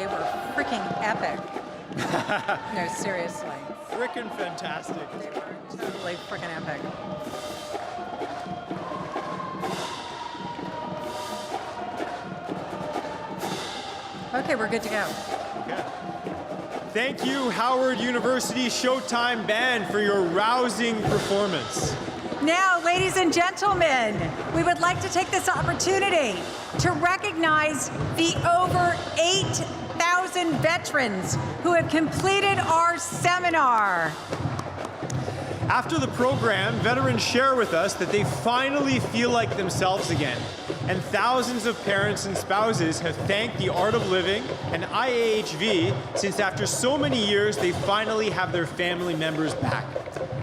They were freaking epic. No, seriously. Frickin' fantastic. They were totally freaking epic. Okay, we're good to go. Okay. Thank you, Howard University Showtime Band, for your rousing performance. Now, ladies and gentlemen, we would like to take this opportunity to recognize the over 8,000 veterans who have completed our seminar. After the program, veterans share with us that they finally feel like themselves again. And thousands of parents and spouses have thanked the Art of Living and IAHV since after so many years, they finally have their family members back.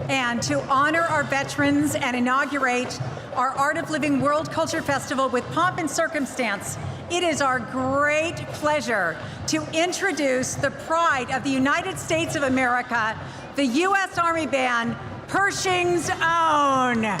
And to honor our veterans and inaugurate our Art of Living World Culture Festival with pomp and circumstance, it is our great pleasure to introduce the pride of the United States of America, the U.S. Army Band, Pershing's Own.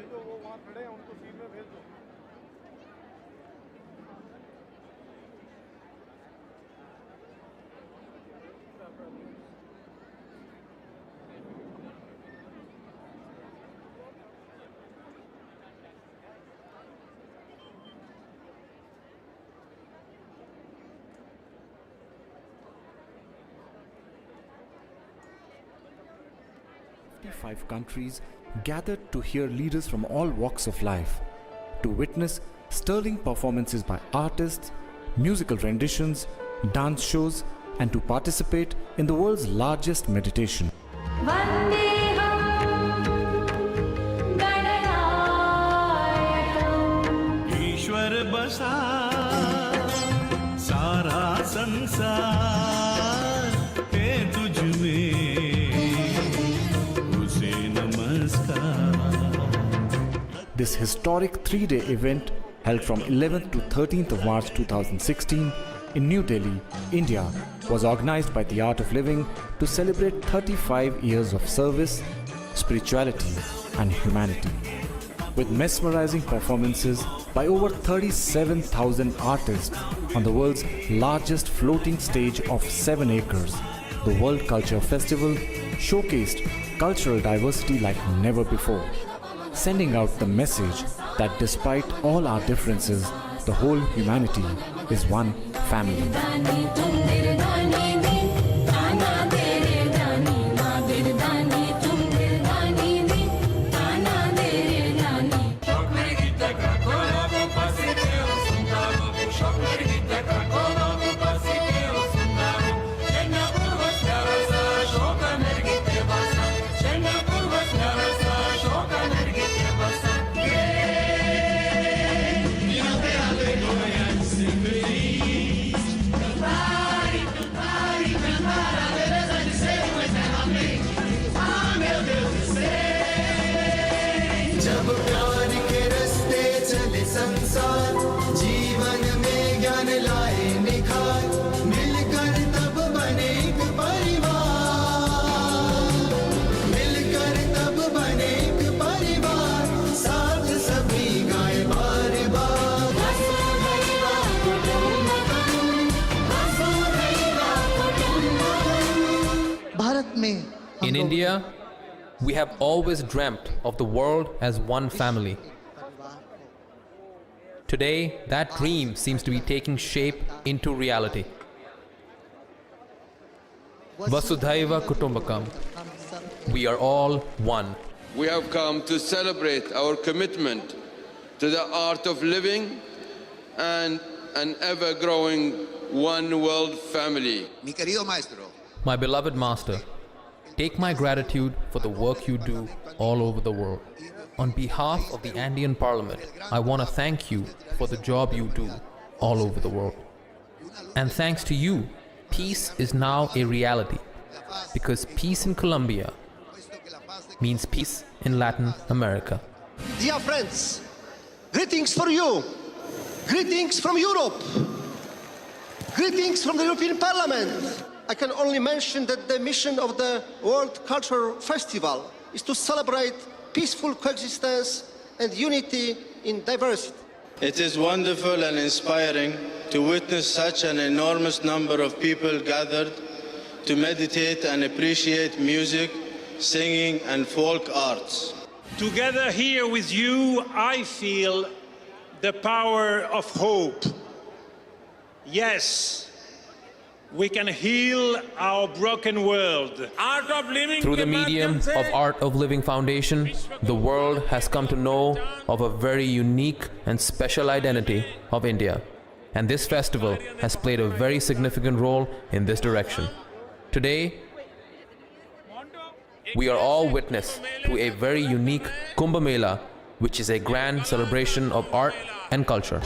भेजो वो वहाँ खड़े हैं उनको seat में भेज दो Five countries gathered to hear leaders from all walks of life, to witness sterling performances by artists, musical renditions, dance shows, and to participate in the world's largest meditation. ईश्वर बसा सारा संसार है तुझ में उसे नमस्कार. This historic three-day event, held from 11th to 13th of March 2016 in New Delhi, India, was organized by the Art of Living to celebrate 35 years of service, spirituality, and humanity. With mesmerizing performances by over 37,000 artists on the world's largest floating stage of 7 acres, the World Culture Festival showcased cultural diversity like never before, sending out the message that despite all our differences, the whole humanity is one family. In India, we have always dreamt of the world as one family. Today, that dream seems to be taking shape into reality. Vasudhaiva Kutumbakam. We are all one. We have come to celebrate our commitment to the art of living and an ever-growing one world family. Mi querido maestro, My beloved master, take my gratitude for the work you do all over the world. On behalf of the Andean Parliament, I want to thank you for the job you do all over the world. And thanks to you, peace is now a reality, because peace in Colombia means peace in Latin America. Dear friends, greetings for you, greetings from Europe, greetings from the European Parliament. I can only mention that the mission of the World Cultural Festival is to celebrate peaceful coexistence and unity in diversity. It is wonderful and inspiring to witness such an enormous number of people gathered to meditate and appreciate music, singing, and folk arts. Together here with you, I feel the power of hope. Yes, we can heal our broken world. Art of Living Through the medium of Art of Living Foundation, the world has come to know of a very unique and special identity of India. and this festival has played a very significant role in this direction. Today, we are all witness to a very unique Kumbh Mela, which is a grand celebration of art and culture.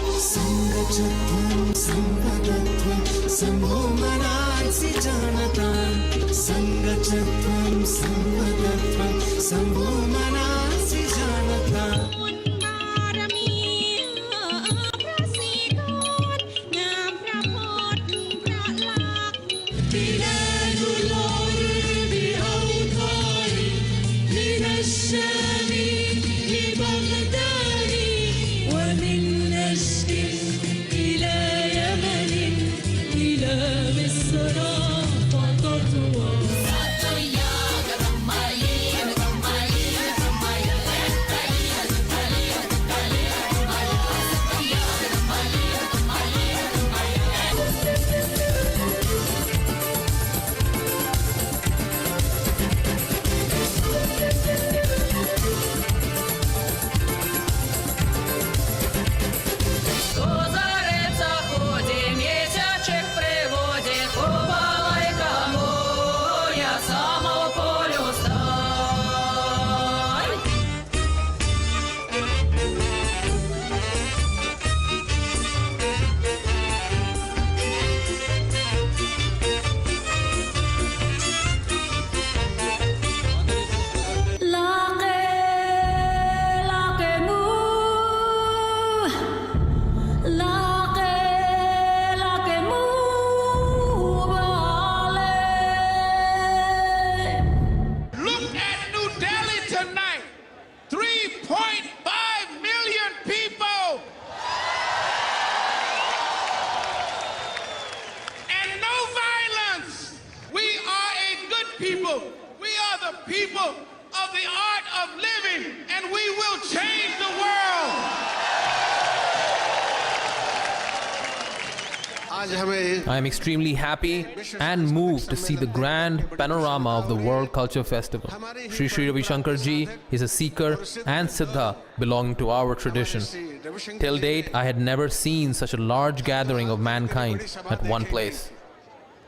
people of the art of living, and we will change the world. I am extremely happy and moved to see the grand panorama of the World Culture Festival. Sri Sri Ravi Shankar ji is a seeker and siddha belonging to our tradition. Till date, I had never seen such a large gathering of mankind at one place.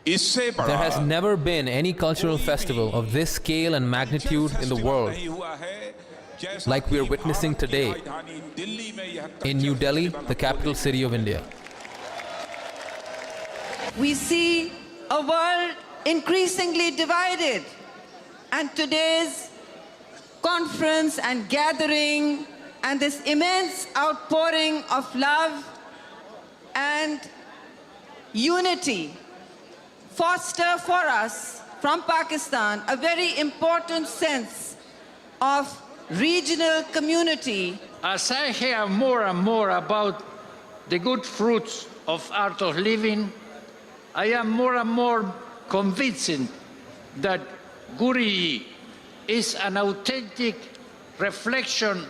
There has never been any cultural festival of this scale and magnitude in the world like we are witnessing today in New Delhi, the capital city of India. We see a world increasingly divided, and today's conference and gathering and this immense outpouring of love and unity foster for us from Pakistan a very important sense of regional community. As I hear more and more about the good fruits of art of living, I am more and more convinced that Gurudev is an authentic reflection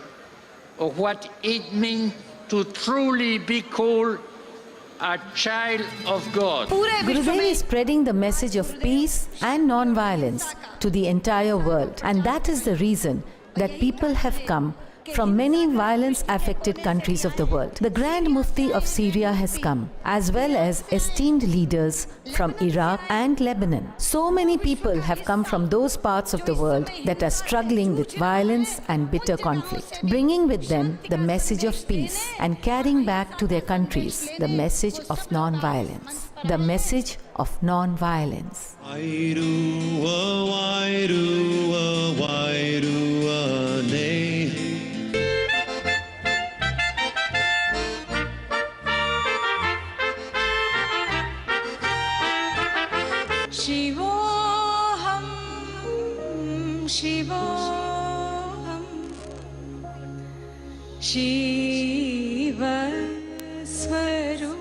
of what it means to truly be called a child of God. Gurudev is spreading the message of peace and non-violence to the entire world, and that is the reason that people have come from many violence-affected countries of the world. The Grand Mufti of Syria has come, as well as esteemed leaders from Iraq and Lebanon. So many people have come from those parts of the world that are struggling with violence and bitter conflict, bringing with them the message of peace and carrying back to their countries the message of non-violence. The message of non-violence. Shivoham, Shiva Swarupoham.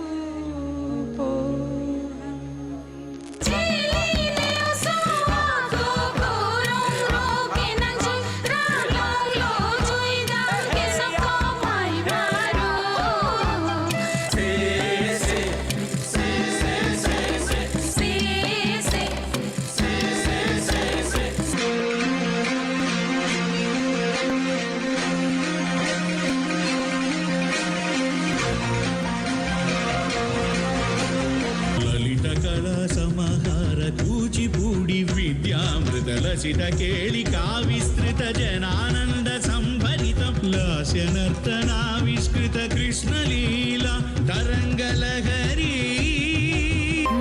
विलसित केलिका विस्तृत जनानन्द संभरितं लास्य नर्तनाविष्कृत कृष्णलीला तरङ्गलहरी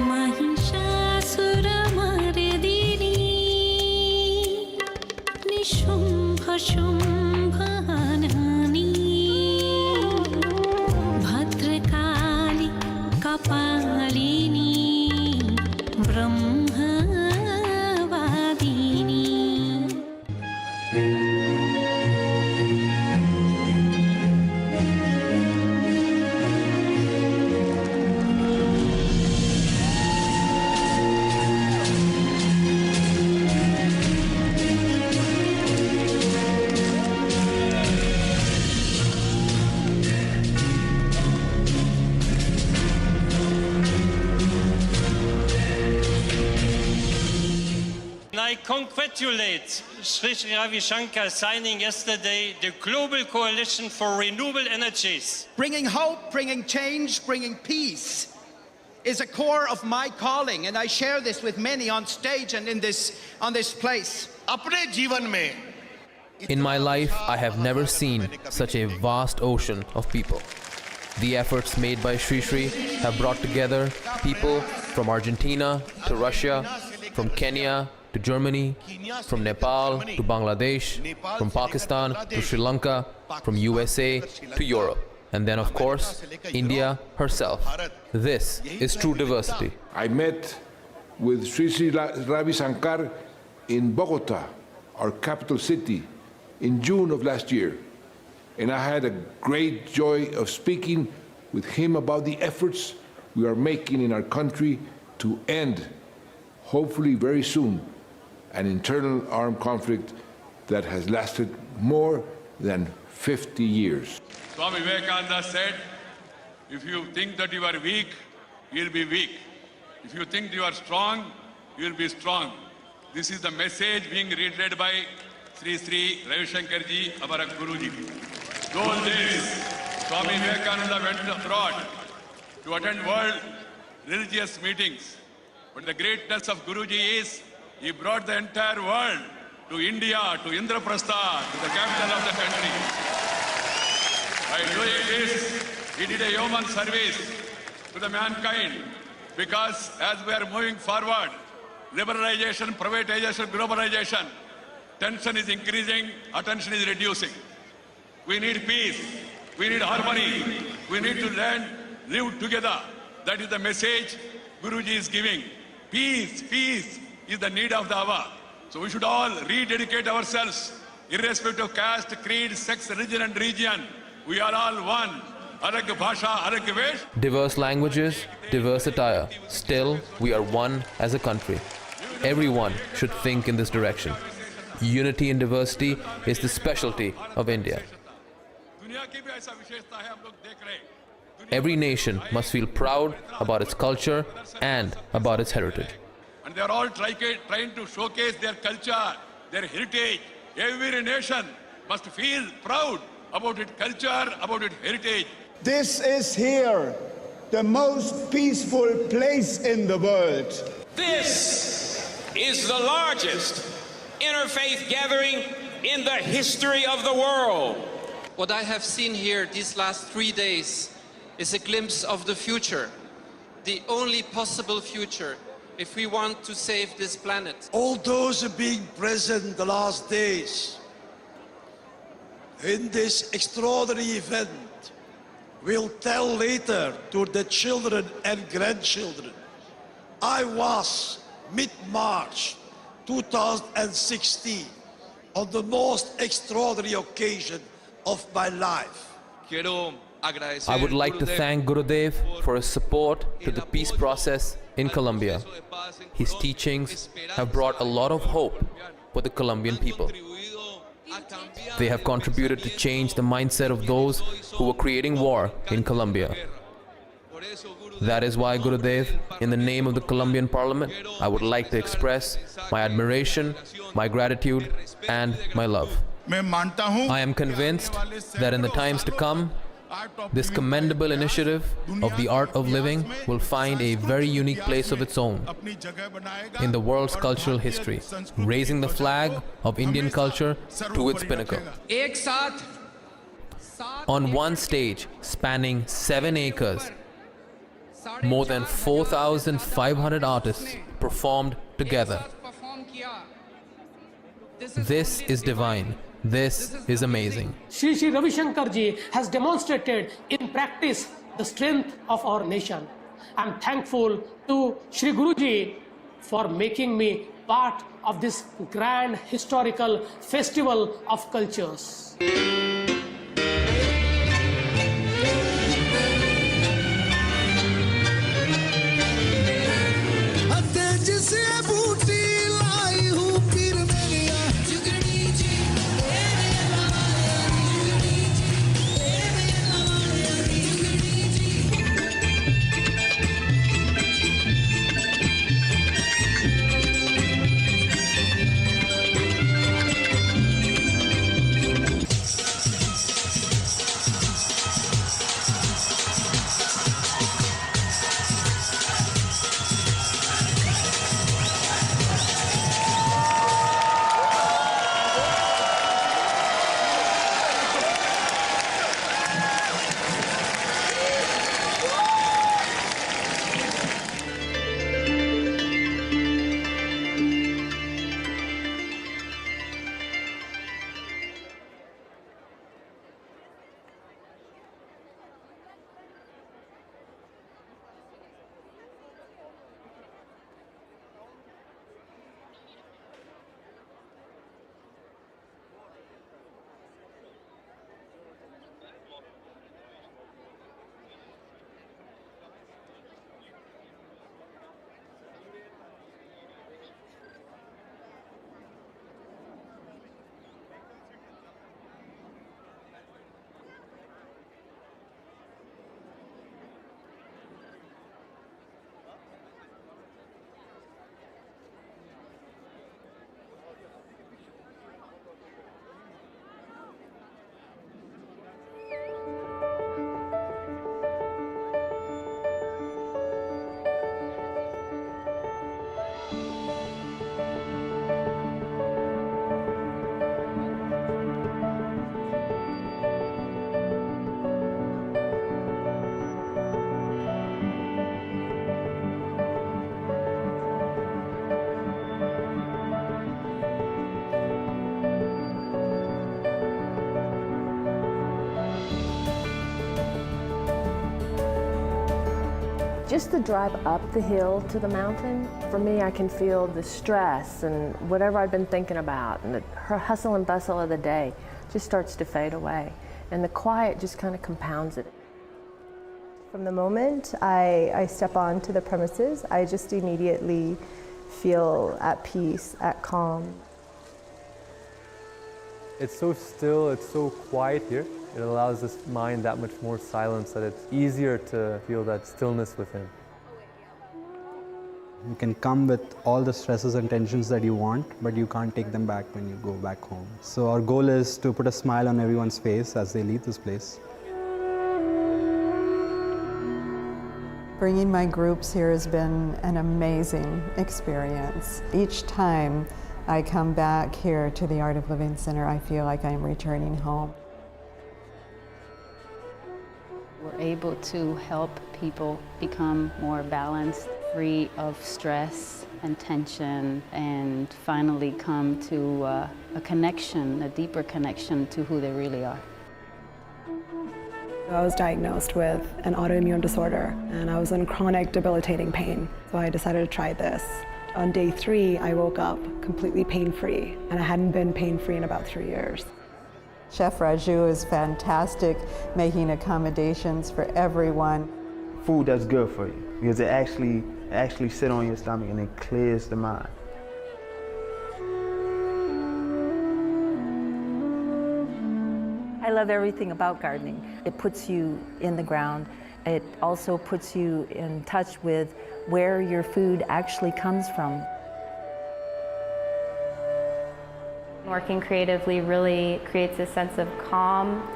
महिषासुरमर्दिनी निशुम्भशुम्भहानानि भद्रकाली कपालिनी ब्रह्मवादिनी I congratulate Sri Ravi Shankar signing yesterday the Global Coalition for Renewable Energies. Bringing hope, bringing change, bringing peace is a core of my calling, and I share this with many on stage and on this place. In my life, I have never seen such a vast ocean of people. The efforts made by Sri Sri have brought together people from Argentina to Russia, from Kenya to Germany, from Nepal to Bangladesh, from Pakistan to Sri Lanka, from USA to Europe, and then of course, India herself. This is true diversity. I met with Sri Sri Ravi Shankar in Bogota, our capital city, in June of last year. And I had a great joy of speaking with him about the efforts we are making in our country to end, hopefully very soon, an internal armed conflict that has lasted more than 50 years. Swami Vivekananda said, if you think that you are weak, you'll be weak. If you think you are strong, you'll be strong. This is the message being reiterated by Sri Sri Ravi Shankar ji, our Guruji. Those days, Swami Vivekananda went abroad to attend world religious meetings. But the greatness of Guruji is, he brought the entire world to India, to Indraprastha, to the capital of the country. By doing this, he did a human service to the mankind, because as we are moving forward, liberalization, privatization, globalization, tension is increasing, attention is reducing. We need peace, we need harmony, we need to learn, live together. That is the message Guruji is giving. Peace, peace is the need of the hour. So we should all rededicate ourselves, irrespective of caste, creed, sex, religion and region. We are all one. Alag bhasha, alag vesh. Diverse languages, diverse attire. Still, we are one as a country. Everyone should think in this direction. Unity in diversity is the specialty of India. Every nation must feel proud about its culture and about its heritage. And they are all trying to showcase their culture, their heritage. Every nation must feel proud about its culture, about its heritage. This is here, the most peaceful place in the world. This is the largest interfaith gathering in the history of the world. What I have seen here these last 3 days is a glimpse of the future, the only possible future if we want to save this planet. All those being present the last days in this extraordinary event will tell later to the children and grandchildren, I was mid-March 2016 on the most extraordinary occasion of my life. I would like to thank Gurudev for his support to the peace process in Colombia. His teachings have brought a lot of hope for the Colombian people. They have contributed to change the mindset of those who were creating war in Colombia. That is why, Gurudev, in the name of the Colombian Parliament, I would like to express my admiration, my gratitude, and my love. I am convinced that in the times to come, This commendable initiative of the art of living will find a very unique place of its own in the world's cultural history, raising the flag of Indian culture to its pinnacle. On one stage spanning 7 acres, more than 4,500 artists performed together. This is divine. This is amazing. Shri Shri Ravi Shankar ji has demonstrated in practice the strength of our nation. I'm thankful to Shri Guruji for making me part of this grand historical festival of cultures. Just the drive up the hill to the mountain, for me, I can feel the stress and whatever I've been thinking about, and the hustle and bustle of the day just starts to fade away. And the quiet just kind of compounds it. From the moment I step onto the premises, I just immediately feel at peace, at calm. It's so still, it's so quiet here. It allows this mind that much more silence that it's easier to feel that stillness within. You can come with all the stresses and tensions that you want, but you can't take them back when you go back home. So our goal is to put a smile on everyone's face as they leave this place. Bringing my groups here has been an amazing experience. Each time I come back here to the Art of Living Center, I feel like I'm returning home. We're able to help people become more balanced, free of stress and tension, and finally come to a connection, a deeper connection to who they really are. I was diagnosed with an autoimmune disorder and I was in chronic debilitating pain. So I decided to try this. On day 3, I woke up completely pain-free, and I hadn't been pain-free in about 3 years. Chef Raju is fantastic, making accommodations for everyone. Food that's good for you, because it actually sit on your stomach and it clears the mind. I love everything about gardening. It puts you in the ground. It also puts you in touch with where your food actually comes from. Working creatively really creates a sense of calm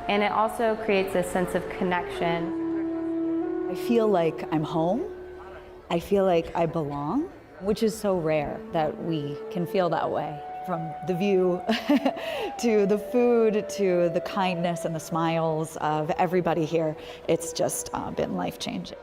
And it also creates a sense of connection. I feel like I'm home. I feel like I belong, which is so rare that we can feel that way. From the view to the food to the kindness and the smiles of everybody here, it's just been life-changing.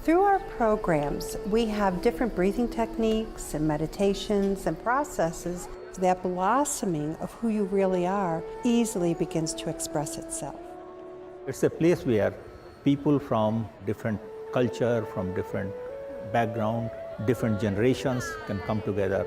Through our programs, we have different breathing techniques and meditations and processes. That blossoming of who you really are easily begins to express itself. It's a place where people from different culture, from different background, different generations can come together.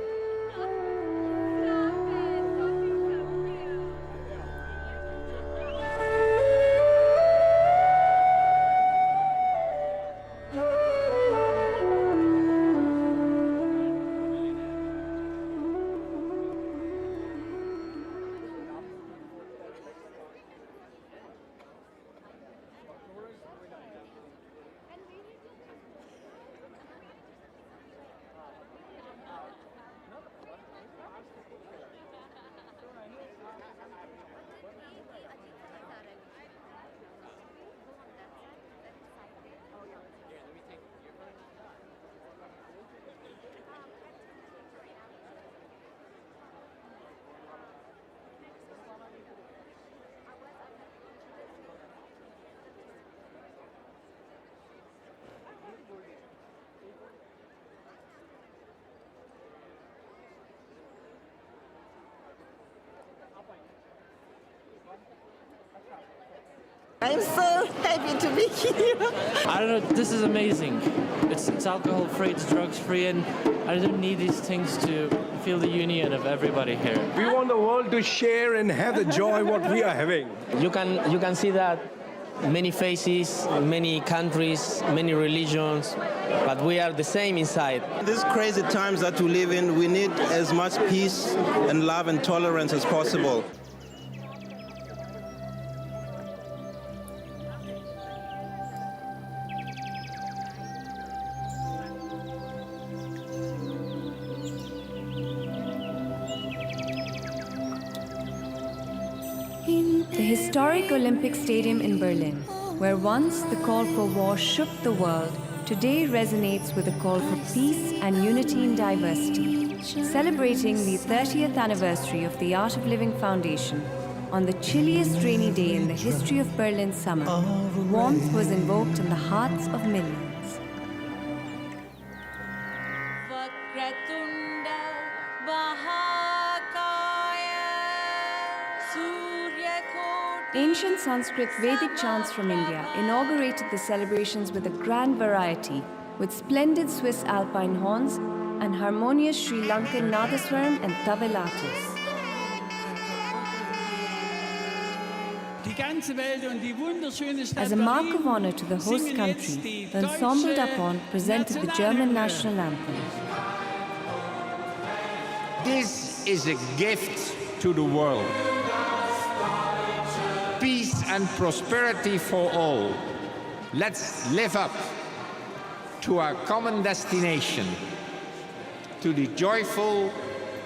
I'm so happy to be here. I don't know, this is amazing. It's alcohol free, it's drugs free, and I don't need these things to feel the union of everybody here. We want the world to share and have the joy what we are having. You can see that many faces, many countries, many religions, but we are the same inside. These crazy times that we live in, we need as much peace and love and tolerance as possible. The historic Olympic Stadium in Berlin, where once the call for war shook the world, today resonates with a call for peace and unity in diversity. Celebrating the 30th anniversary of the Art of Living Foundation, on the chilliest rainy day in the history of Berlin's summer, warmth was invoked in the hearts of millions. Ancient Sanskrit Vedic chants from India inaugurated the celebrations with a grand variety, with splendid Swiss alpine horns and harmonious Sri Lankan nadaswaram and tablatus. As a mark of honor to the host country, the Ensemble d'Apon presented the German national anthem. This is a gift to the world. Peace and prosperity for all. Let's live up to our common destination, to the joyful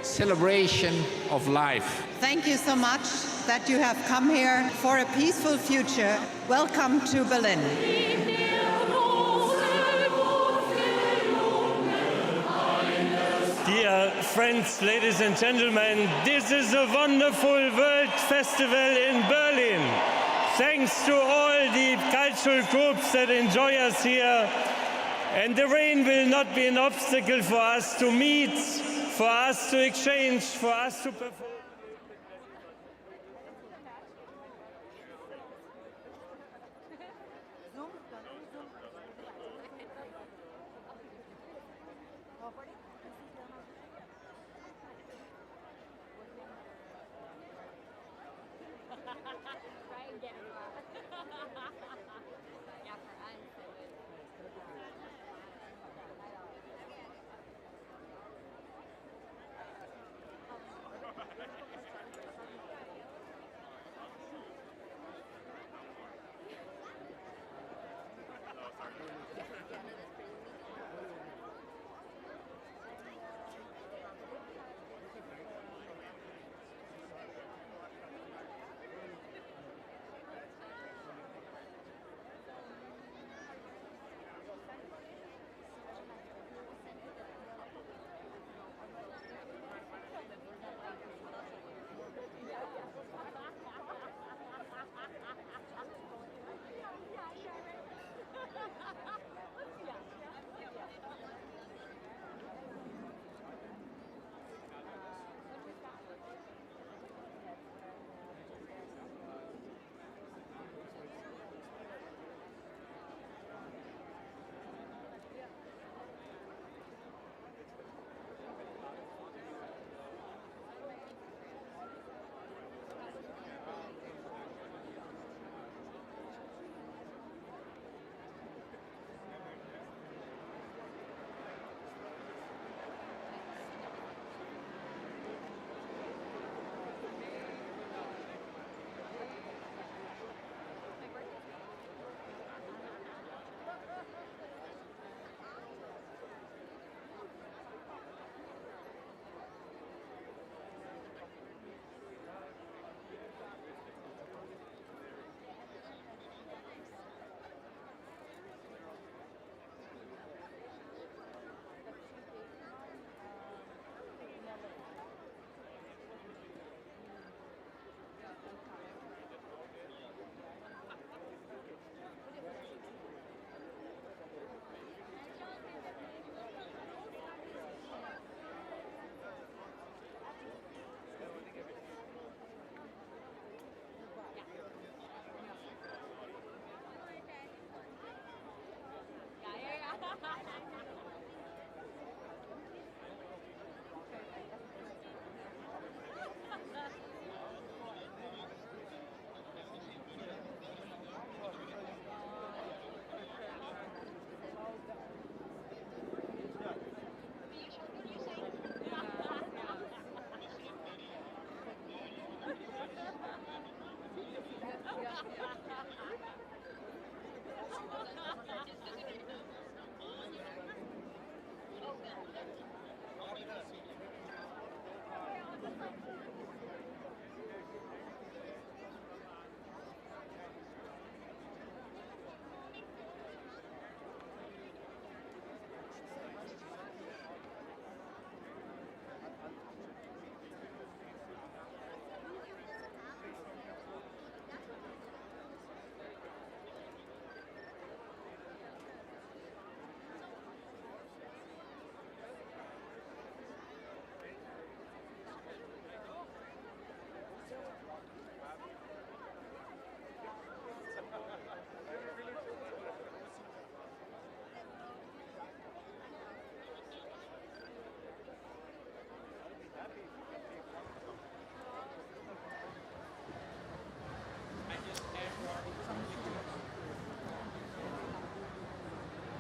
celebration of life. Thank you so much that you have come here for a peaceful future. Welcome to Berlin. Dear friends, ladies and gentlemen, this is a wonderful World Festival in Berlin. Thanks to all the cultural groups that enjoy us here. And the rain will not be an obstacle for us to meet, for us to exchange, for us to perform.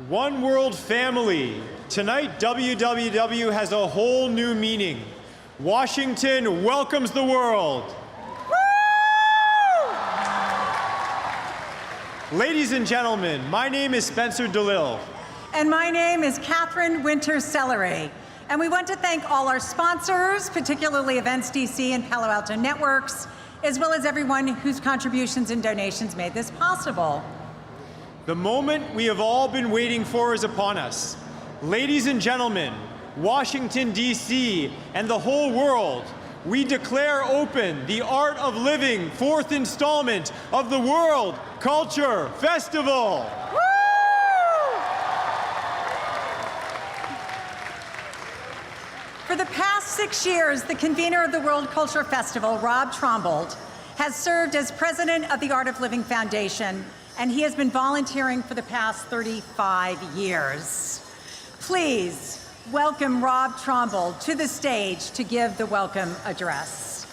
One world family. Tonight, WWW has a whole new meaning. Washington welcomes the world. Ladies and gentlemen, my name is Spencer DeLille. And my name is Catherine Winters-Celery. And we want to thank all our sponsors, particularly Events DC and Palo Alto Networks, as well as everyone whose contributions and donations made this possible. The moment we have all been waiting for is upon us. Ladies and gentlemen, Washington, D.C., and the whole world, we declare open the Art of Living 4th installment of the World Culture Festival. For the past 6 years, the convener of the World Culture Festival, Rob Trombold, has served as president of the Art of Living Foundation, and he has been volunteering for the past 35 years. Please welcome Rob Trombold to the stage to give the welcome address.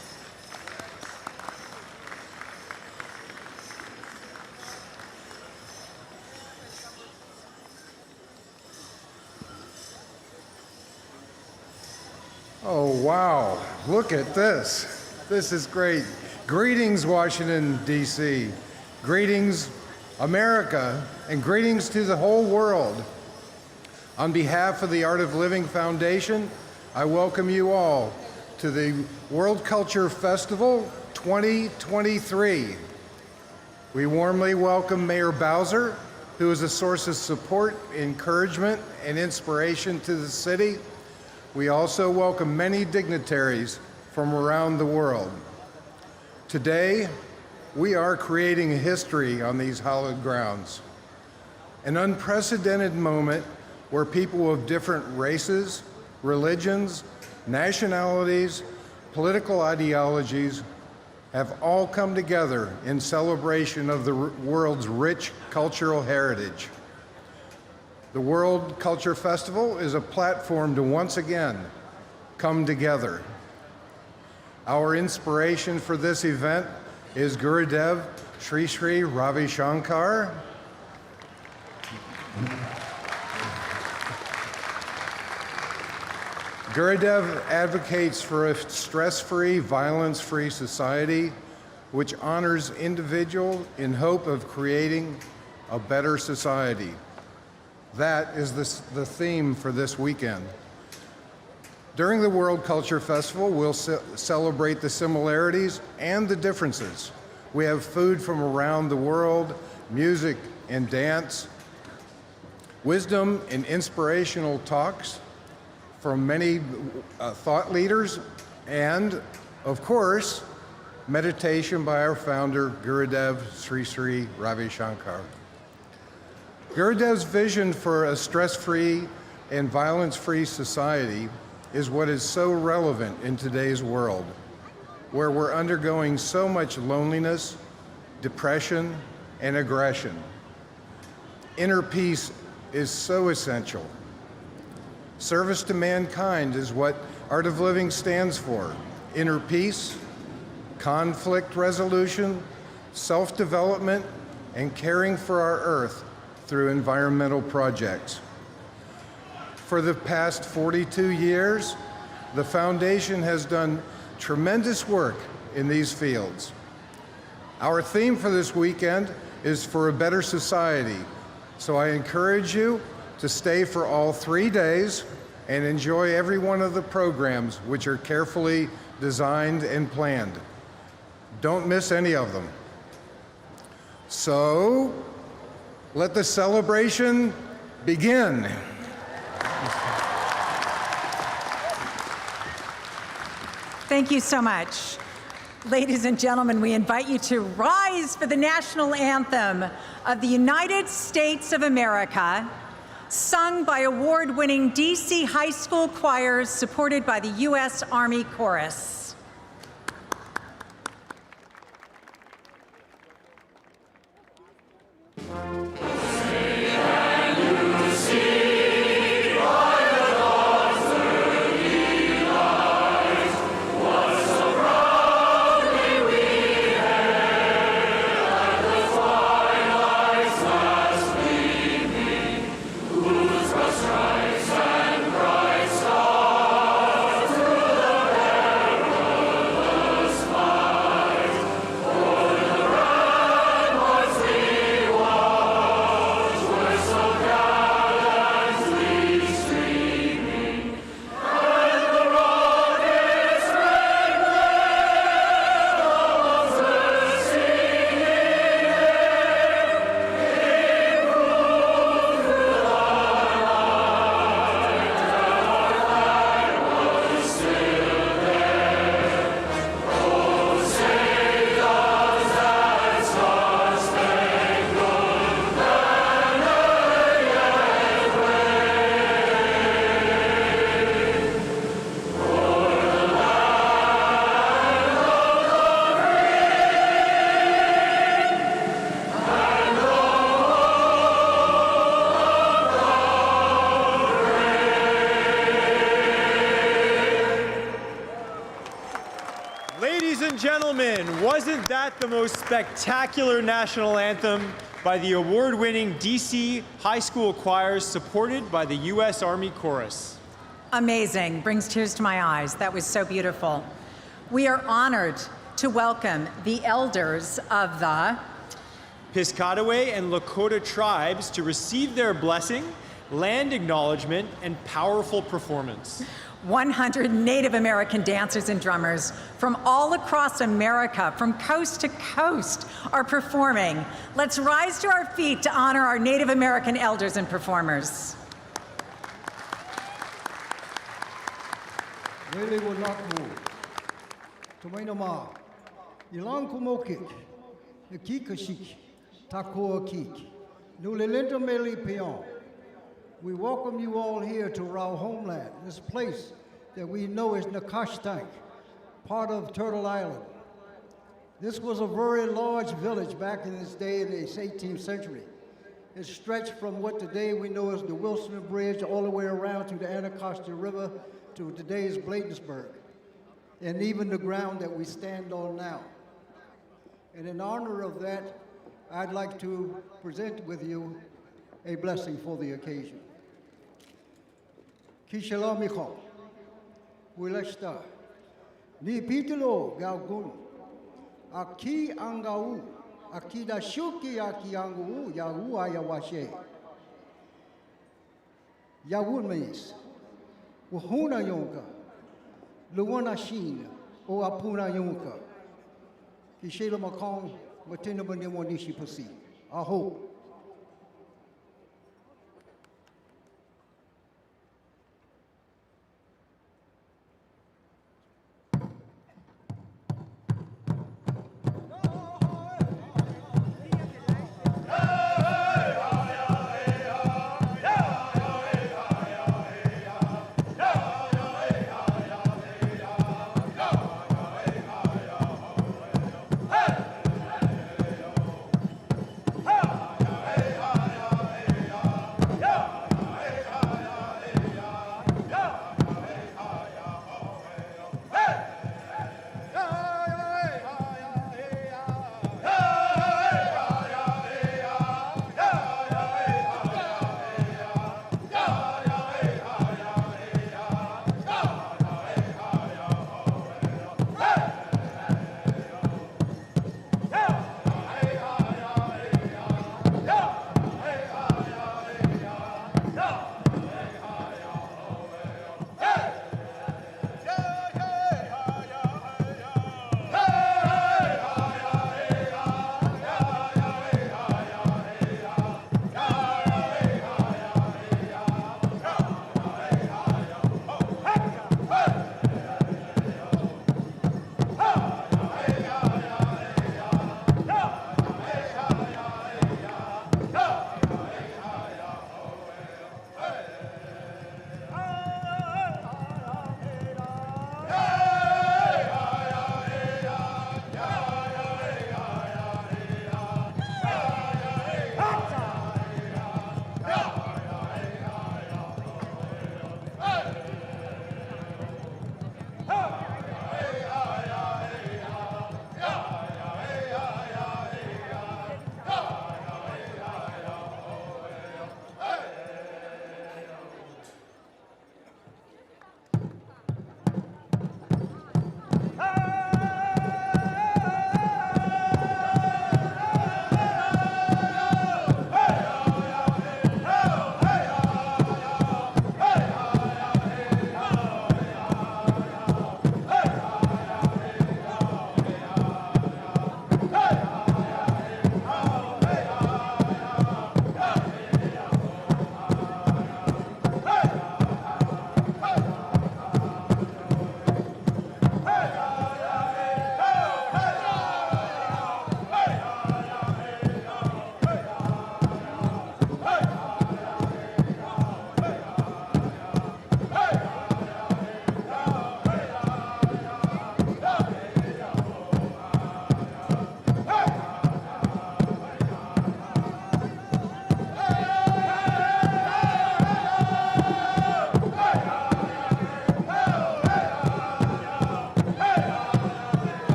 Oh, wow. Look at this. This is great. Greetings, Washington, D.C. Greetings, America, and greetings to the whole world. On behalf of the Art of Living Foundation, I welcome you all to the World Culture Festival 2023. We warmly welcome Mayor Bowser, who is a source of support, encouragement, and inspiration to the city. We also welcome many dignitaries from around the world. Today, we are creating history on these hallowed grounds. An unprecedented moment where people of different races, religions, nationalities, political ideologies have all come together in celebration of the world's rich cultural heritage. The World Culture Festival is a platform to once again come together. Our inspiration for this event is Gurudev Sri Sri Ravi Shankar. Gurudev advocates for a stress-free, violence-free society which honors individual in hope of creating a better society. That is the theme for this weekend. During the World Culture Festival, we'll celebrate the similarities and the differences. We have food from around the world, music and dance, wisdom and inspirational talks from many thought leaders, and, of course, meditation by our founder, Gurudev Sri Sri Ravi Shankar. Gurudev's vision for a stress-free and violence-free society is what is so relevant in today's world, where we're undergoing so much loneliness, depression, and aggression. Inner peace is so essential. Service to mankind is what Art of Living stands for. Inner peace, conflict resolution, self-development, and caring for our earth through environmental projects. For the past 42 years, the Foundation has done tremendous work in these fields. Our theme for this weekend is for a better society, so I encourage you to stay for all 3 days and enjoy every one of the programs which are carefully designed and planned. Don't miss any of them. So, let the celebration begin. Thank you so much. Ladies and gentlemen, we invite you to rise for the national anthem of the United States of America, sung by award-winning DC high school choirs supported by the U.S. Army Chorus. gentlemen, wasn't that the most spectacular national anthem by the award-winning DC High School choirs supported by the U.S. Army Chorus? Amazing. Brings tears to my eyes. That was so beautiful. We are honored to welcome the elders of the Piscataway and Lakota tribes to receive their blessing, land acknowledgement, and powerful performance. 100 Native American dancers and drummers from all across America, from coast to coast, are performing. Let's rise to our feet to honor our Native American elders and performers. Lele wo nakmo, tumainama, ilang kumokik, nakikashik, takoa kik, nulelenta meli peon. We welcome you all here to our homeland, this place that we know is Nakashtank, part of Turtle Island. This was a very large village back in this day in the 18th century. It stretched from what today we know as the Wilson Bridge all the way around to the Anacostia River to today's Bladensburg, and even the ground that we stand on now. And in honor of that, I'd like to present with you a blessing for the occasion. Kishalamicho, Wileshta, Ni Pitilo Galgun, Aki Angau, Akida Shuki Aki Angu, Yahu Ayawashe, Yawun means, Wahuna Yonka, Luwana Shin, O Apuna Yonka, Kishela Makong, Matina Banimonishi Pusi. I hope.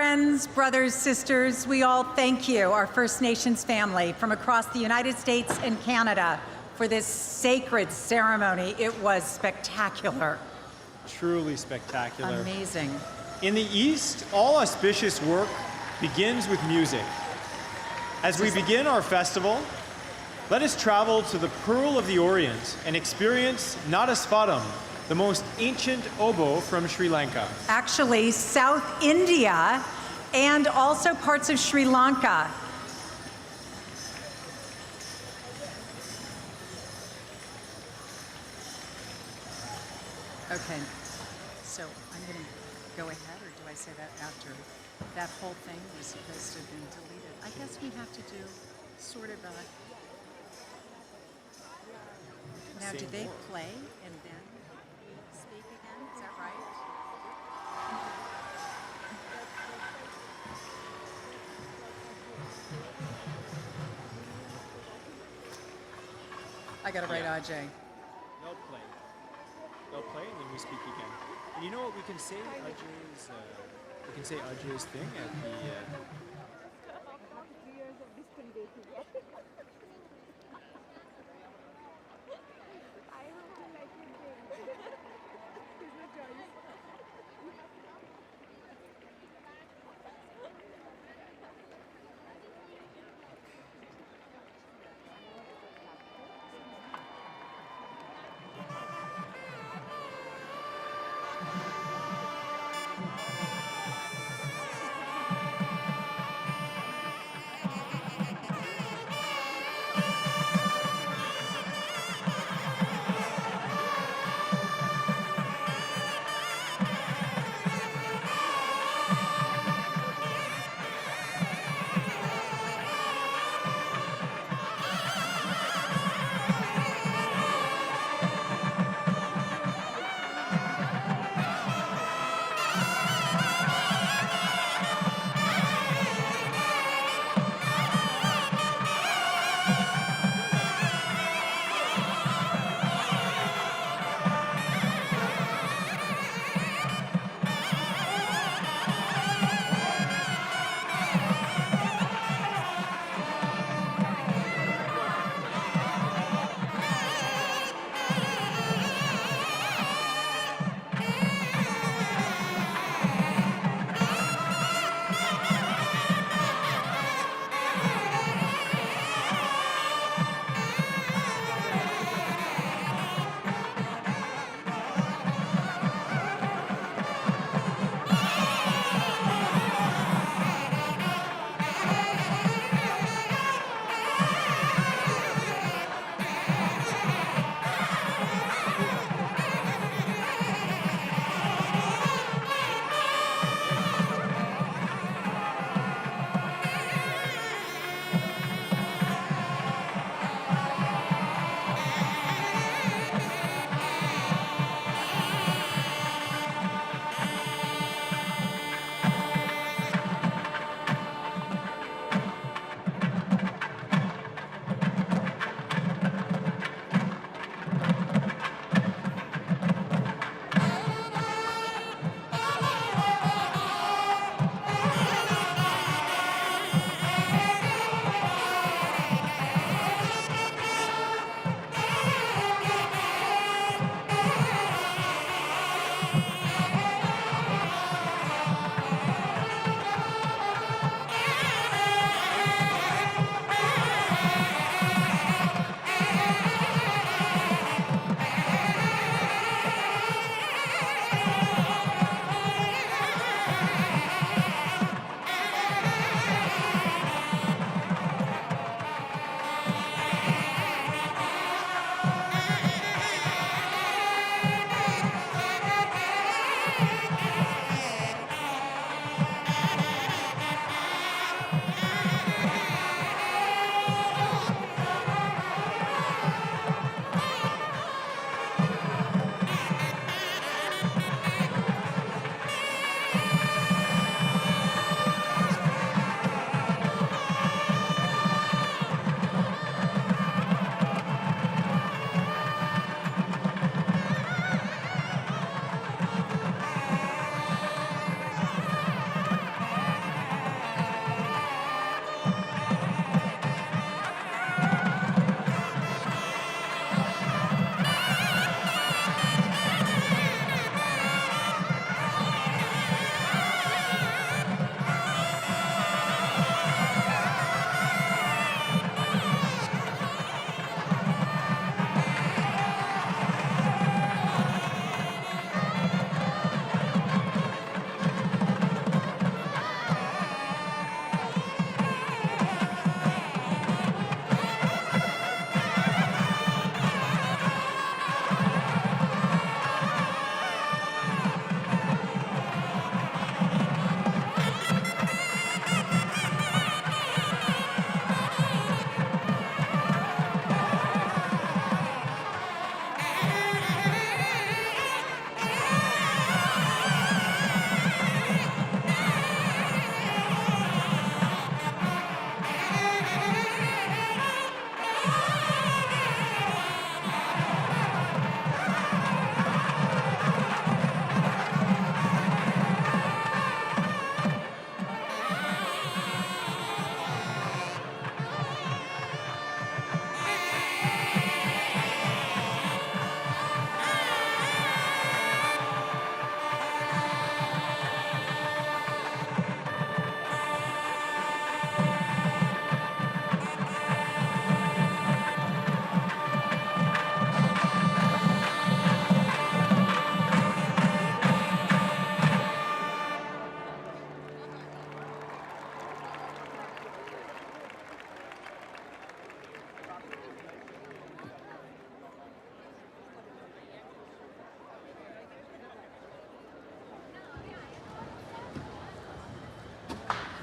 Friends, brothers, sisters, we all thank you, our First Nations family from across the United States and Canada, for this sacred ceremony. It was spectacular. Truly spectacular. Amazing. In the East, all auspicious work begins with music. As we begin our festival, let us travel to the Pearl of the Orient and experience Nadasvaram, the most ancient oboe from Sri Lanka. Actually, South India and also parts of Sri Lanka. Okay, so I'm going to go ahead, or do I say that after? That whole thing was supposed to have been deleted. I guess we have to do sort of a... Now, do they play and then speak again? Is that right? I got to write Ajay. They'll play. They'll play and then we speak again. And you know what we can say Ajay's thing at the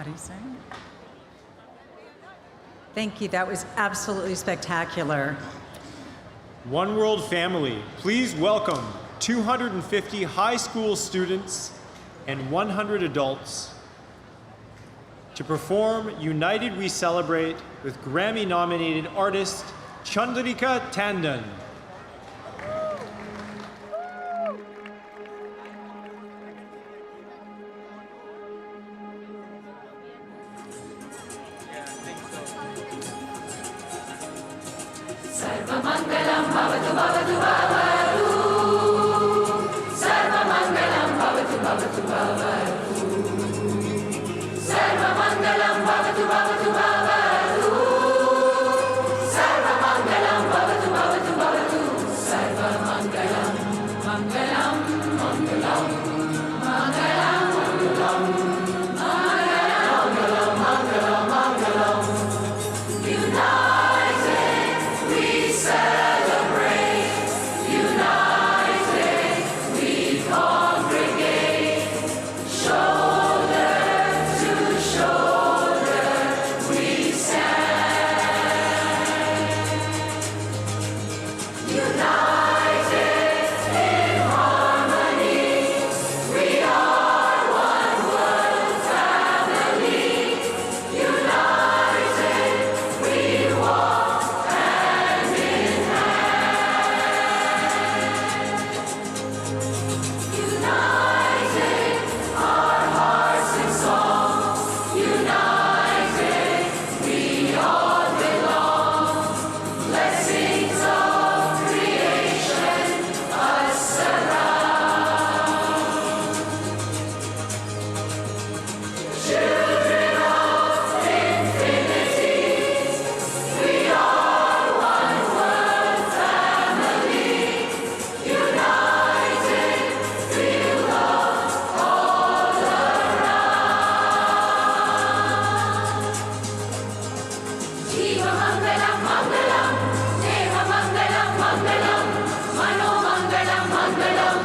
How do you say it? Thank you. That was absolutely spectacular. One World family, please welcome 250 high school students and 100 adults to perform United We Celebrate with Grammy-nominated artist Chandrika Tandon. Sarvamangalam bhavatu bhavatu bhavatu. Sarvamangalam bhavatu bhavatu bhavatu. Sarvamangalam bhavatu bhavatu bhavatu. Sarvamangalam bhavatu bhavatu bhavatu. Sarvamangalam mangalam mangalam mangalam mangalam mangalam mangalam mangalam. United we celebrate, united we congregate, shoulder to shoulder we stand. United in harmony, we are one world family. United we walk hand in hand. United our hearts in song. United we all belong. Blessings of creation us surround. Children of infinity, we are one world family. United through love all around. Jiva mangalam mangalam, Deva mangalam mangalam, Mano mangalam mangalam,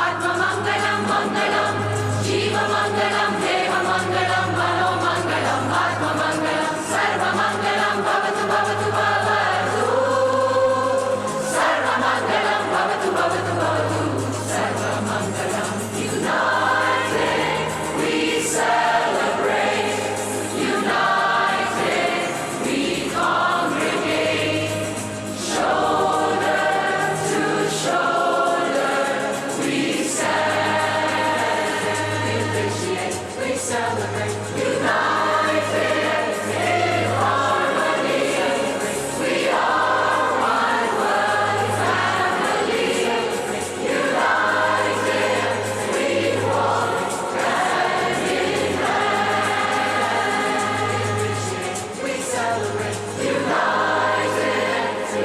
Atma mangalam mangalam, Jiva mangalam, Deva mangalam, Mano mangalam, Atma mangalam, Sarva mangalam bhavatu bhavatu bhavatu. Sarva mangalam bhavatu bhavatu bhavatu. Sarva mangalam. United we celebrate, united we congregate, shoulder to shoulder we stand. We appreciate, we celebrate, united in harmony. We are one world family. United we walk hand in hand. We celebrate, united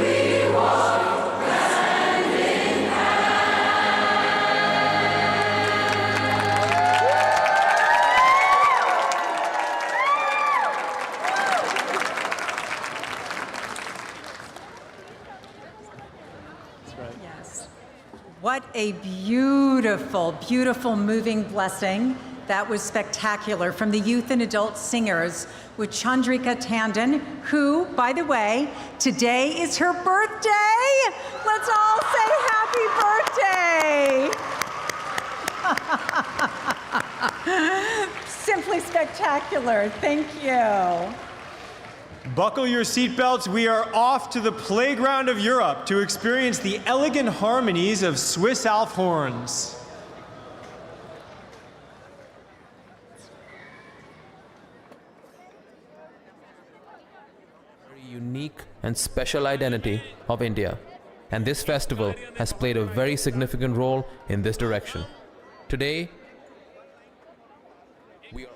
we walk hand in Yes. What a beautiful, beautiful, moving blessing. That was spectacular from the youth and adult singers with Chandrika Tandon, who, by the way, today is her birthday. Let's all say happy birthday. Simply spectacular. Thank you. Buckle your seatbelts. We are off to the playground of Europe to experience the elegant harmonies of Swiss Alp horns. Very unique and special identity of India, and this festival has played a very significant role in this direction. Today, we are all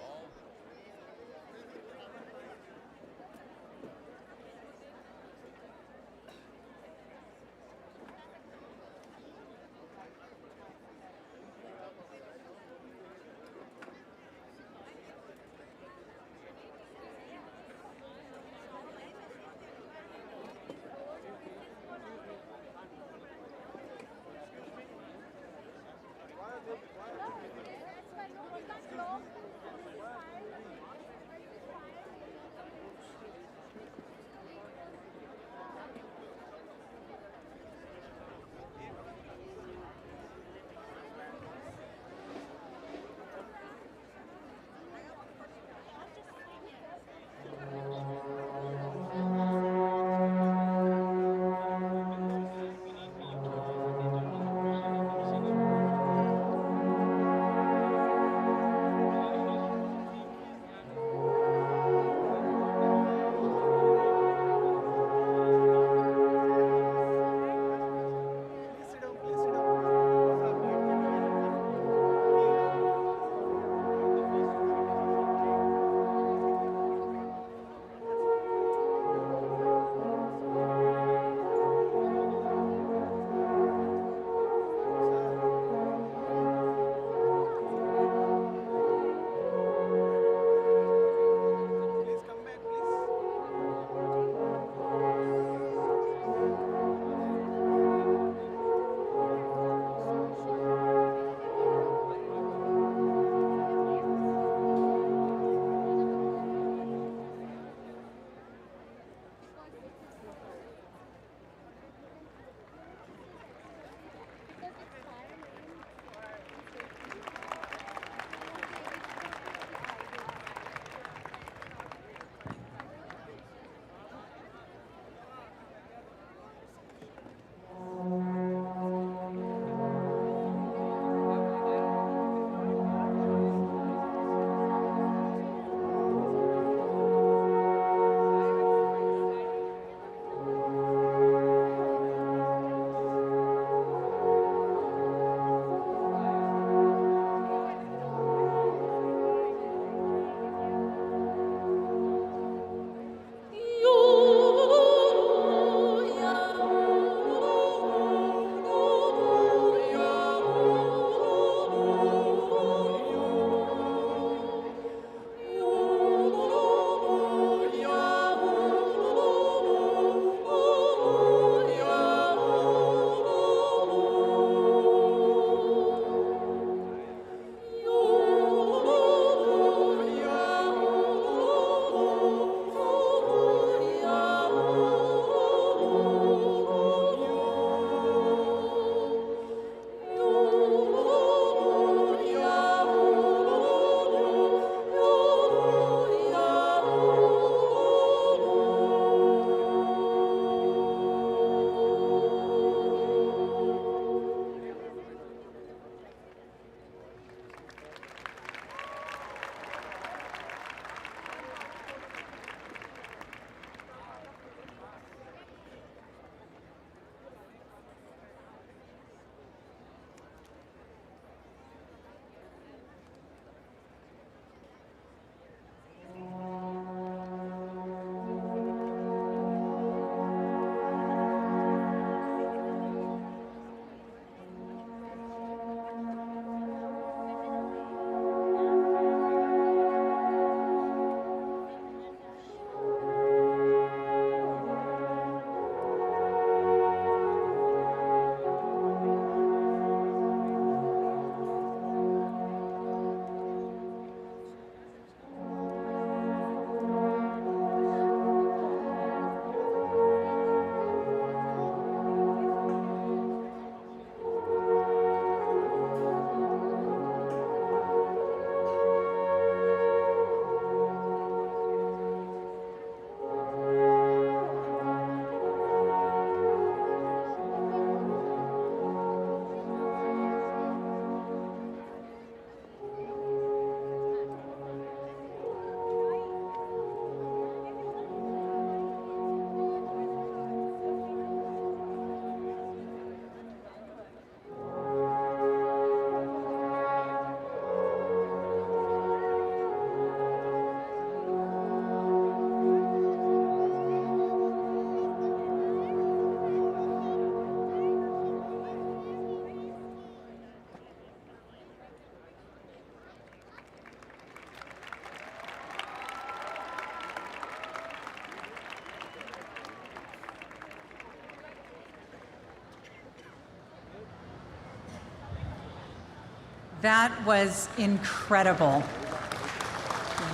That was incredible.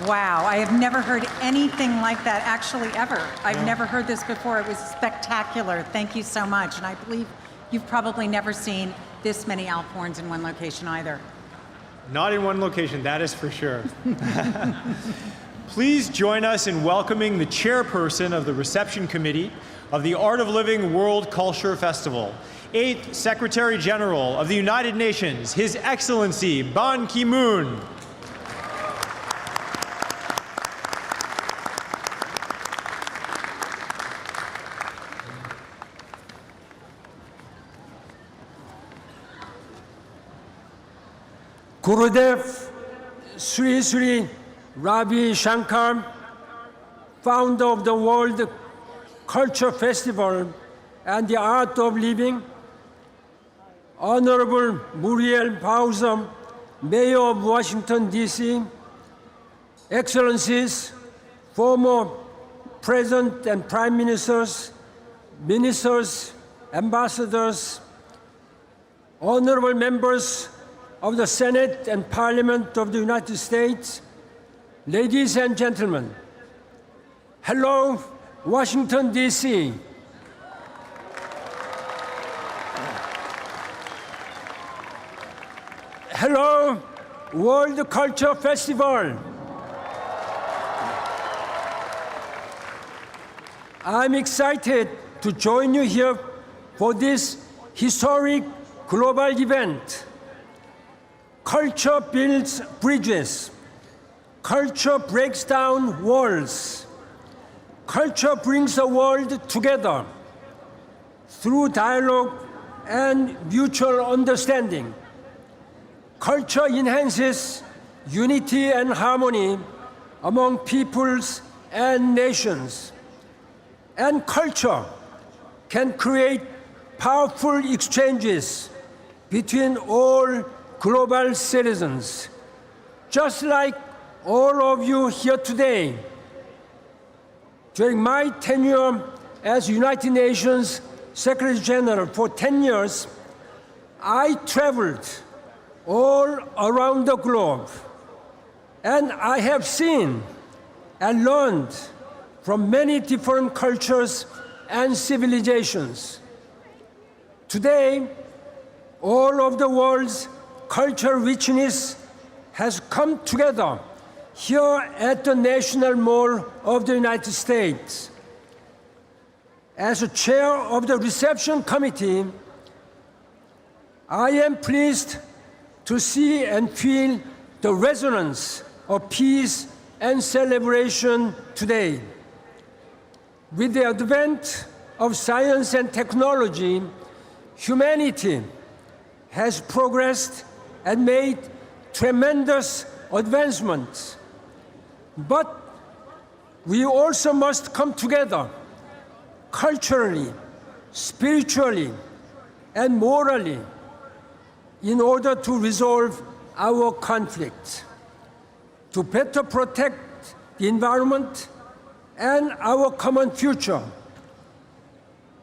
Wow, I have never heard anything like that actually ever. I've never heard this before. It was spectacular. Thank you so much. And I believe you've probably never seen this many Alp horns in one location either. Not in one location, that is for sure. Please join us in welcoming the chairperson of the reception committee of the Art of Living World Culture Festival, 8th Secretary General of the United Nations, His Excellency Ban Ki-moon. Gurudev Sri Sri Ravi Shankar, founder of the World Culture Festival and the Art of Living, Honorable Muriel Bowser, Mayor of Washington, D.C., Excellencies, former President and Prime Ministers, Ministers, Ambassadors, Honorable Members of the Senate and Parliament of the United States, ladies and gentlemen, hello, Washington, D.C. Hello, World Culture Festival. I'm excited to join you here for this historic global event. Culture builds bridges. Culture breaks down walls. Culture brings the world together through dialogue and mutual understanding. Culture enhances unity and harmony among peoples and nations. And culture can create powerful exchanges between all global citizens, just like all of you here today. During my tenure as United Nations Secretary General for 10 years, I traveled all around the globe, and I have seen and learned from many different cultures and civilizations. Today, all of the world's cultural richness has come together here at the National Mall of the United States. As a chair of the reception committee, I am pleased to see and feel the resonance of peace and celebration today. With the advent of science and technology, humanity has progressed and made tremendous advancements. But we also must come together culturally, spiritually, and morally in order to resolve our conflicts, to better protect the environment and our common future,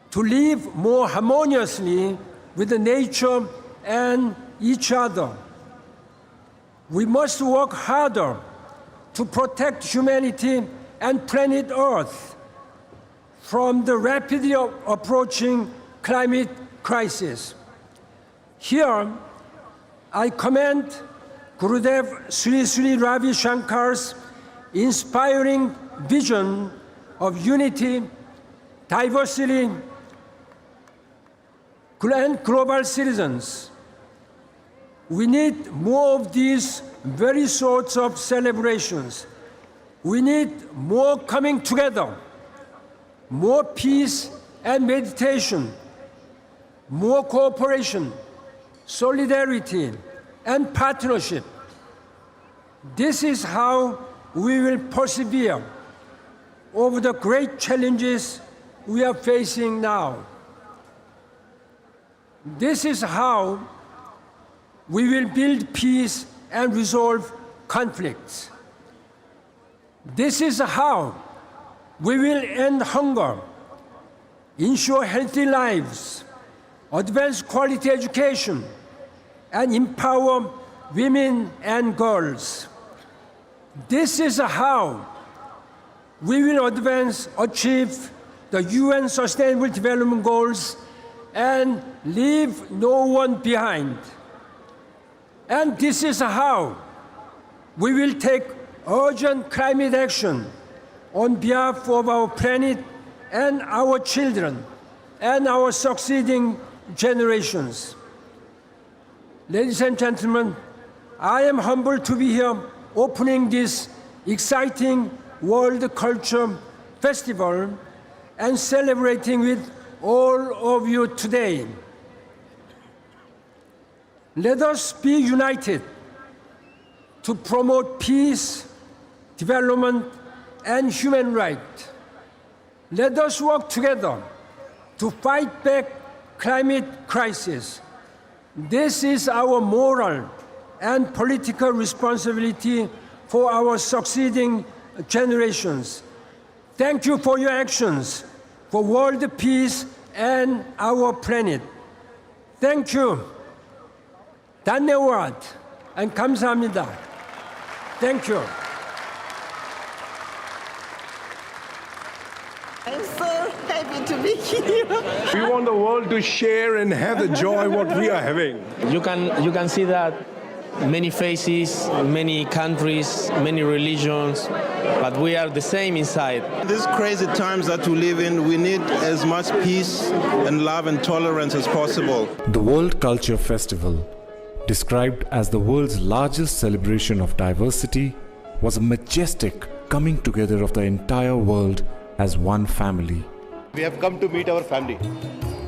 to live more harmoniously with the nature and each other. We must work harder to protect humanity and planet Earth from the rapidly approaching climate crisis. Here, I commend Gurudev Sri Sri Ravi Shankar's inspiring vision of unity, diversity, and global citizens. We need more of these very sorts of celebrations. We need more coming together, more peace and meditation, more cooperation, solidarity, and partnership. This is how we will persevere over the great challenges we are facing now. This is how we will build peace and resolve conflicts. This is how we will end hunger, ensure healthy lives, advance quality education, and empower women, and girls. This is how we will achieve the UN Sustainable Development Goals and leave no one behind. And this is how we will take urgent climate action on behalf of our planet and our children and our succeeding generations. Ladies and gentlemen, I am humbled to be here opening this exciting World Culture Festival and celebrating with all of you today. Let us be united to promote peace, development, and human rights. Let us work together to fight back climate crisis. This is our moral and political responsibility for our succeeding generations. Thank you for your actions for world peace and our planet. Thank you. धन्यवाद and 감사합니다. Thank you. I'm so happy to be here. We want the world to share and have the joy what we are having. You can see that many faces, many countries, many religions, but we are the same inside. These crazy times that we live in, we need as much peace and love and tolerance as possible. The World Culture Festival, described as the world's largest celebration of diversity, was a majestic coming together of the entire world as one family. We have come to meet our family,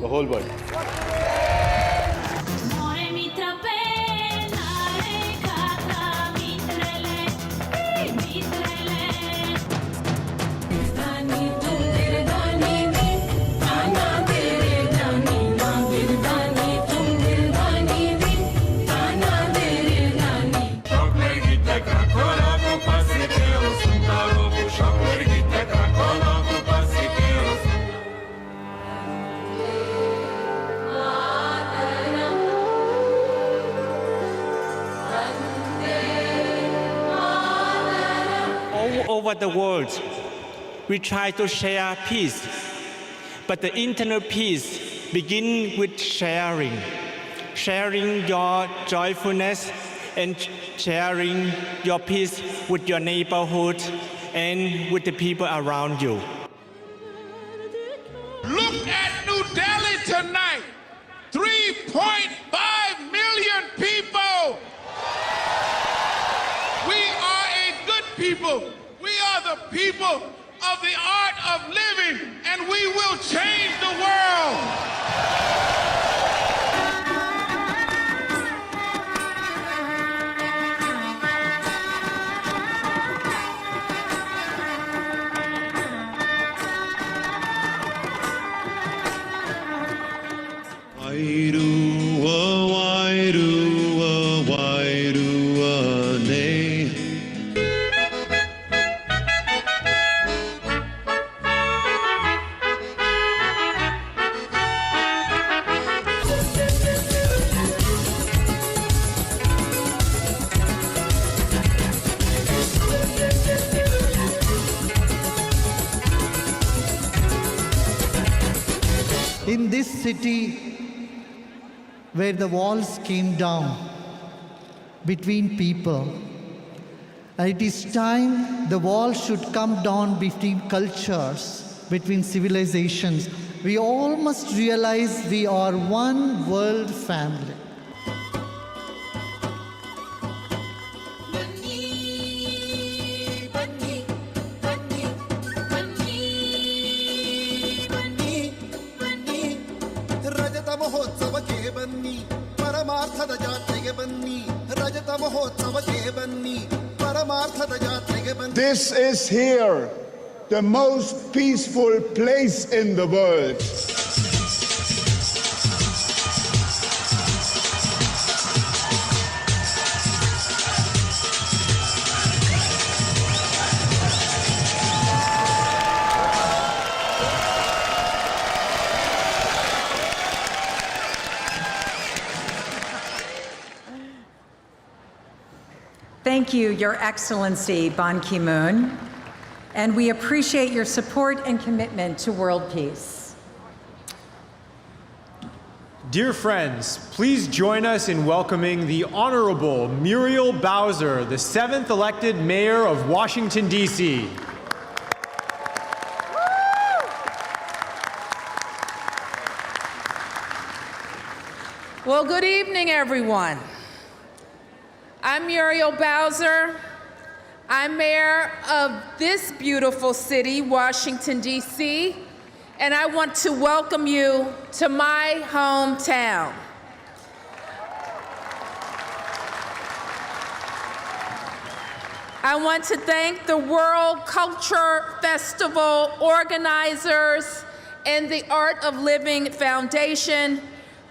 the whole world. Over the world, we try to share peace, but the internal peace begins with sharing. Sharing your joyfulness and sharing your peace with your neighborhood and with the people around you. Look at New Delhi tonight, 3.5 million people. We are a good people. We are the people of the art of living, and we will change the world. In this city where the walls came down between people, it is time the wall should come down between cultures, between civilizations. We all must realize we are one world family. This is here, the most peaceful place in the world. Thank you, Your Excellency Ban Ki-moon, and we appreciate your support and commitment to world peace. Dear friends, please join us in welcoming the Honorable Muriel Bowser, the 7th elected Mayor of Washington, D.C. Well, good evening, everyone. I'm Muriel Bowser. I'm mayor of this beautiful city, Washington, D.C., and I want to welcome you to my hometown. I want to thank the World Culture Festival organizers and the Art of Living Foundation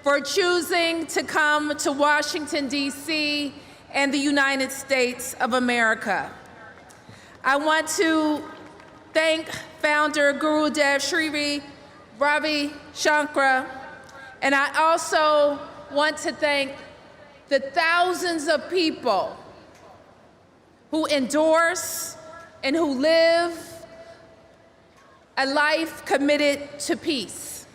for choosing to come to Washington, D.C. and the United States of America. I want to thank founder Gurudev, Ravi, Shankar, and I also want to thank the thousands of people who endorse and who live a life committed to peace.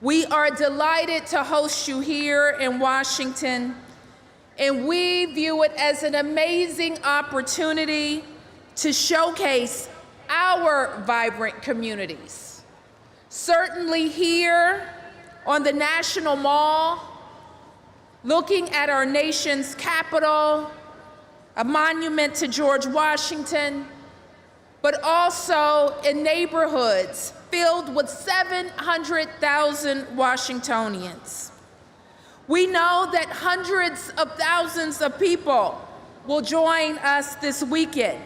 We are delighted to host you here in Washington, and we view it as an amazing opportunity to showcase our vibrant communities. Certainly here on the National Mall, looking at our nation's capital, a monument to George Washington, but also in neighborhoods filled with 700,000 Washingtonians. We know that hundreds of thousands of people will join us this weekend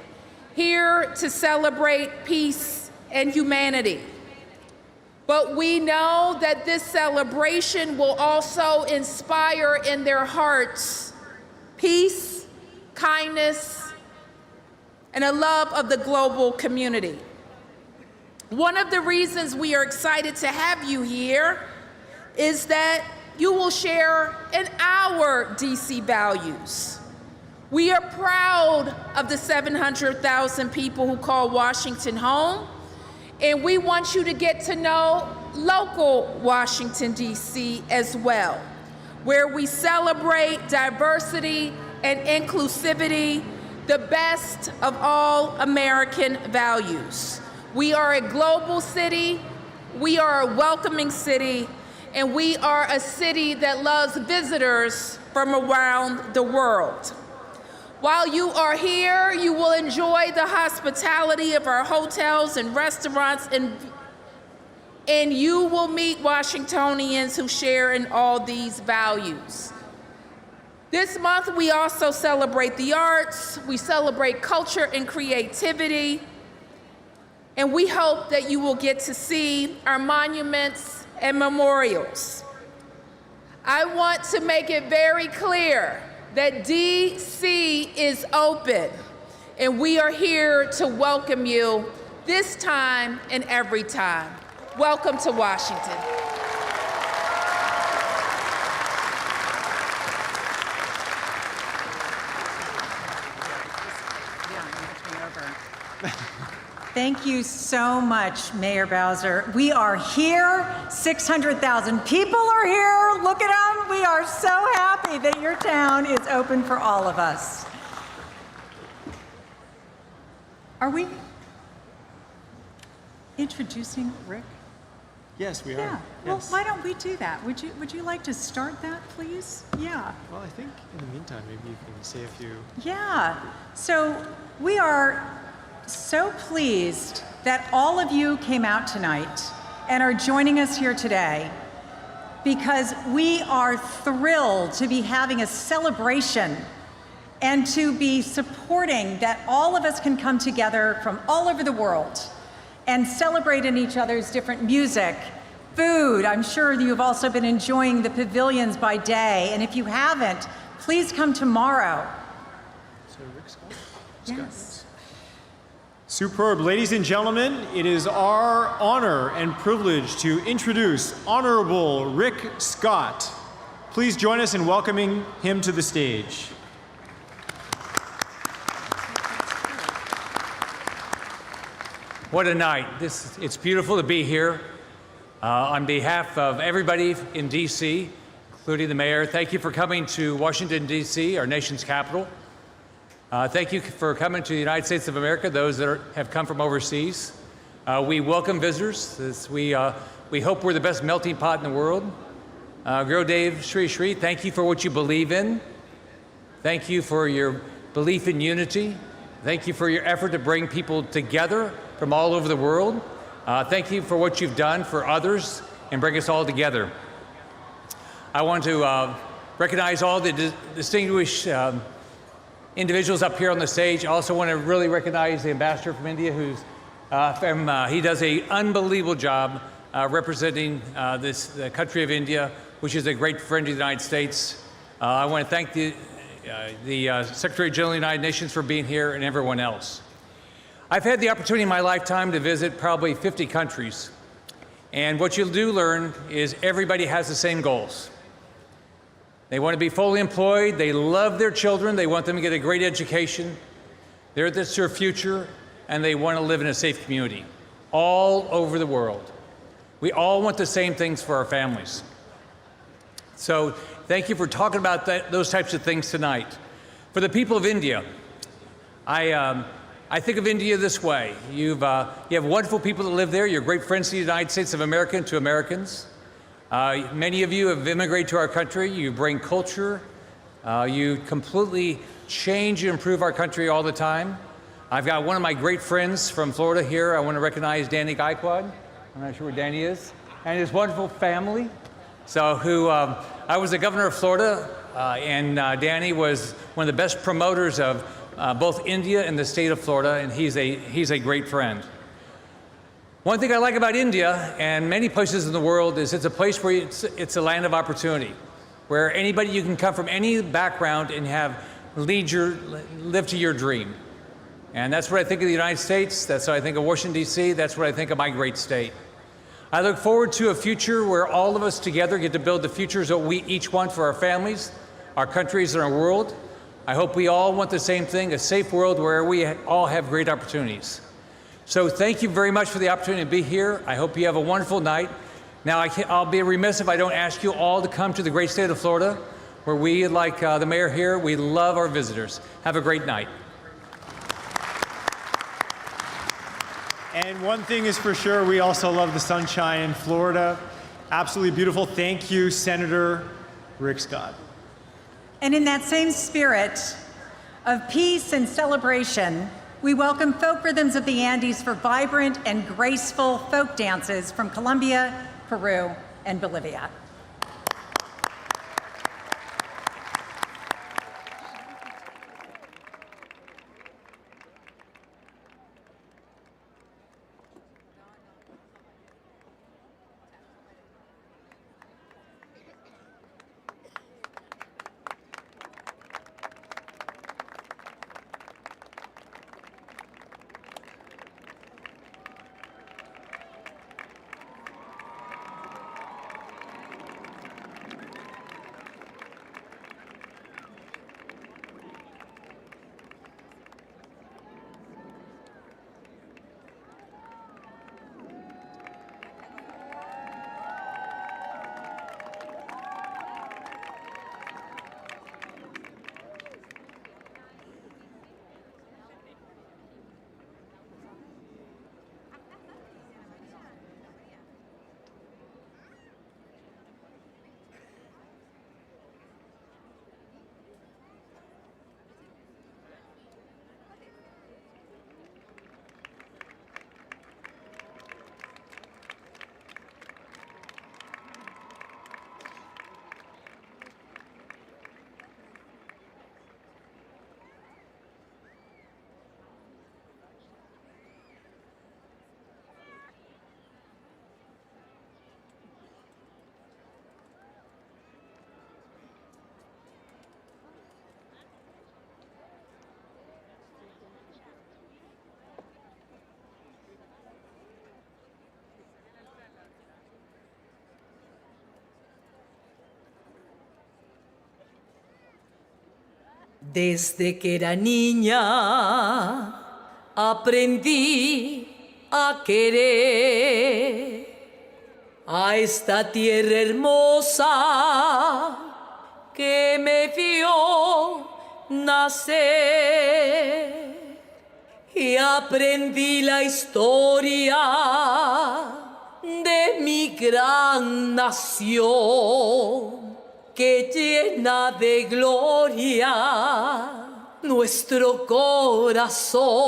here to celebrate peace and humanity. But we know that this celebration will also inspire in their hearts peace, kindness, and a love of the global community. One of the reasons we are excited to have you here is that you will share in our DC values. We are proud of the 700,000 people who call Washington home, and we want you to get to know local Washington, D.C. as well, where we celebrate diversity and inclusivity, the best of all American values. We are a global city, we are a welcoming city, and we are a city that loves visitors from around the world. While you are here, you will enjoy the hospitality of our hotels and restaurants, and you will meet Washingtonians who share in all these values. This month, we also celebrate the arts, we celebrate culture and creativity, and we hope that you will get to see our monuments and memorials. I want to make it very clear that DC is open, and we are here to welcome you this time and every time. Welcome to Washington. Thank you so much, Mayor Bowser. We are here. 600,000 people are here. Look at them. We are so happy that your town is open for all of us. Are we introducing Rick? Yes, we are. Yeah. Well, why don't we do that? Would you like to start that, please? Yeah. Well, I think in the meantime, maybe you can say a few. Yeah. So we are so pleased that all of you came out tonight and are joining us here today, because we are thrilled to be having a celebration and to be supporting that all of us can come together from all over the world and celebrate in each other's different music, food. I'm sure you've also been enjoying the pavilions by day, and if you haven't, please come tomorrow. So Rick's Yes. Superb. Ladies and gentlemen, it is our honor and privilege to introduce Honorable Rick Scott. Please join us in welcoming him to the stage. What a night. It's beautiful to be here. On behalf of everybody in D.C., including the mayor, thank you for coming to Washington, D.C., our nation's capital. Thank you for coming to the United States of America, those that have come from overseas. We welcome visitors. We hope we're the best melting pot in the world. Gurudev, Shri Shri, thank you for what you believe in. Thank you for your belief in unity. Thank you for your effort to bring people together from all over the world. Thank you for what you've done for others and bring us all together. I want to recognize all the distinguished individuals up here on the stage. I also want to really recognize the ambassador from India, he does an unbelievable job representing the country of India, which is a great friend of the United States. I want to thank the Secretary General of the United Nations for being here and everyone else. I've had the opportunity in my lifetime to visit probably 50 countries. And what you do learn is everybody has the same goals. They want to be fully employed, they love their children, they want them to get a great education, that's their future, and they want to live in a safe community all over the world. We all want the same things for our families. So thank you for talking about those types of things tonight. For the people of India, I think of India this way. You have wonderful people that live there. You're great friends to the United States of America and to Americans. Many of you have immigrated to our country. You bring culture. You completely change and improve our country all the time. I've got one of my great friends from Florida here. I want to recognize Danny Gaikwad. I'm not sure where Danny is. And his wonderful family. I was the governor of Florida, and Danny was one of the best promoters of both India and the state of Florida, and he's a great friend. One thing I like about India and many places in the world is it's a place where it's a land of opportunity, where you can come from any background and live to your dream. And that's what I think of the United States. That's what I think of Washington, D.C. That's what I think of my great state. I look forward to a future where all of us together get to build the futures that we each want for our families, our countries, and our world. I hope we all want the same thing, a safe world where we all have great opportunities. So thank you very much for the opportunity to be here. I hope you have a wonderful night. Now, I'll be remiss if I don't ask you all to come to the great state of Florida, where we, like the mayor here, we love our visitors. Have a great night. And one thing is for sure, we also love the sunshine in Florida. Absolutely beautiful. Thank you, Senator Rick Scott. And in that same spirit of peace and celebration, we welcome folk rhythms of the Andes for vibrant and graceful folk dances from Colombia, Peru, and Bolivia. Desde que era niña aprendí a querer a esta tierra hermosa que me vio nacer y aprendí la historia de mi gran nación que llena de gloria nuestro corazón.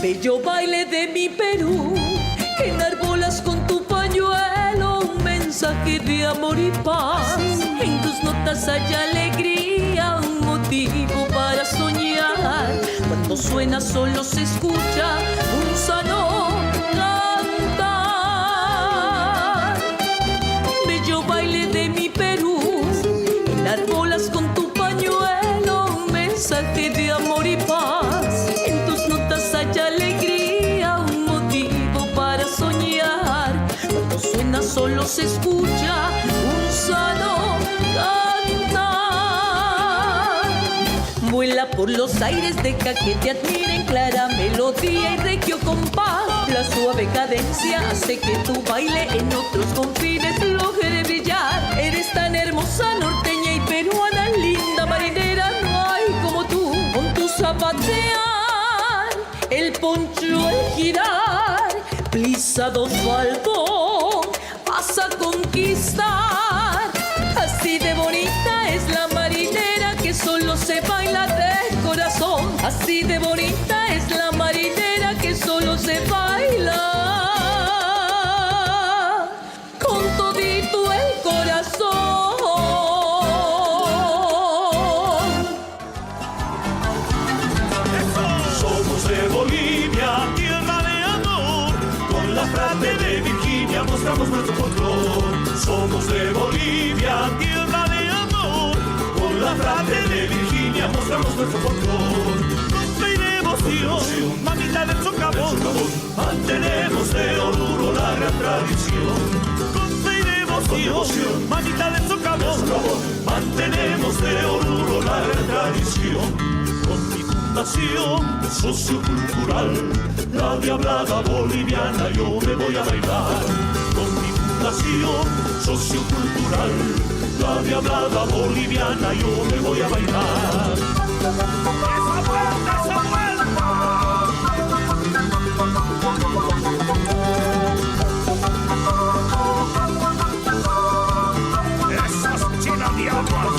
Bello baile de mi Perú, que enarbolas con tu pañuelo un mensaje de amor y paz. En tus notas hay alegría, un motivo para soñar. Cuando suena solo se escucha un sano cantar. Bello baile de mi Perú, enarbolas con tu pañuelo un mensaje de amor y paz. En tus notas hay alegría, un motivo para soñar. Cuando suena solo se escucha un sano cantar. Vuela por los aires, deja que te admiren, clara melodía y regio compás. La suave cadencia hace que tu baile en otros confines logre brillar. Eres tan hermosa, norteña y peruana, linda marinera, no hay como tú. Con tu zapatear, el poncho al girar, plisado faldo vas a conquistar. Así de bonita es la marinera que solo se baila de corazón. Así de bonita es la marinera que solo se baila con todito el corazón. Somos de Bolivia, tierra de amor, con la frate de Virginia mostramos nuestro folclor. Somos de Bolivia, tierra de amor, con la frate de Virginia mostramos nuestro folclor. Con fe y devoción, mamita del socavón, mantenemos de orgullo la gran tradición. Con fe y devoción, mamita del socavón, mantenemos de orgullo la gran tradición. Con mi fundación sociocultural, la diablada boliviana yo me voy a bailar. Con mi fundación sociocultural, la diablada boliviana yo me voy a bailar. ¡Esa vuelta, esa vuelta! ¡Esas chinas diablas!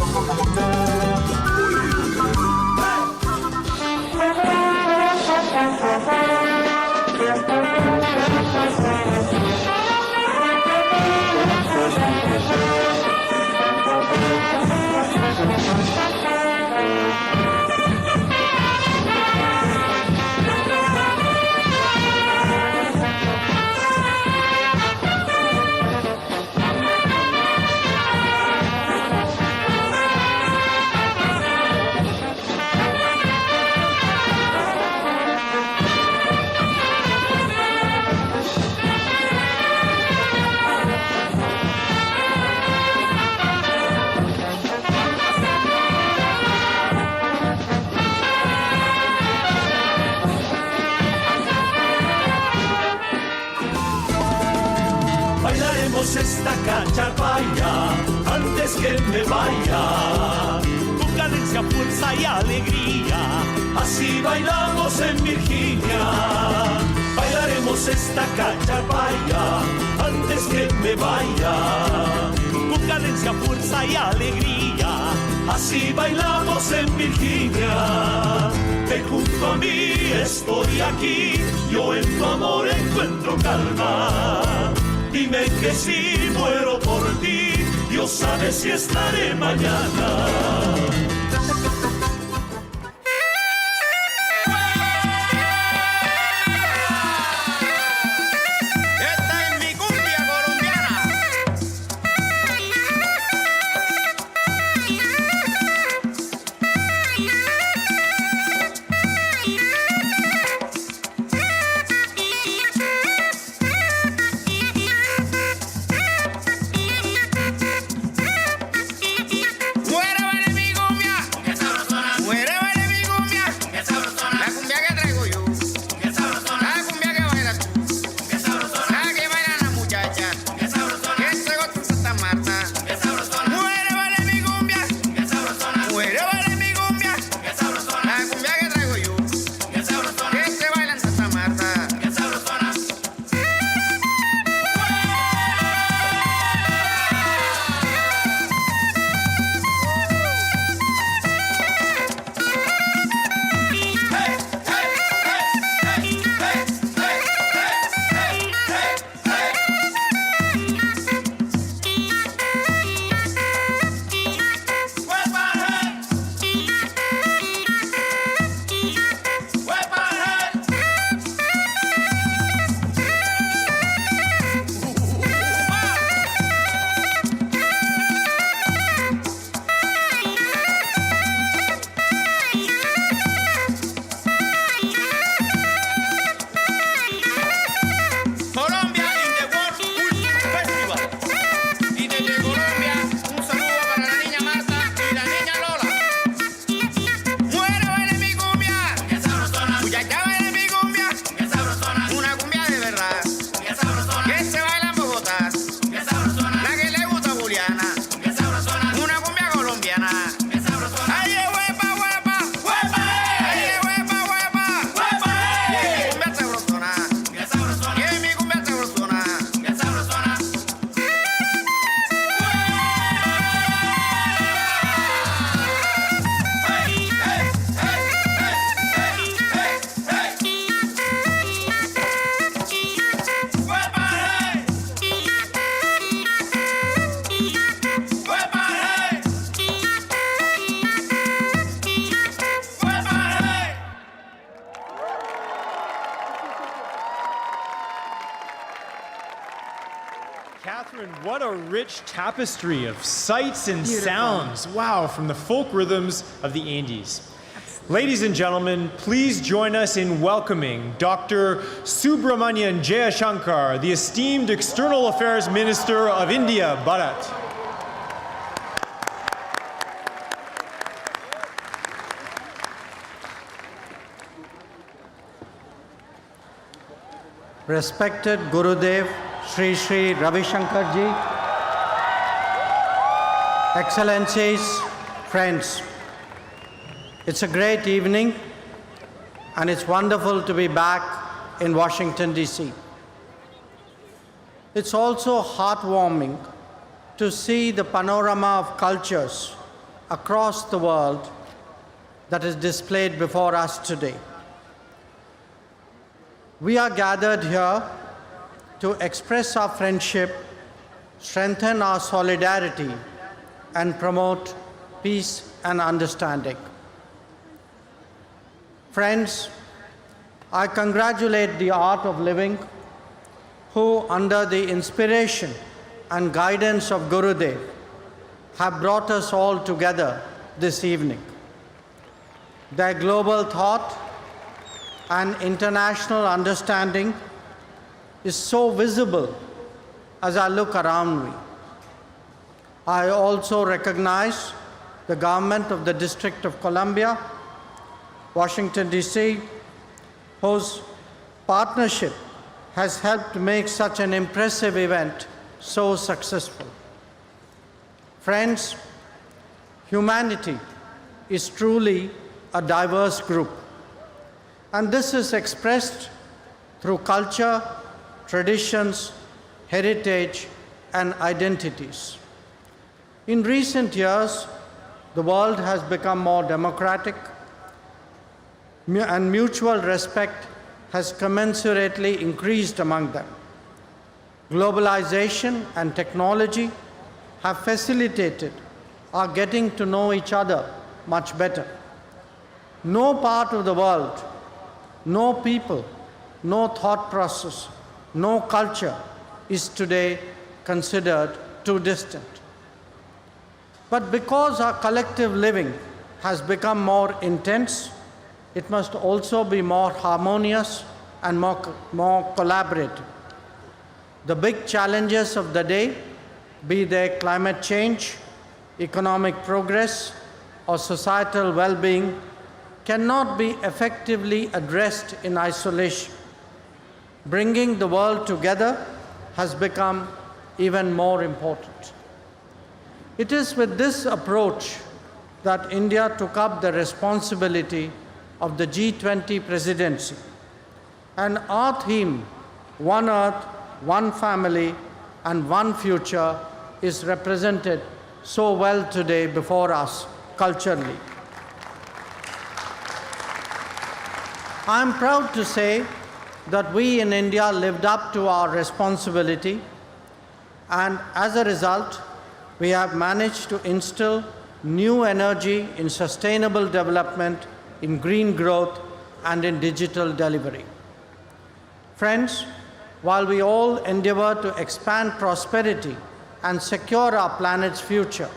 Esta cacharpaya antes que me vaya, con cadencia, fuerza y alegría, así bailamos en Virginia. Bailaremos esta cacharpaya antes que me vaya, con cadencia, fuerza y alegría, así bailamos en Virginia. Ven junto a mí, estoy aquí, yo en tu amor encuentro calma. Dime que si muero por ti, Dios sabe si estaré mañana. Esta es mi cumbia. Catherine, what a rich tapestry of sights and Beautiful. sounds. Wow, from the folk rhythms of the Andes. Ladies and gentlemen, please join us in welcoming Dr. Subramanian Shankar, the esteemed External Affairs Minister of India, Bharat. Respected Gurudev, Sri Ravi Shankar ji, Excellencies, friends, it's a great evening and it's wonderful to be back in Washington, D.C. It's also heartwarming to see the panorama of cultures across the world that is displayed before us today. We are gathered here to express our friendship, strengthen our solidarity, and promote peace and understanding. Friends, I congratulate the Art of Living, who, under the inspiration and guidance of Gurudev, have brought us all together this evening. Their global thought and international understanding is so visible as I look around me. I also recognize the government of the District of Columbia, Washington, D.C., whose partnership has helped make such an impressive event so successful. Friends, humanity is truly a diverse group. And this is expressed through culture, traditions, heritage, and identities. In recent years, the world has become more democratic, and mutual respect has commensurately increased among them. Globalization and technology have facilitated our getting to know each other much better. No part of the world, no people, no thought process, no culture is today considered too distant. But because our collective living has become more intense, it must also be more harmonious and more collaborative. The big challenges of the day, be they climate change, economic progress, or societal well-being, cannot be effectively addressed in isolation. Bringing the world together has become even more important. It is with this approach that India took up the responsibility of the G20 presidency. And our theme, One Earth, One Family, and One Future, is represented so well today before us culturally. I am proud to say that we in India lived up to our responsibility, and as a result, we have managed to instill new energy in sustainable development, in green growth, and in digital delivery. Friends, while we all endeavor to expand prosperity and secure our planet's future,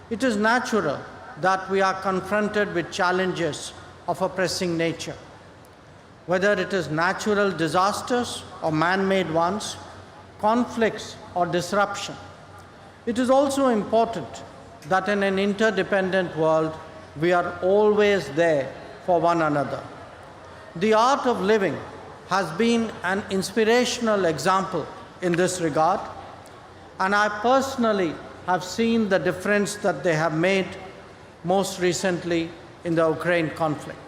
it is natural that we are confronted with challenges of a pressing nature. Whether it is natural disasters or man-made ones, conflicts or disruption, it is also important that in an interdependent world, we are always there for one another. The Art of Living has been an inspirational example in this regard, and I personally have seen the difference that they have made most recently in the Ukraine conflict.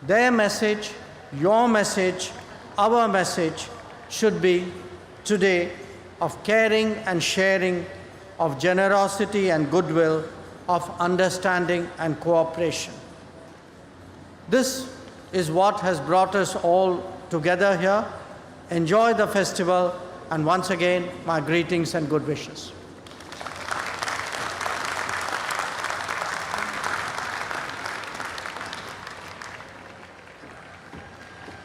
Their message, your message, our message should be today of caring and sharing, of generosity and goodwill, of understanding and cooperation. This is what has brought us all together here. Enjoy the festival, and once again, my greetings and good wishes.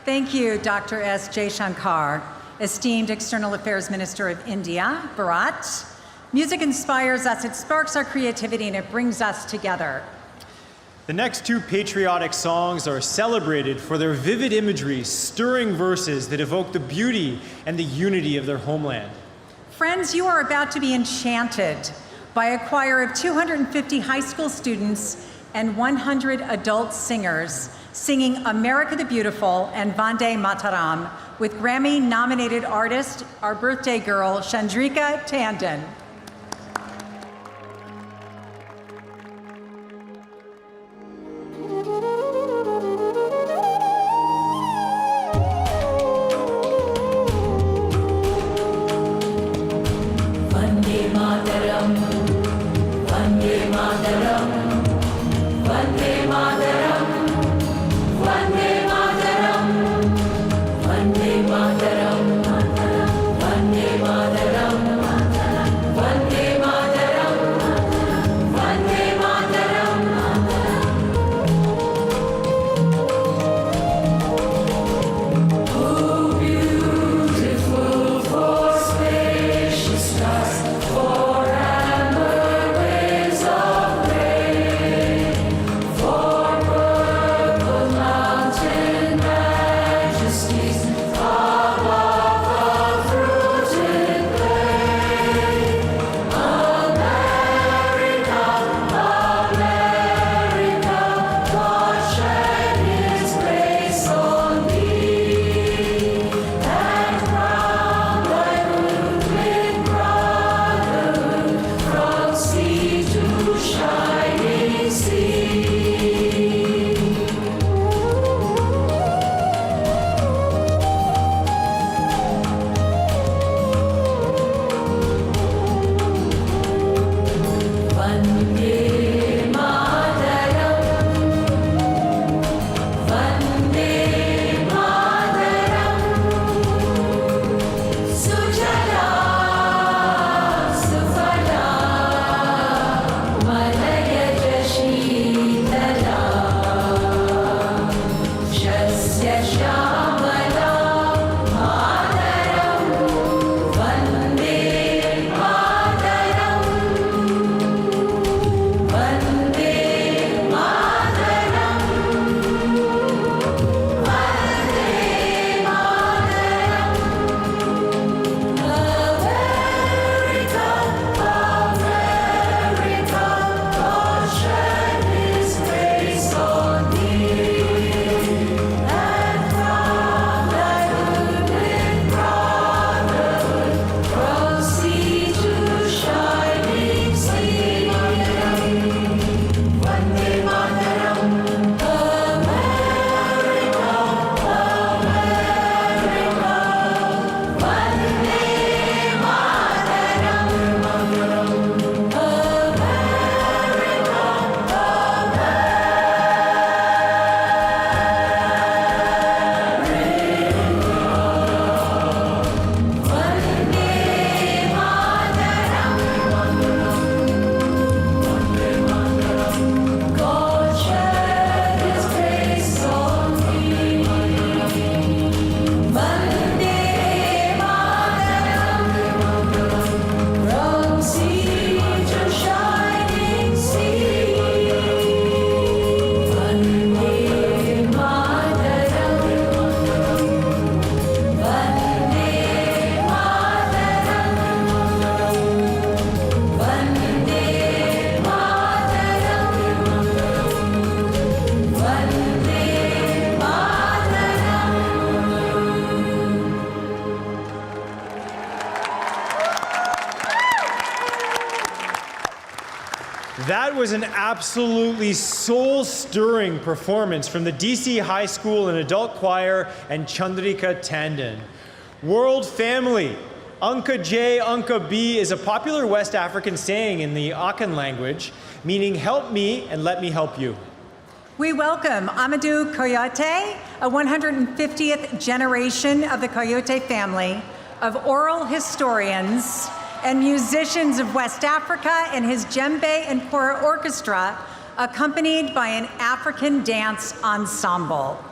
Thank you, Dr. S. J. Shankar. esteemed External Affairs Minister of India, Bharat. Music inspires us, it sparks our creativity, and it brings us together. The next two patriotic songs are celebrated for their vivid imagery, stirring verses that evoke the beauty and the unity of their homeland. Friends, you are about to be enchanted by a choir of 250 high school students and 100 adult singers singing America the Beautiful and Vande Mataram with Grammy-nominated artist, our birthday girl, Chandrika Tandon. That was an absolutely soul-stirring performance from the DC High School and Adult Choir and Chandrika Tandon. World family, Anka J, Anka B is a popular West African saying in the Akan language, meaning help me and let me help you. We welcome Amadou Coyote, a 150th generation of the Coyote family of oral historians and musicians of West Africa and his djembe and kora orchestra, accompanied by an African dance ensemble.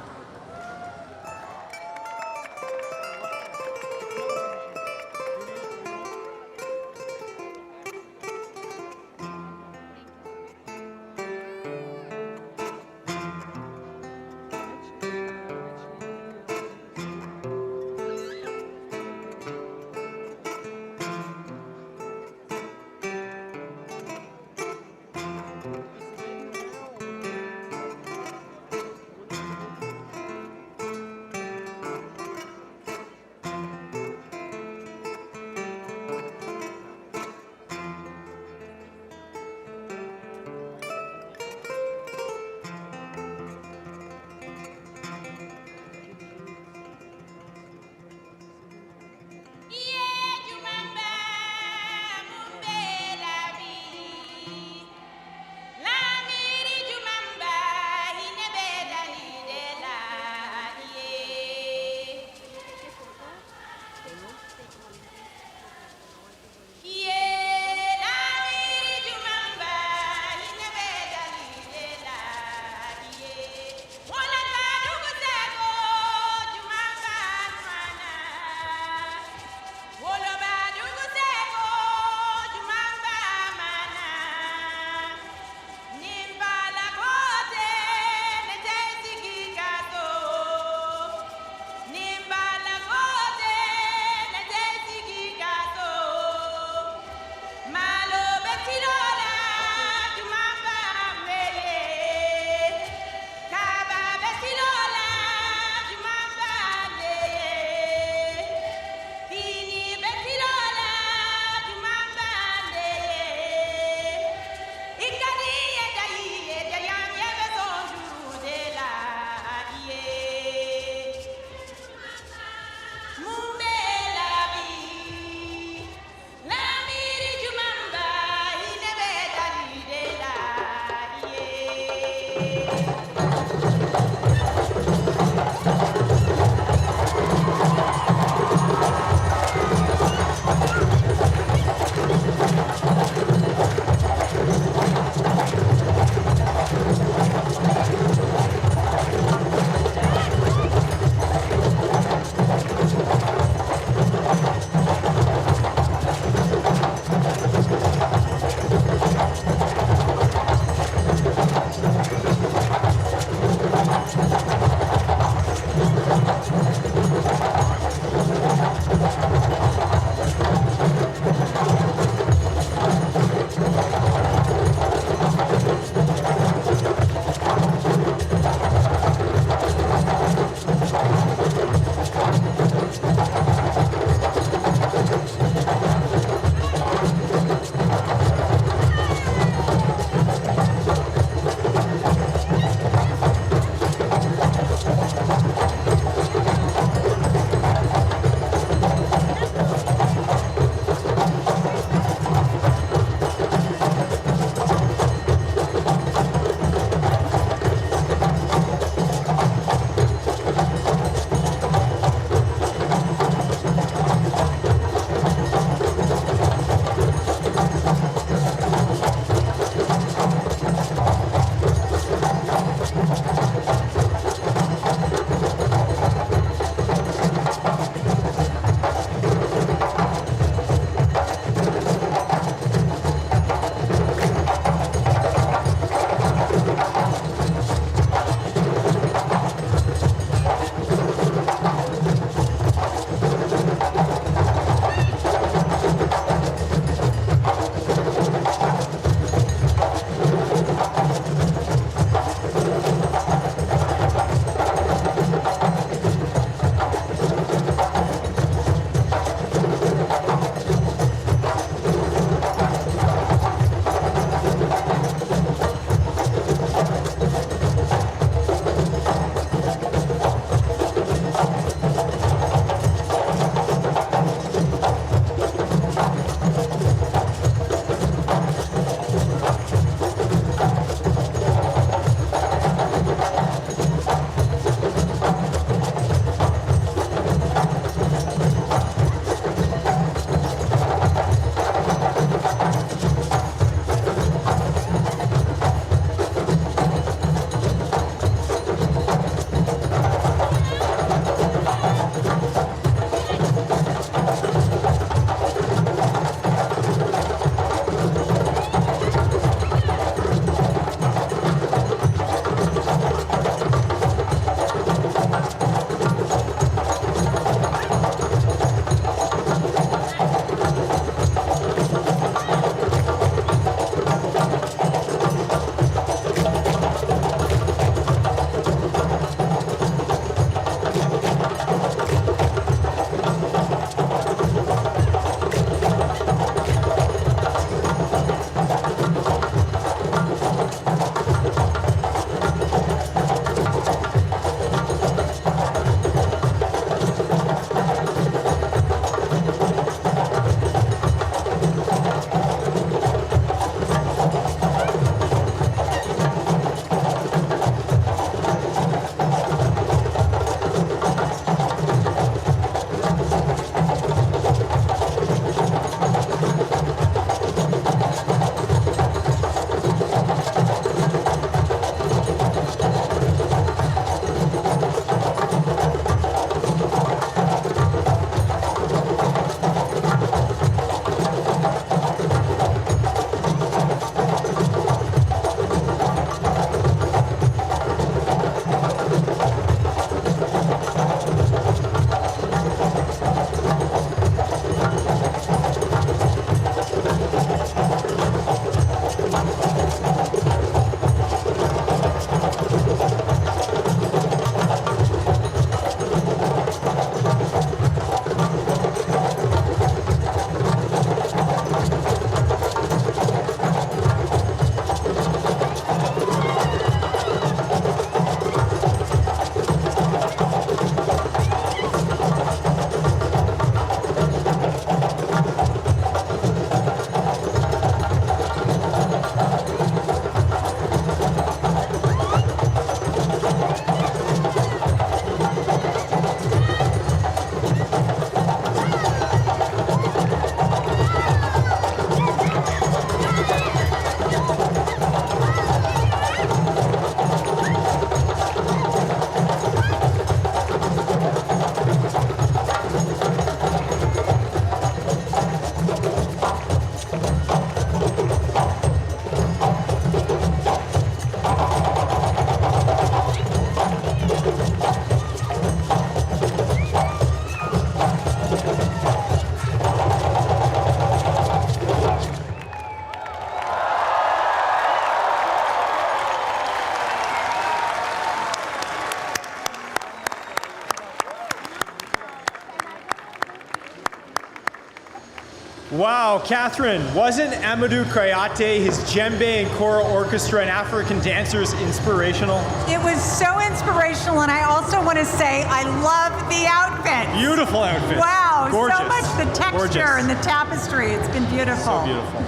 Wow, Catherine, wasn't Amadou Kayate, his djembe and choral orchestra and African dancers inspirational? It was so inspirational, and I also want to say I love the outfit. Beautiful outfit. Wow, Gorgeous. so much the texture Gorgeous. and the tapestry. It's been beautiful. So beautiful.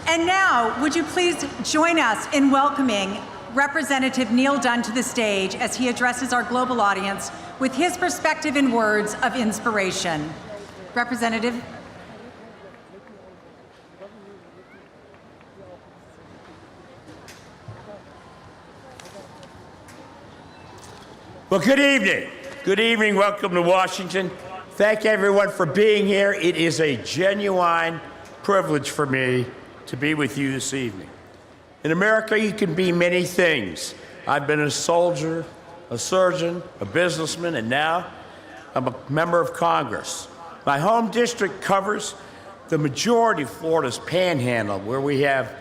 And now, would you please join us in welcoming Representative Neil Dunn to the stage as he addresses our global audience with his perspective and words of inspiration. Representative. Well, good evening. Good evening. Welcome to Washington. Thank everyone for being here. It is a genuine privilege for me to be with you this evening. In America, you can be many things. I've been a soldier, a surgeon, a businessman, and now I'm a member of Congress. My home district covers the majority of Florida's panhandle, where we have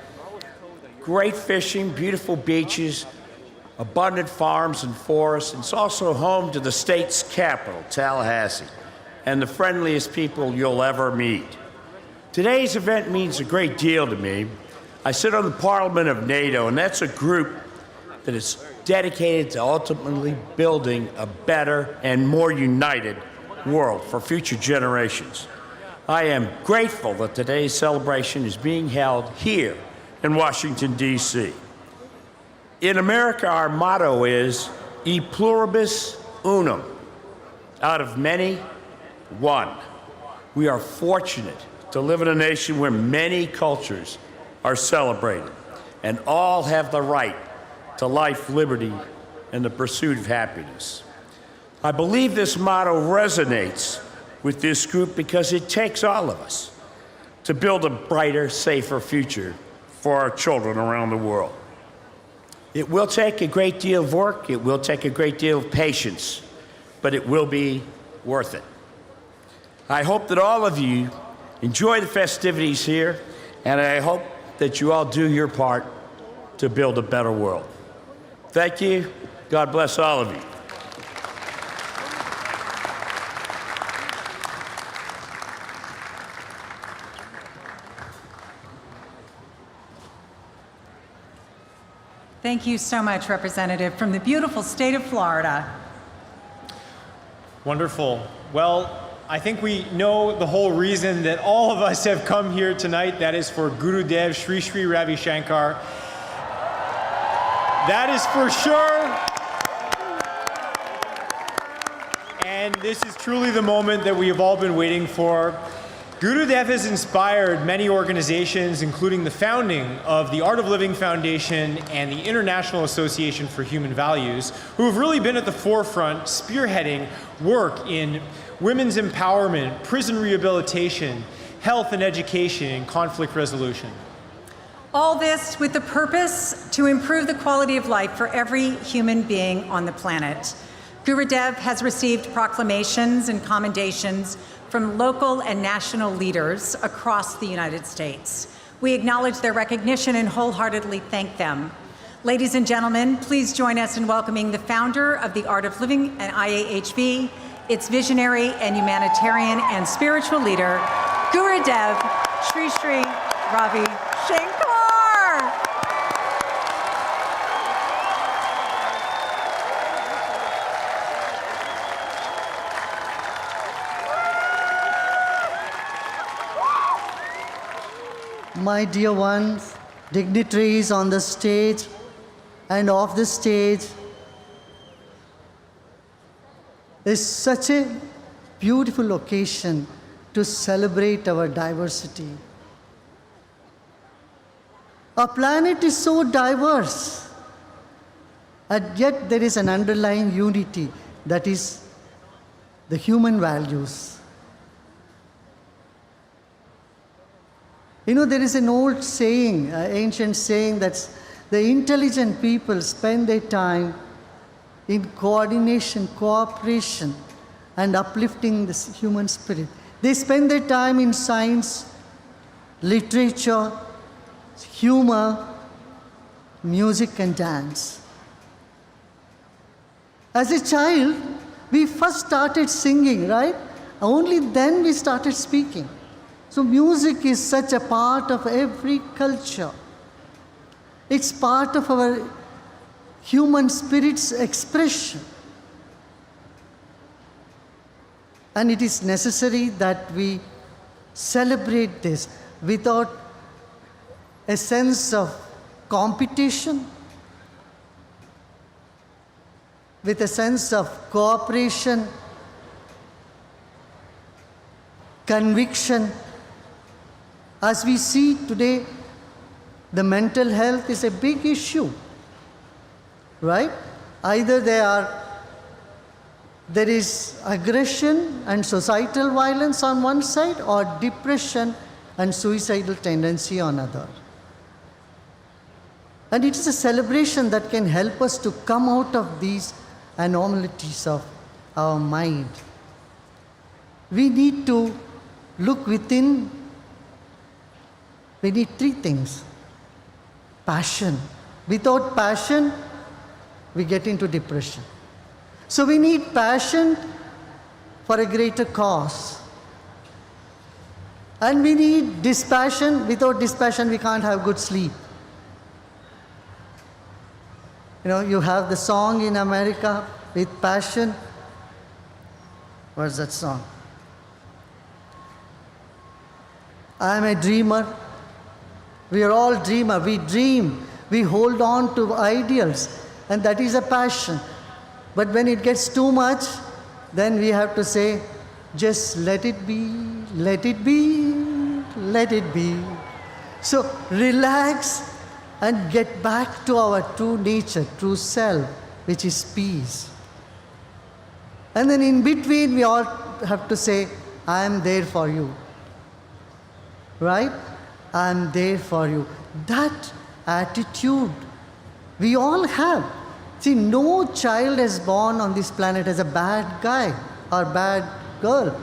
great fishing, beautiful beaches, abundant farms and forests. It's also home to the state's capital, Tallahassee, and the friendliest people you'll ever meet. Today's event means a great deal to me. I sit on the Parliament of NATO, and that's a group that is dedicated to ultimately building a better and more united world for future generations. I am grateful that today's celebration is being held here in Washington, D.C. In America, our motto is E pluribus unum, out of many, one. We are fortunate to live in a nation where many cultures are celebrated and all have the right to life, liberty, and the pursuit of happiness. I believe this motto resonates with this group because it takes all of us to build a brighter, safer future for our children around the world. It will take a great deal of work, it will take a great deal of patience, but it will be worth it. I hope that all of you enjoy the festivities here, and I hope that you all do your part to build a better world. Thank you. God bless all of you. Thank you so much, Representative, from the beautiful state of Florida. Wonderful. Well, I think we know the whole reason that all of us have come here tonight. That is for Gurudev, Sri Sri Ravi Shankar. That is for sure. And this is truly the moment that we have all been waiting for. Gurudev has inspired many organizations, including the founding of the Art of Living Foundation and the International Association for Human Values, who have really been at the forefront, spearheading work in women's empowerment, prison rehabilitation, health and education, and conflict resolution. All this with the purpose to improve the quality of life for every human being on the planet. Gurudev has received proclamations and commendations from local and national leaders across the United States. We acknowledge their recognition and wholeheartedly thank them. Ladies and gentlemen, please join us in welcoming the founder of the Art of Living and IAHV, its visionary and humanitarian and spiritual leader, Gurudev Sri Sri Ravi Shankar. My dear ones, dignitaries on the stage and off the stage, it's such a beautiful occasion to celebrate our diversity. Our planet is so diverse, and yet there is an underlying unity, that is the human values. You know, there is an old saying, ancient saying, that the intelligent people spend their time in coordination, cooperation, and uplifting the human spirit. They spend their time in science, literature, humor, music, and dance. As a child, we first started singing, right? Only then we started speaking. So music is such a part of every culture. It's part of our human spirit's expression. And it is necessary that we celebrate this without a sense of competition, with a sense of cooperation, conviction. As we see today, the mental health is a big issue, right? Either there is aggression and societal violence on one side, or depression and suicidal tendency on other. And it is a celebration that can help us to come out of these anomalies of our mind. We need to look within. We need three things. Passion. Without passion, we get into depression. So we need passion for a greater cause. And we need dispassion. Without dispassion, we can't have good sleep. You know, you have the song in America, with passion. What's that song? I'm a dreamer. We are all dreamers. We dream. We hold on to ideals. And that is a passion. But when it gets too much, then we have to say, just let it be, let it be, let it be. So relax and get back to our true nature, true self, which is peace. And then in between, we all have to say, I am there for you. Right? I am there for you. That attitude we all have. See, no child is born on this planet as a bad guy or bad girl.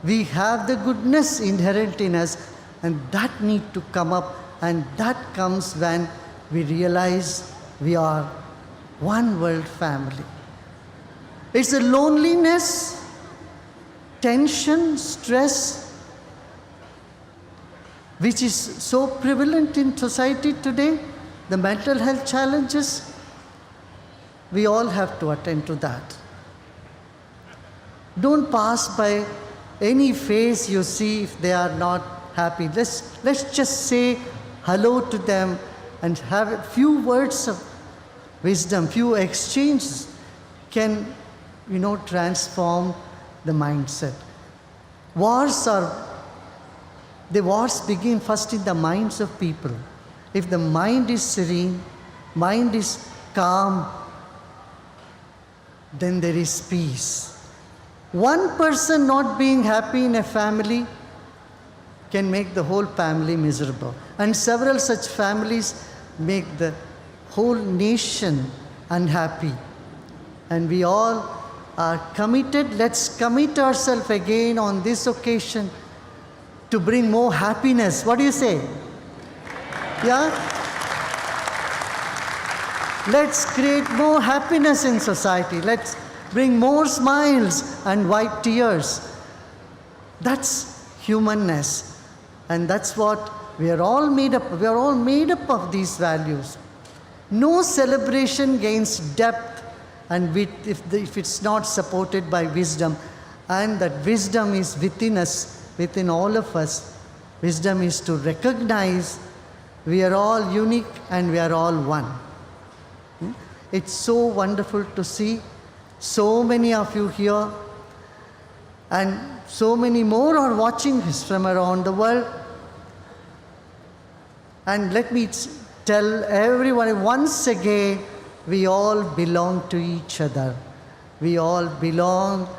We have the goodness inherent in us, and that needs to come up, and that comes when we realize we are one world family. It's the loneliness, tension, stress, which is so prevalent in society today, the mental health challenges. We all have to attend to that. Don't pass by any face you see if they are not happy. Let's just say hello to them and have a few words of wisdom, few exchanges can, transform the mindset. Wars begin first in the minds of people. If the mind is serene, mind is calm, then there is peace. One person not being happy in a family can make the whole family miserable. And several such families make the whole nation unhappy. And we all are committed. Let's commit ourselves again on this occasion to bring more happiness. What do you say? Yeah? Let's create more happiness in society. Let's bring more smiles and wipe tears. That's humanness. And that's what we are all made up of. We are all made up of these values. No celebration gains depth and width if it's not supported by wisdom. And that wisdom is within us, within all of us. Wisdom is to recognize we are all unique and we are all one. It's so wonderful to see so many of you here, and so many more are watching this from around the world. And let me tell everyone once again, we all belong to each other. We all belong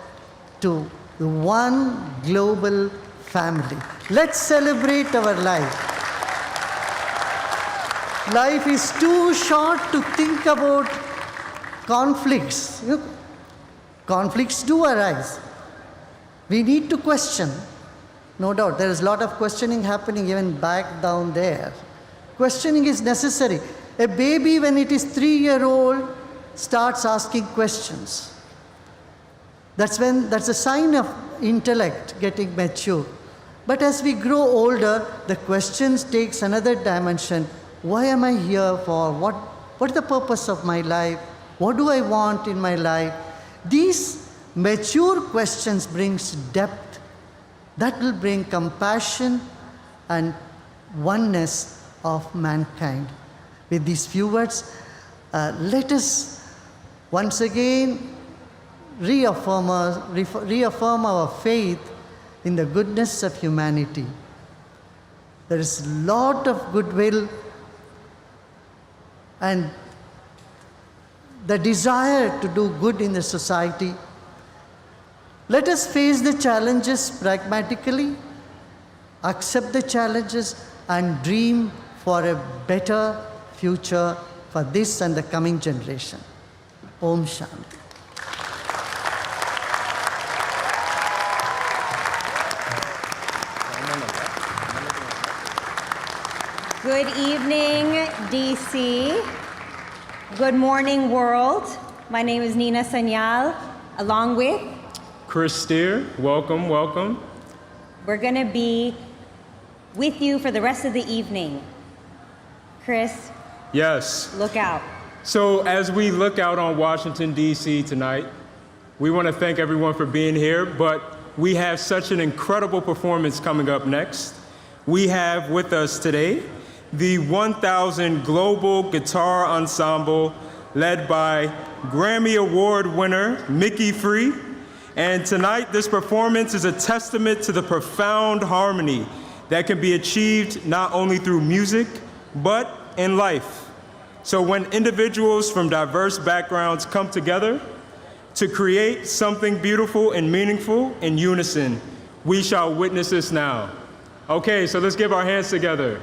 to the one global family. Let's celebrate our life. Life is too short to think about conflicts. Conflicts do arise. We need to question. No doubt, there is a lot of questioning happening even back down there. Questioning is necessary. A baby, when it is 3-year-old, starts asking questions. That's a sign of intellect getting mature. But as we grow older, the questions takes another dimension. Why am I here for? What is the purpose of my life? What do I want in my life? These mature questions brings depth. That will bring compassion and oneness of mankind. With these few words, let us once again reaffirm our faith in the goodness of humanity. There is a lot of goodwill and the desire to do good in the society. Let us face the challenges pragmatically, accept the challenges, and dream for a better future for this and the coming generation. Om Shanti. Good evening, DC. Good morning, world. My name is Nina Sanyal, along with Chris Steer. Welcome, welcome. We're going to be with you for the rest of the evening. Chris? Yes. Look out. So as we look out on Washington, D.C. tonight, we want to thank everyone for being here, but we have such an incredible performance coming up next. We have with us today the 1000 Global Guitar Ensemble led by Grammy Award winner Mickey Free. And tonight, this performance is a testament to the profound harmony that can be achieved not only through music, but in life. So when individuals from diverse backgrounds come together to create something beautiful and meaningful in unison, we shall witness this now. Okay, so let's give our hands together.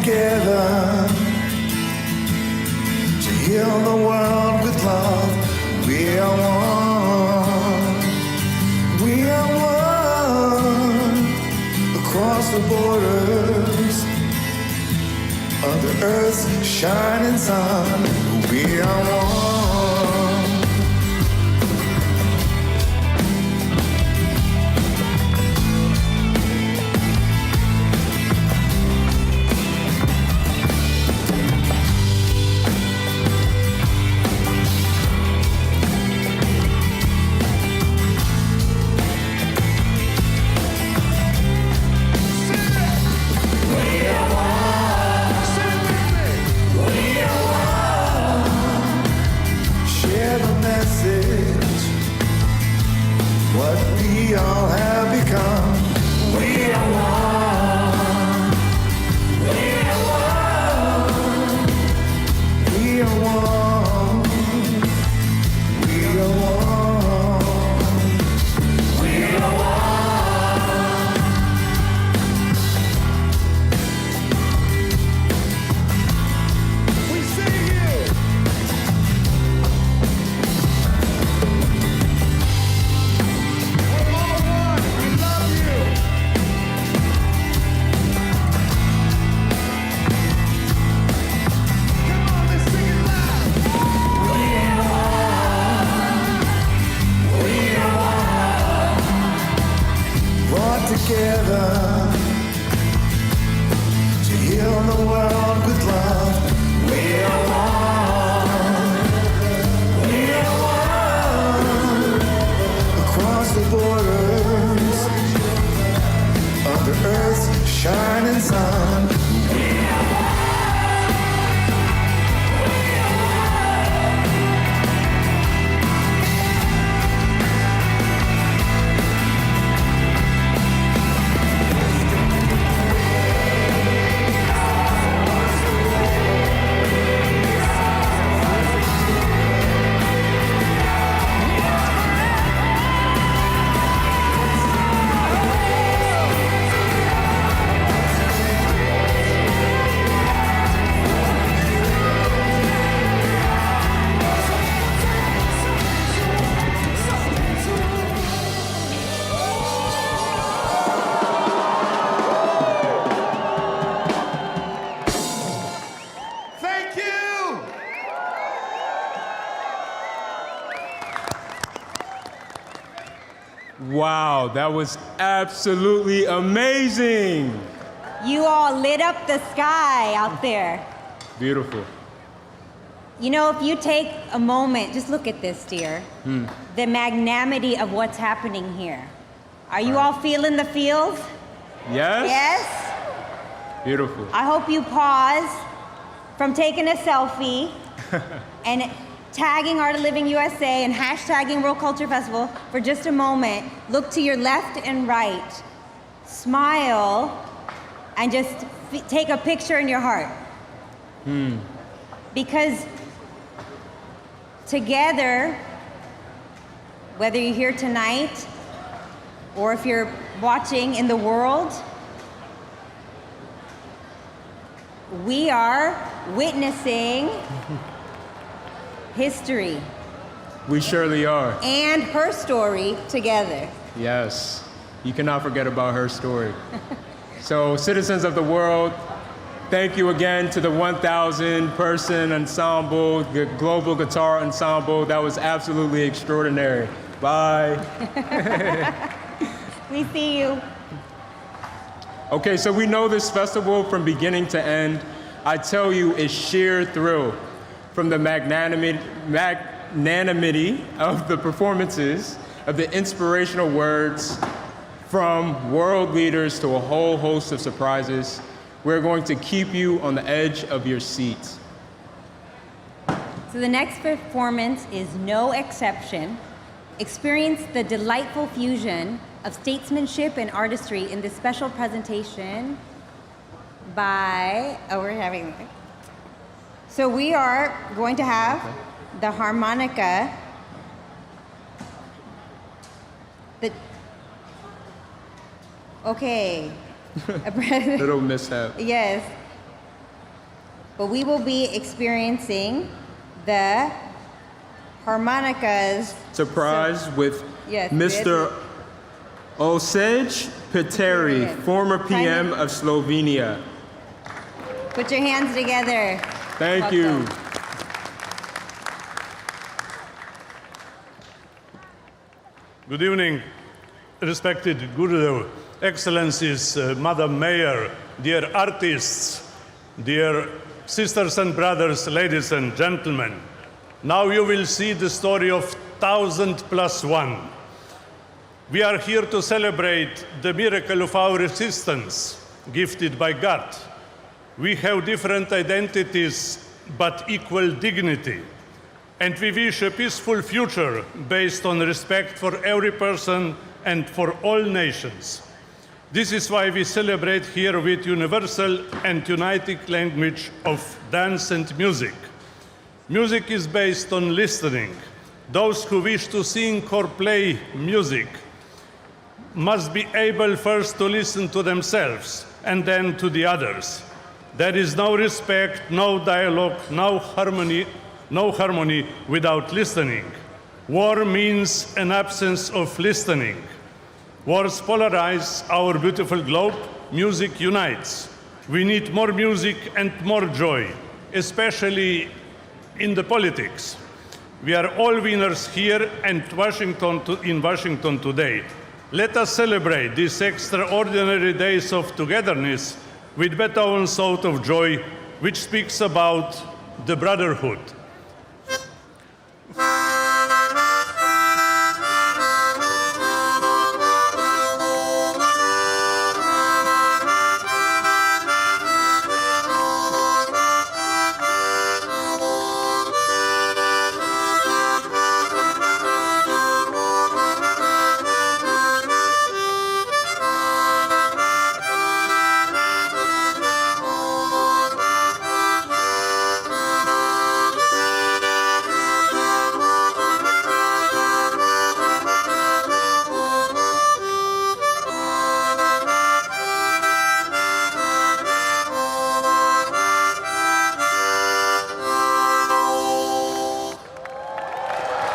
together to heal the world with love. We are one. We are one across across the borders of the earth's shining sun. We are one. What we all have become. We are one. We are one. We are one. We are one. We are one. We sing you. Together to heal the world with love. We are one. We are one. Across the borders of the earth's shining sun. We are one. Wow, that was absolutely amazing. You all lit up the sky out there. Beautiful. You know, if you take a moment, just look at this, dear. The magnanimity of what's happening here. Are you all feeling the feels? Yes? Yes? Beautiful. I hope you pause from taking a selfie and tagging Art of Living USA and hashtagging World Culture Festival for just a moment. Look to your left and right. Smile and just take a picture in your heart. Because together, whether you're here tonight or if you're watching in the world, we are witnessing history. We surely are. And her story together. Yes. You cannot forget about her story. So, citizens of the world, thank you again to the 1,000 person ensemble, the Global Guitar Ensemble. That was absolutely extraordinary. Bye. We see you. Okay, so we know this festival from beginning to end. I tell you, it's sheer thrill. From the magnanimity of the performances, of the inspirational words, from world leaders to a whole host of surprises. We're going to keep you on the edge of your seat. So the next performance is no exception. Experience the delightful fusion of statesmanship and artistry in this special presentation by, so we are going to have the harmonica, Little mishap. Yes. But we will be experiencing the harmonicas. Surprise with Yes, Mr. Osage Peteri, former PM of Slovenia. Put your hands together. Thank you. Good evening, respected Gurudev, Excellencies, Madam Mayor, dear artists, dear sisters and brothers, ladies and gentlemen. Now you will see the story of 1000+1. We are here to celebrate the miracle of our existence, gifted by God. We have different identities, but equal dignity. And we wish a peaceful future based on respect for every person and for all nations. This is why we celebrate here with universal and uniting language of dance and music. Music is based on listening. Those who wish to sing or play music must be able first to listen to themselves and then to the others. There is no respect, no dialogue, no harmony without listening. War means an absence of listening. Wars polarize our beautiful globe. Music unites. We need more music and more joy, especially in the politics. We are all winners here and in Washington today. Let us celebrate these extraordinary days of togetherness with Beethoven's Thought of Joy, which speaks about the brotherhood.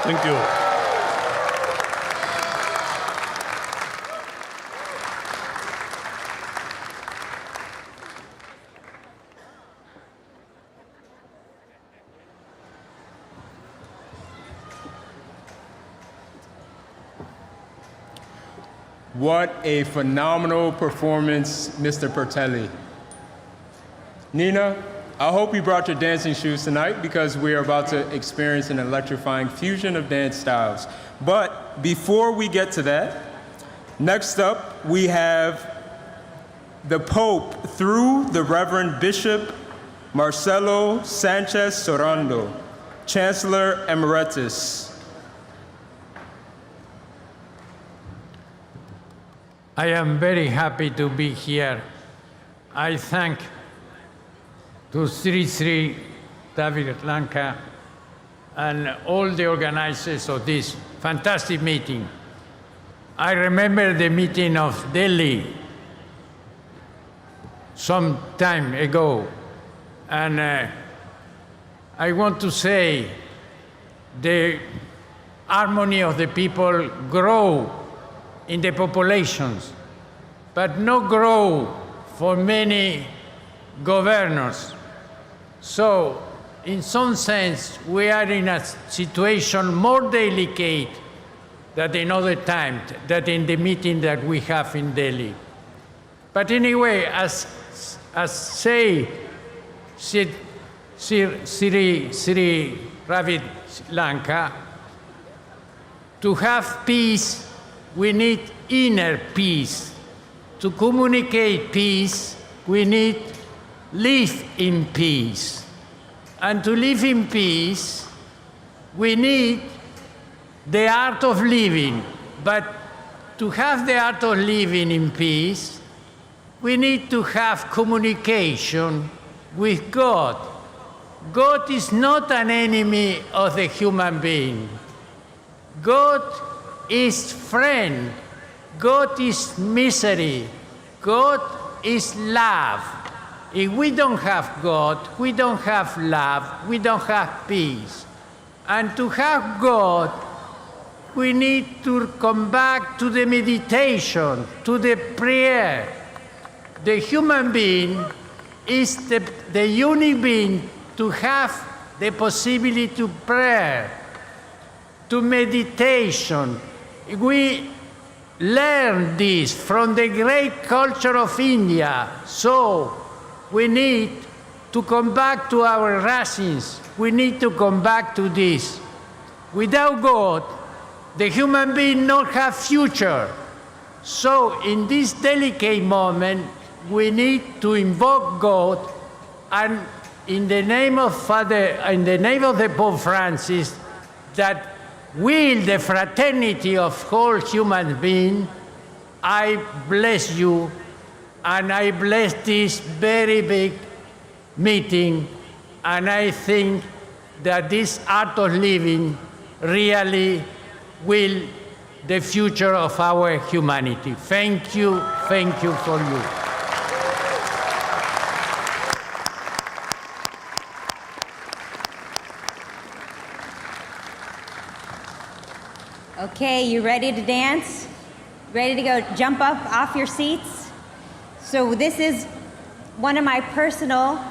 Thank you. What a phenomenal performance, Mr. Pertelli. Nina, I hope you brought your dancing shoes tonight because we are about to experience an electrifying fusion of dance styles. But before we get to that, next up we have the Pope through the Reverend Bishop Marcelo Sanchez Sorondo, Chancellor Emeritus. I am very happy to be here. I thank to Sri David Lanka and all the organizers of this fantastic meeting. I remember the meeting of Delhi some time ago, and I want to say the harmony of the people grow in the populations, but not grow for many governors. So, in some sense, we are in a situation more delicate than in other times, than in the meeting that we have in Delhi. But anyway, as say Sri Ravi Lanka, to have peace, we need inner peace. To communicate peace, we need live in peace. And to live in peace, we need the art of living. But to have the art of living in peace, we need to have communication with God. God is not an enemy of the human being. God is friend. God is misery. God is love. If we don't have God, we don't have love, we don't have peace. And to have God we need to come back to the meditation, to the prayer. The human being is the unique being to have the possibility to prayer, to meditation. We learn this from the great culture of India. So we need to come back to our racines. We need to come back to this. Without God, the human being not have future. So in this delicate moment, we need to invoke God, and in the name of the Pope Francis, that will the fraternity of all human beings, I bless you, and I bless this very big meeting, and I think that this art of living really will the future of our humanity. Thank you for you. Okay, you ready to dance? Ready to go jump up off your seats? So this is one of my personal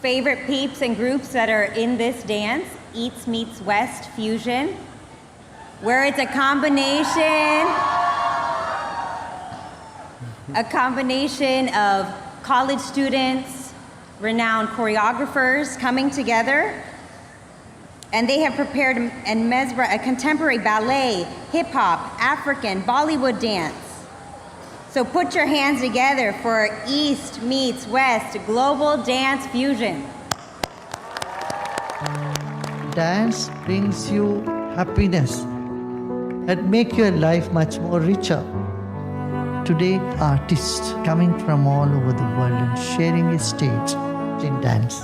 favorite peeps and groups that are in this dance, Eats Meets West Fusion, where it's a combination of college students, renowned choreographers coming together. And they have prepared a contemporary ballet, hip hop, African, Bollywood dance. So put your hands together for East Meets West Global Dance Fusion. Dance brings you happiness and make your life much more richer. Today, artists coming from all over the world and sharing a stage in dance.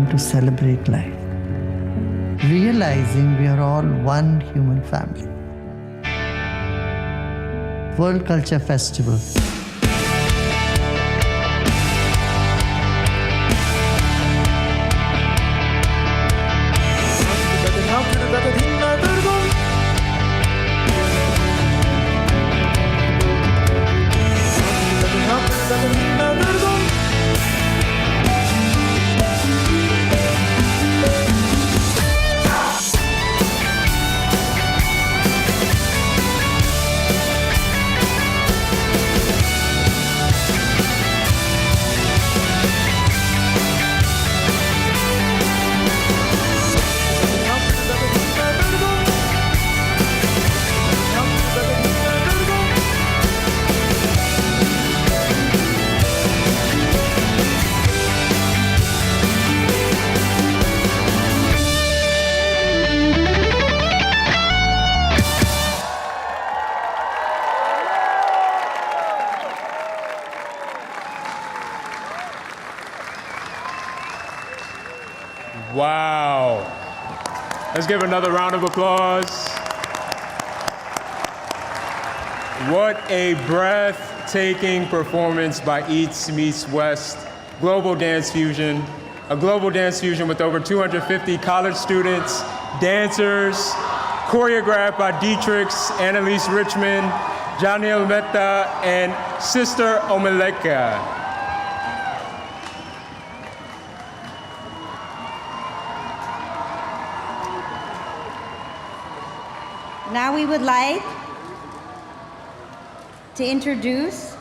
want to celebrate life, realizing we are all one human family. World Culture Festival. Wow. Let's give another round of applause. What a breathtaking performance by East Meets West, global dance fusion, a global dance fusion with over 250 college students, dancers, choreographed by Dietrich's Annalise Richmond, Janiel Mehta, and Sister Omeleka. Now we would like to introduce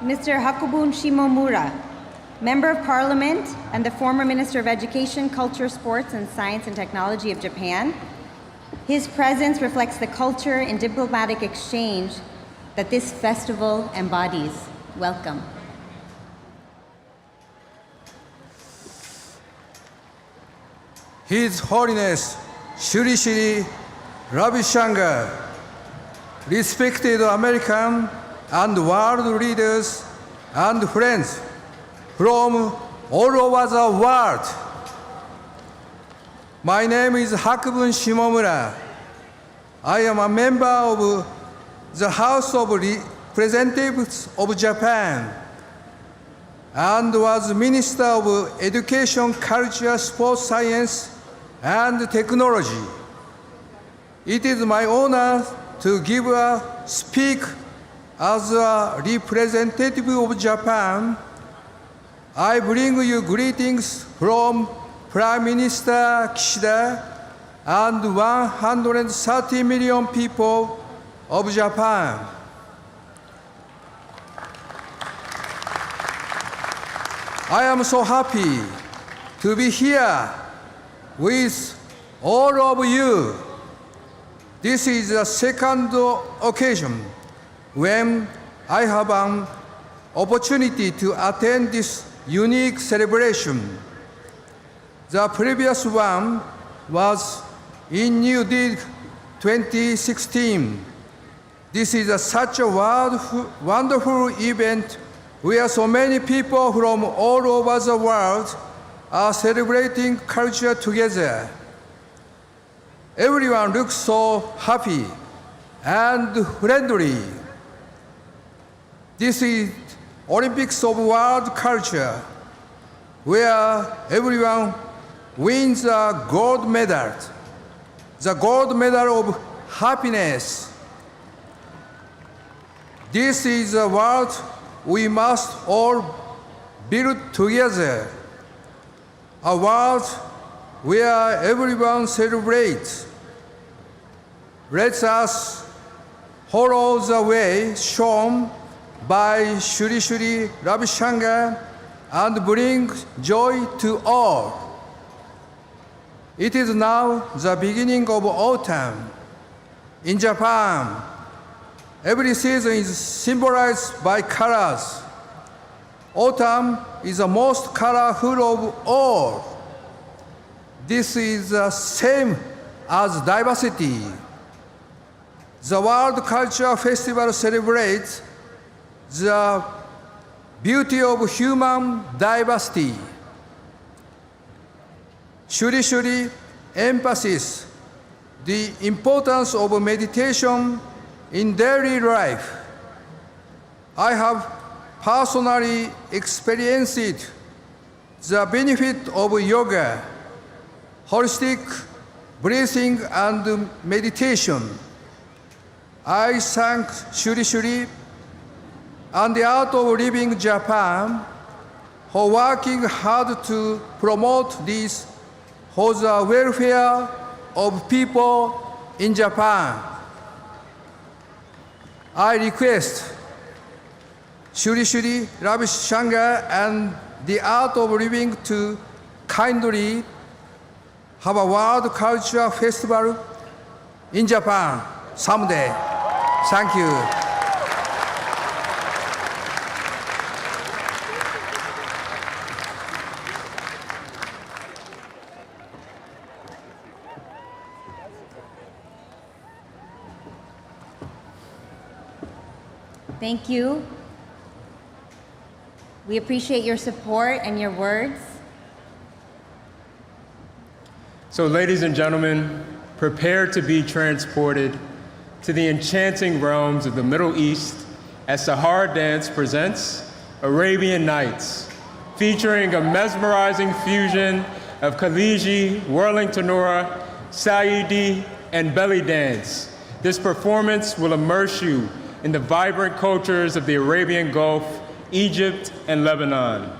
Mr. Hakubun Shimomura, Member of Parliament and the former Minister of Education, Culture, Sports, and Science and Technology of Japan. His presence reflects the culture and diplomatic exchange that this festival embodies. Welcome. His Holiness Shri Shri Ravi Shankar, respected American and world leaders and friends from all over the world. My name is Hakubun Shimomura. I am a member of the House of Representatives of Japan and was Minister of Education, Culture, Sports, Science, and Technology. It is my honor to give a speak as a representative of Japan. I bring you greetings from Prime Minister Kishida and 130 million people of Japan. I am so happy to be here with all of you. This is the second occasion when I have an opportunity to attend this unique celebration. The previous one was in New Delhi 2016. This is such a wonderful event where so many people from all over the world are celebrating culture together. Everyone looks so happy and friendly. This is Olympics of World Culture, where everyone wins a gold medal, the gold medal of happiness. This is a world we must all build together, a world where everyone celebrates. Let us follow the way shown by Shri Shri Ravi Shankar and bring joy to all. It is now the beginning of autumn. In Japan, every season is symbolized by colors. Autumn is the most colorful of all. This is the same as diversity. The World Culture Festival celebrates the beauty of human diversity. Shuri Shuri emphasizes the importance of meditation in daily life. I have personally experienced the benefit of yoga, holistic breathing, and meditation. I thank Shuri Shuri and the Art of Living Japan for working hard to promote this for the welfare of people in Japan. I request Shuri Shuri, Ravi, Shankar, and the Art of Living to kindly have a World Culture Festival in Japan someday. Thank you. Thank you. We appreciate your support and your words. So, ladies and gentlemen, prepare to be transported to the enchanting realms of the Middle East as Sahar Dance presents Arabian Nights, featuring a mesmerizing fusion of Khaliji, whirling tenora, Saidi, and belly dance. This performance will immerse you in the vibrant cultures of the Arabian Gulf, Egypt, and Lebanon.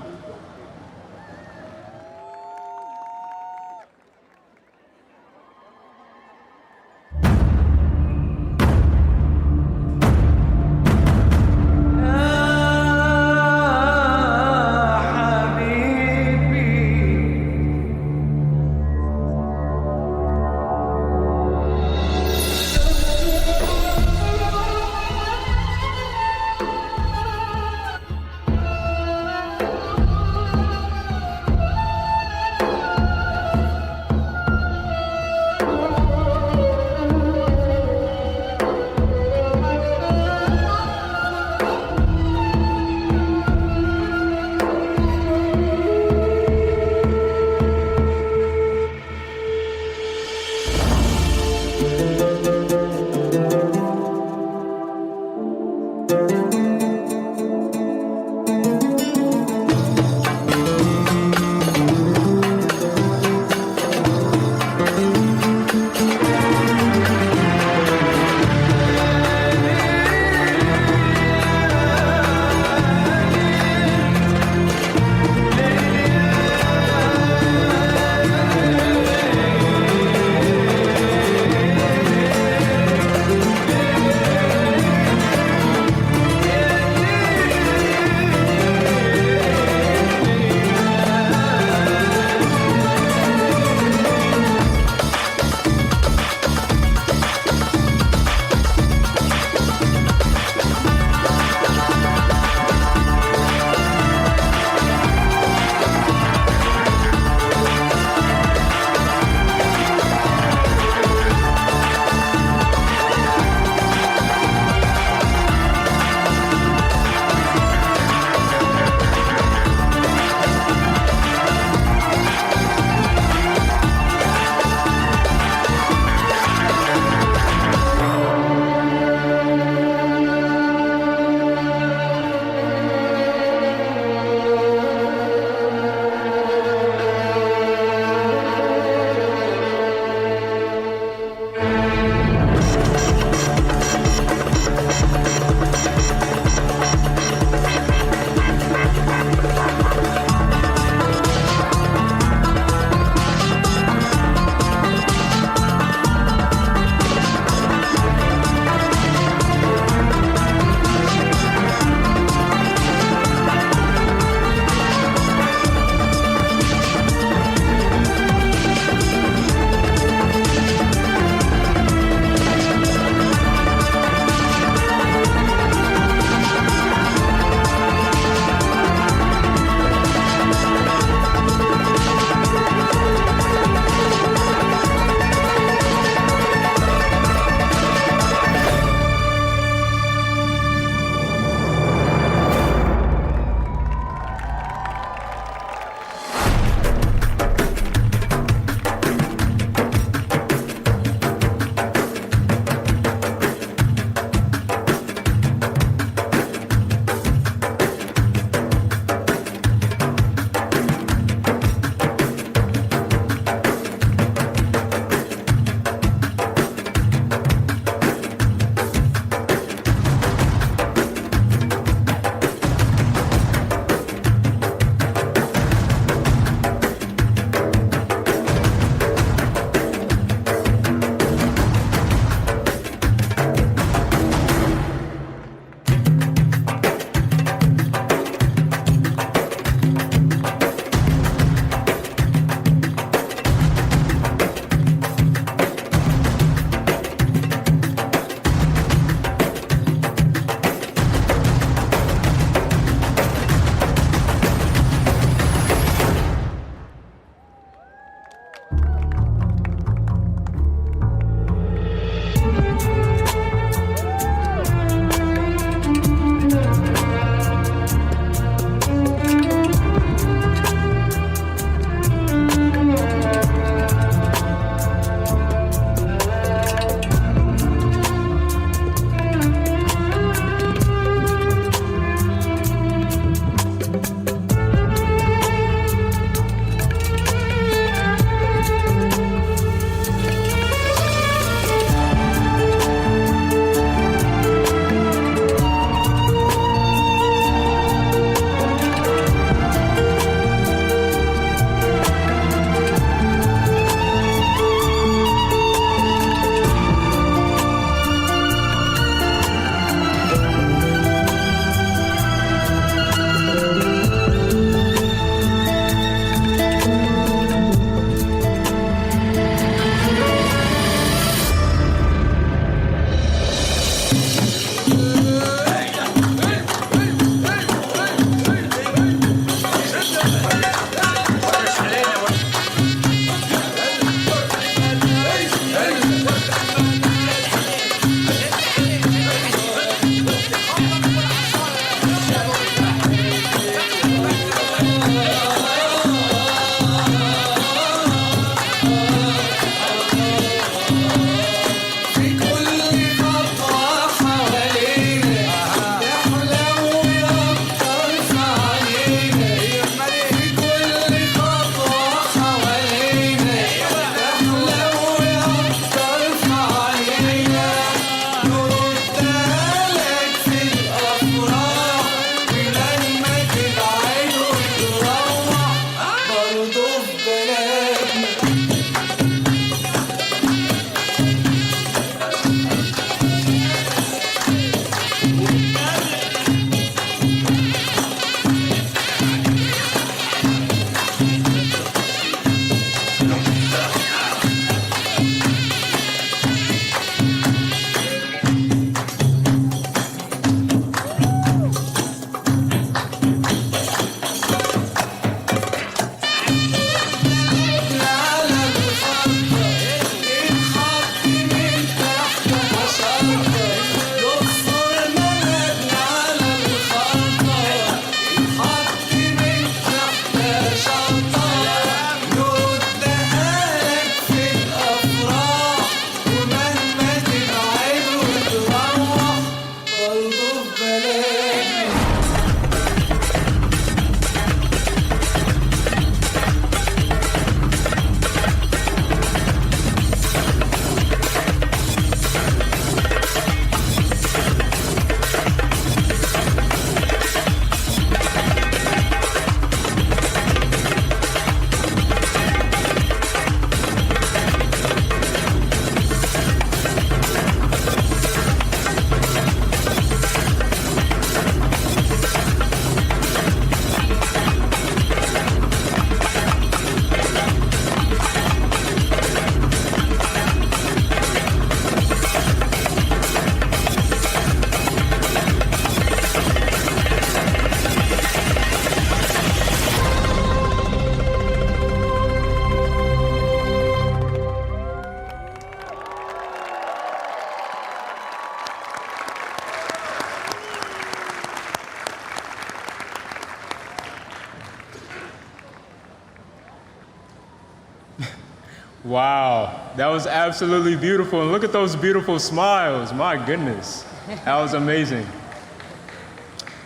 Wow, that was absolutely beautiful. And look at those beautiful smiles. My goodness, that was amazing.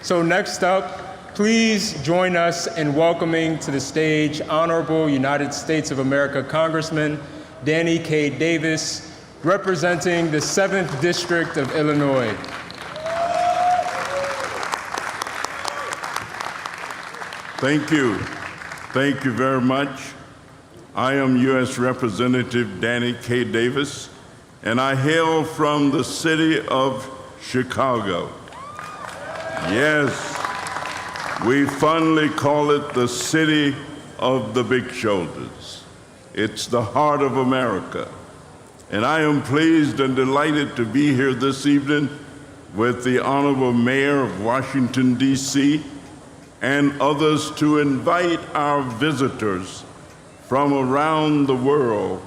So next up, please join us in welcoming to the stage Honorable United States of America Congressman Danny K. Davis, representing the 7th District of Illinois. Thank you. Thank you very much. I am U.S. Representative Danny K. Davis, and I hail from the city of Chicago. Yes, we fondly call it the city of the big shoulders. It's the heart of America. And I am pleased and delighted to be here this evening with the Honorable Mayor of Washington, D.C., and others to invite our visitors from around the world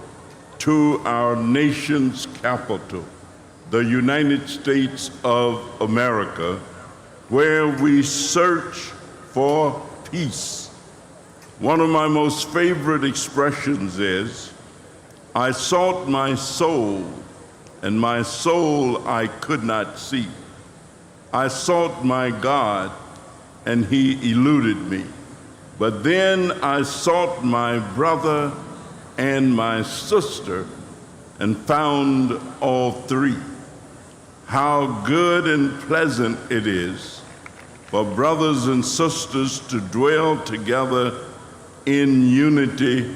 to our nation's capital, the United States of America, where we search for peace. One of my most favorite expressions is, I sought my soul, and my soul I could not see. I sought my God, and he eluded me. But then I sought my brother and my sister and found all three. How good and pleasant it is for brothers and sisters to dwell together in unity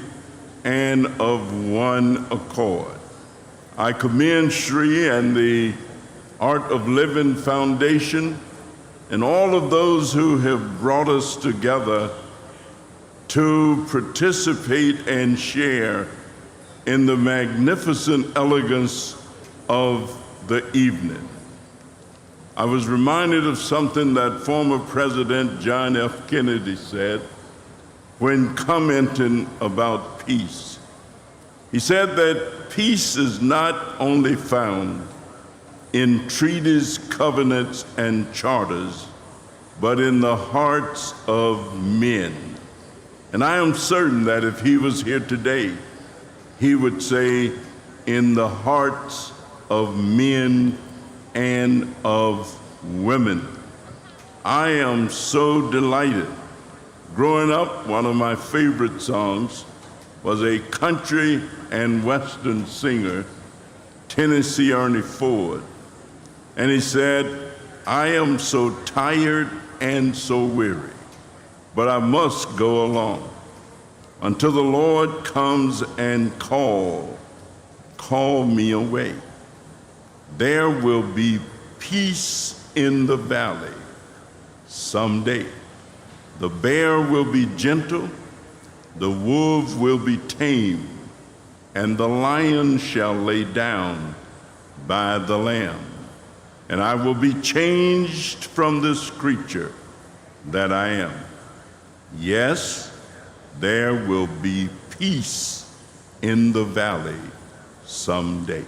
and of one accord. I commend Shri and the Art of Living Foundation and all of those who have brought us together to participate and share in the magnificent elegance of the evening. I was reminded of something that former President John F. Kennedy said when commenting about peace. He said that peace is not only found in treaties, covenants, and charters, but in the hearts of men. And I am certain that if he was here today, he would say, in the hearts of men and of women. I am so delighted. Growing up, one of my favorite songs was a country and western singer, Tennessee Ernie Ford. And he said, I am so tired and so weary, but I must go along until the Lord comes and call me away. There will be peace in the valley someday. The bear will be gentle, the wolf will be tame, and the lion shall lay down by the lamb. And I will be changed from this creature that I am. Yes, there will be peace in the valley someday.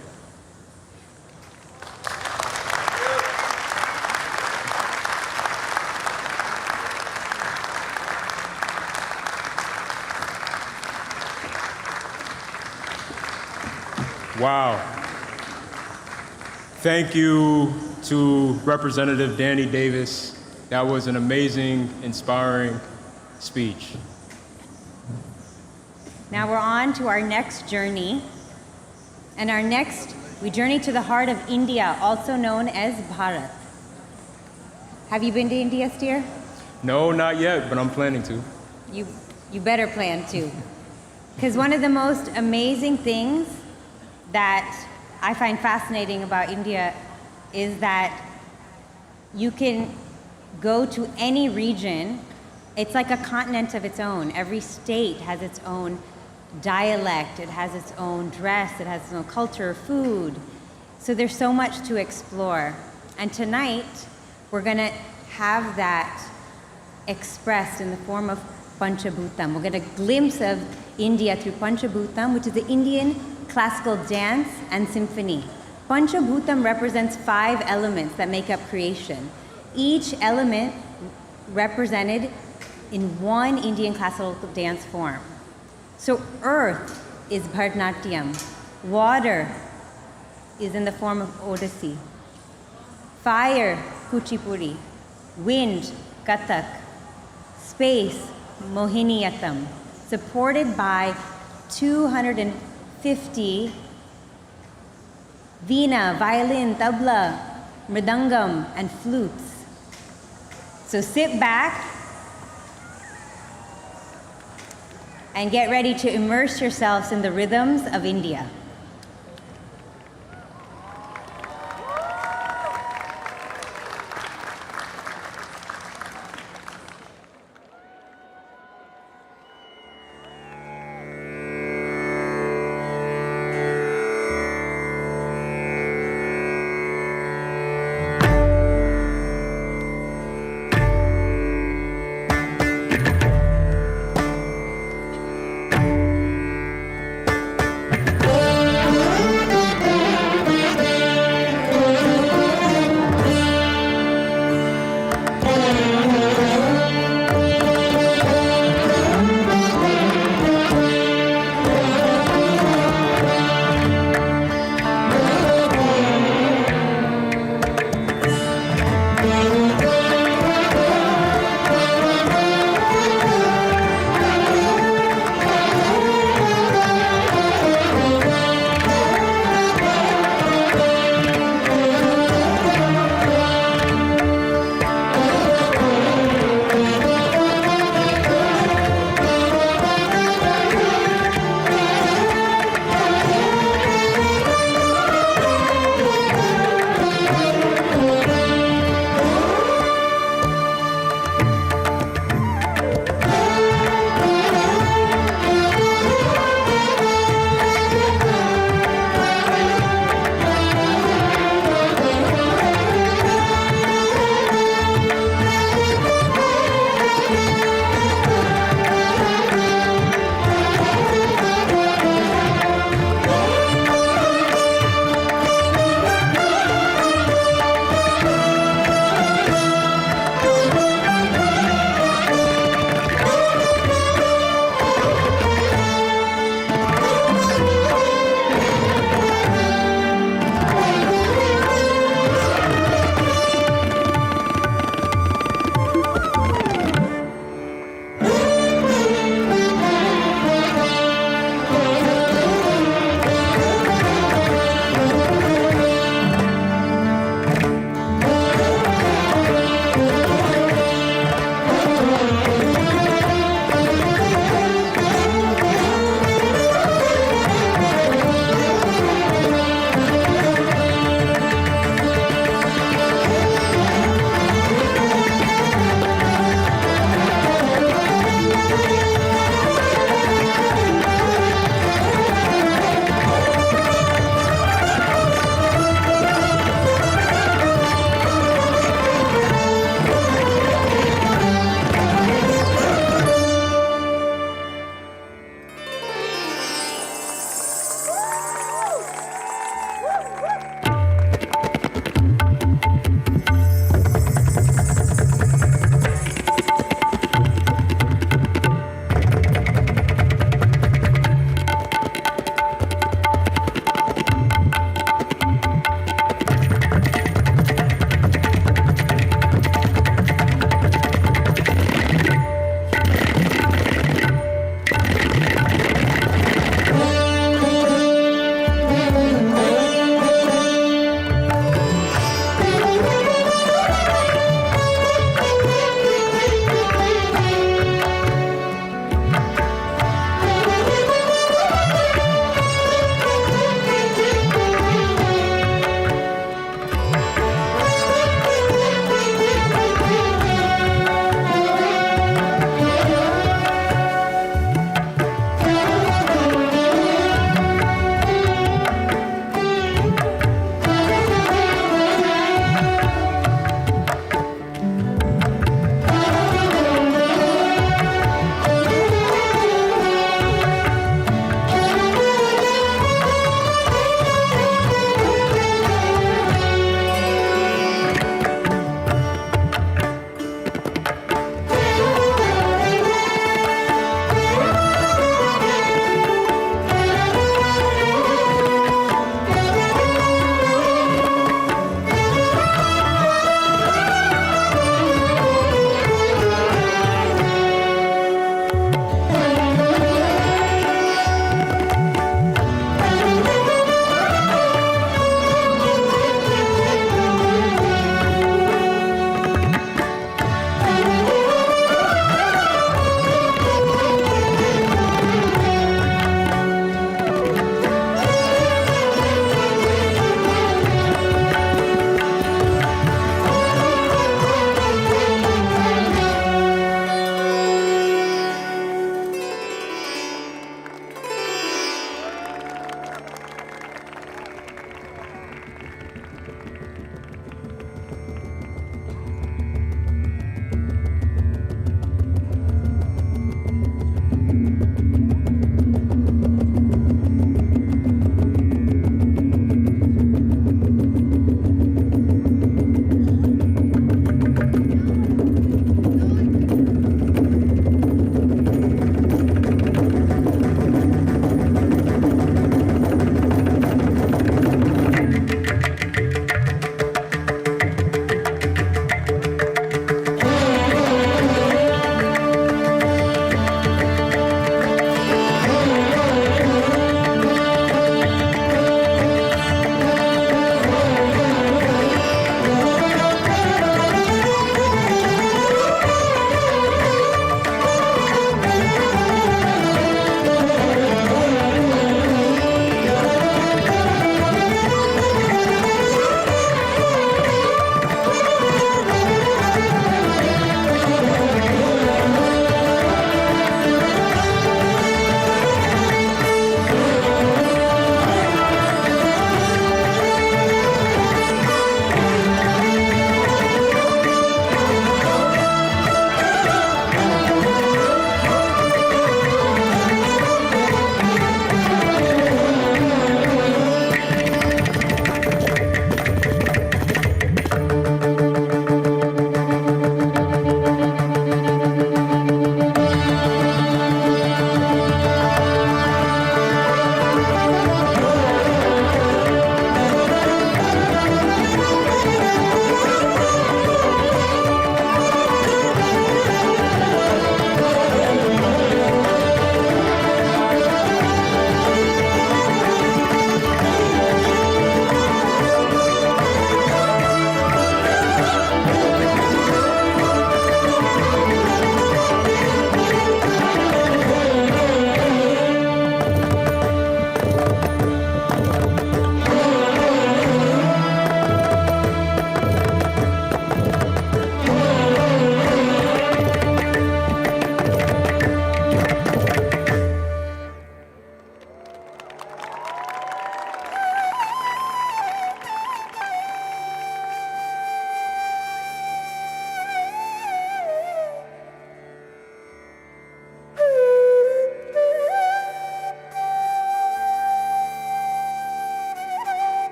Wow. Thank you to Representative Danny Davis. That was an amazing, inspiring speech. Now we're on to our next journey. And we journey to the heart of India, also known as Bharat. Have you been to India, Steer? No, not yet, but I'm planning to. You better plan to. Because one of the most amazing things that I find fascinating about India is that you can go to any region. It's like a continent of its own. Every state has its own dialect, it has its own dress, it has its own culture, food. So there's so much to explore. And tonight, we're gonna have that expressed in the form of Panchabhutam. We'll get a glimpse of India through Panchabhutam, which is the Indian classical dance and symphony. Panchabhutam represents 5 elements that make up creation. Each element represented in one Indian classical dance form. So earth is Bharatanatyam. Water is in the form of Odissi. Fire, Kuchipudi. Wind, Kathak. Space, Mohiniyattam. Supported by 250 veena, violin, tabla, mridangam, and flutes. So sit back and get ready to immerse yourselves in the rhythms of India.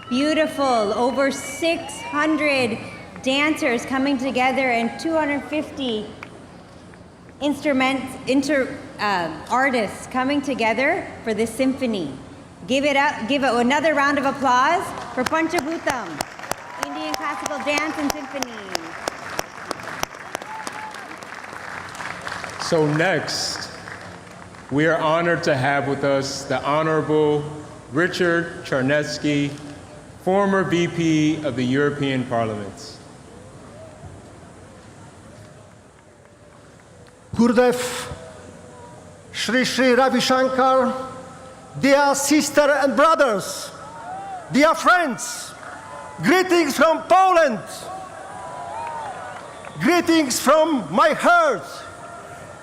Beautiful. Over 600 dancers coming together and 250 artists coming together for this symphony. Give it another round of applause for Panchabhutam, Indian classical dance and symphony. So next, we are honored to have with us the Honorable Richard Czarnecki, former VP of the European Parliament. Gurudev, Shri Shri Ravi Shankar, dear sisters and brothers, dear friends, greetings from Poland, greetings from my heart,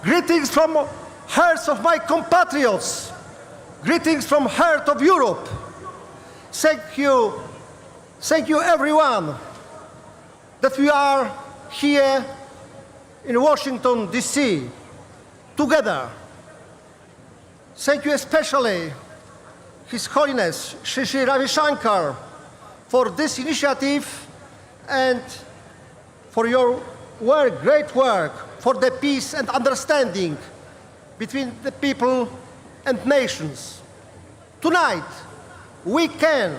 greetings from hearts of my compatriots, greetings from heart of Europe. Thank you everyone that we are here in Washington, D.C., together. Thank you especially His Holiness Shri Shri Ravi Shankar for this initiative and for your work, great work, for the peace and understanding between the people and nations. Tonight, we can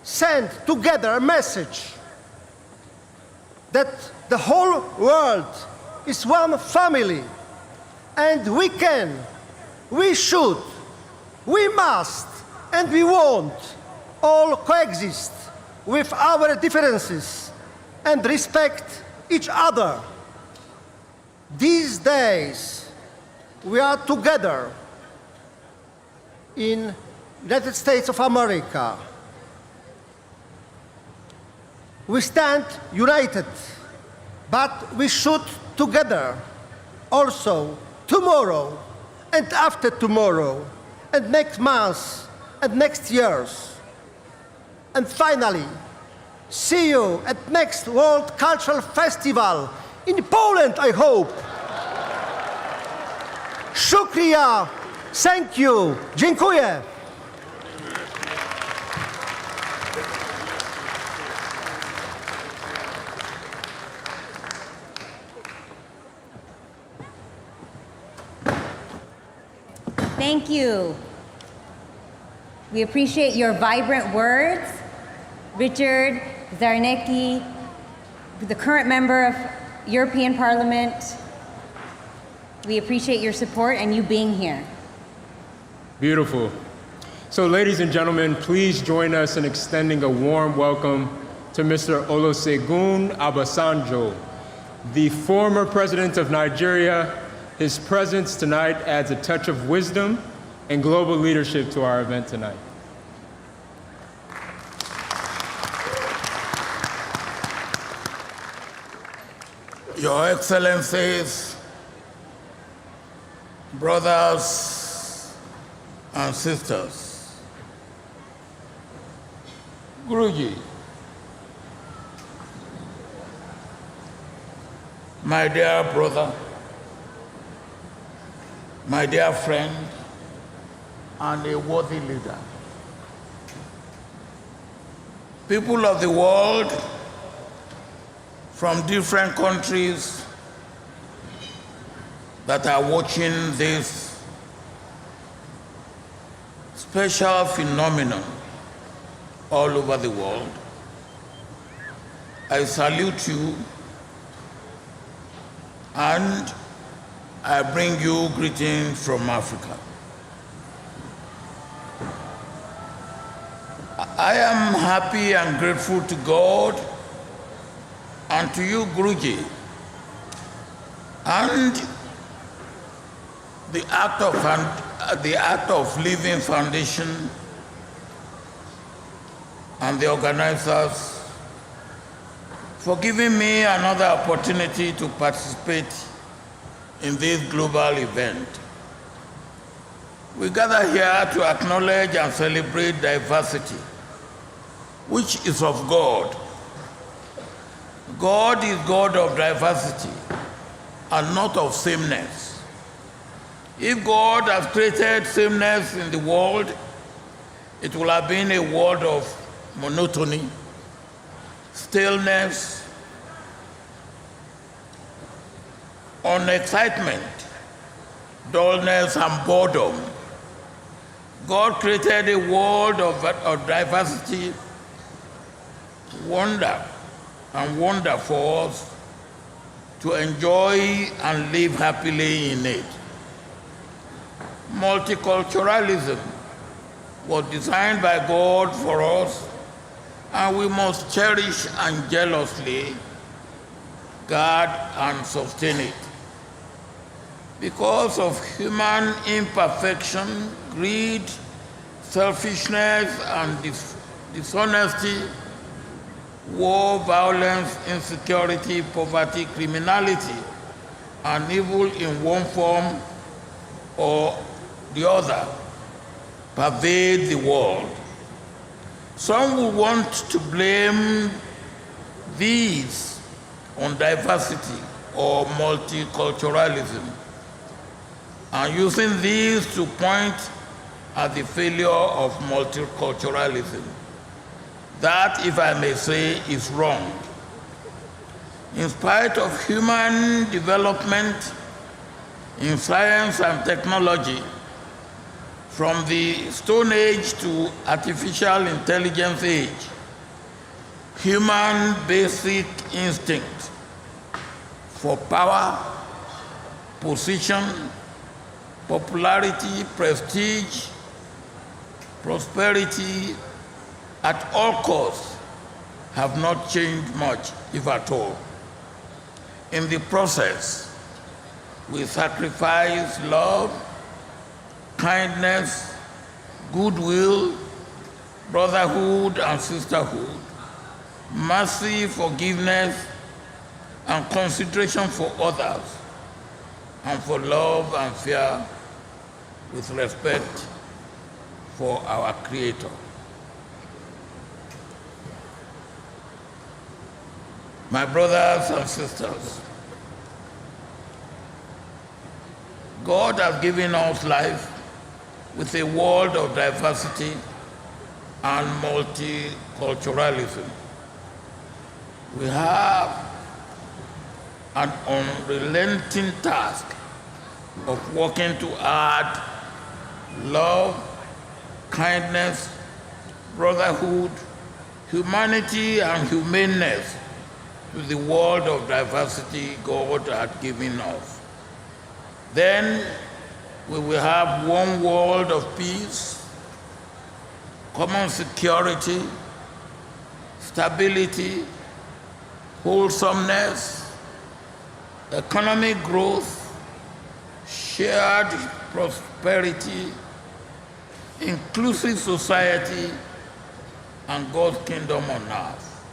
send together a message that the whole world is one family, and we should, we must, and we won't all coexist with our differences and respect each other. These days, we are together in United States of America. We stand united, but we should together also tomorrow and after tomorrow and next month and next years. And finally, see you at next World Cultural Festival in Poland, I hope. Shukriya, thank you, dziękuję. Thank you. We appreciate your vibrant words. Richard Czarnecki, the current member of European Parliament, we appreciate your support and you being here. Beautiful. So ladies and gentlemen, please join us in extending a warm welcome to Mr. Olusegun Obasanjo, the former president of Nigeria. His presence tonight adds a touch of wisdom and global leadership to our event tonight. Your Excellencies, brothers and sisters, Guruji, my dear brother, my dear friend, and a worthy leader. People of the world from different countries that are watching this special phenomenon all over the world, I salute you and I bring you greetings from Africa. I am happy and grateful to God and to you, Guruji, and the Act of Living Foundation and the organizers for giving me another opportunity to participate in this global event. We gather here to acknowledge and celebrate diversity, which is of God. God is God of diversity and not of sameness. If God has created sameness in the world, it will have been a world of monotony, stillness, unexcitement, dullness, and boredom. God created a world of diversity, wonder, and wonder for us to enjoy and live happily in it. Multiculturalism was designed by God for us, and we must cherish and jealously guard and sustain it. Because of human imperfection, greed, selfishness, and dishonesty, war, violence, insecurity, poverty, criminality, and evil in one form or the other pervade the world. Some will want to blame these on diversity or multiculturalism, and using these to point at the failure of multiculturalism. That, if I may say, is wrong. In spite of human development in science and technology, from the Stone Age to artificial intelligence age, human basic instinct for power, position, popularity, prestige, prosperity at all costs have not changed much, if at all. In the process, we sacrifice love, kindness, goodwill, brotherhood and sisterhood, mercy, forgiveness, and consideration for others, and for love and fear with respect for our Creator. My brothers and sisters, God has given us life with a world of diversity and multiculturalism. We have an unrelenting task of working to add love, kindness, brotherhood, humanity, and humaneness to the world of diversity God had given us. Then we will have one world of peace, common security, stability, wholesomeness, economic growth, shared prosperity, inclusive society, and God's kingdom on earth.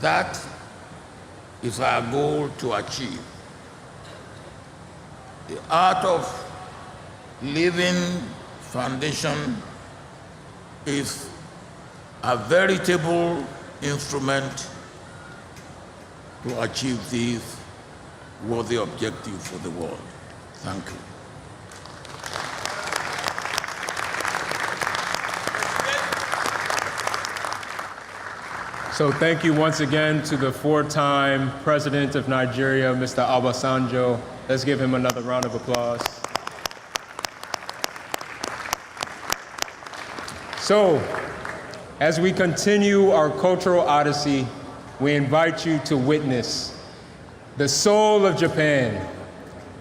That is our goal to achieve. The art of living foundation is a veritable instrument to achieve these worthy objectives for the world. Thank you. So thank you once again to the four-time president of Nigeria, Mr. Obasanjo. Let's give him another round of applause. So, as we continue our cultural odyssey, we invite you to witness the soul of Japan.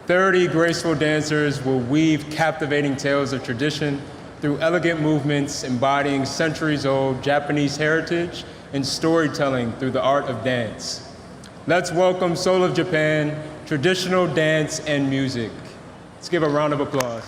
30 graceful dancers will weave captivating tales of tradition through elegant movements embodying centuries-old Japanese heritage and storytelling through the art of dance. Let's welcome Soul of Japan, traditional dance and music. Let's give a round of applause.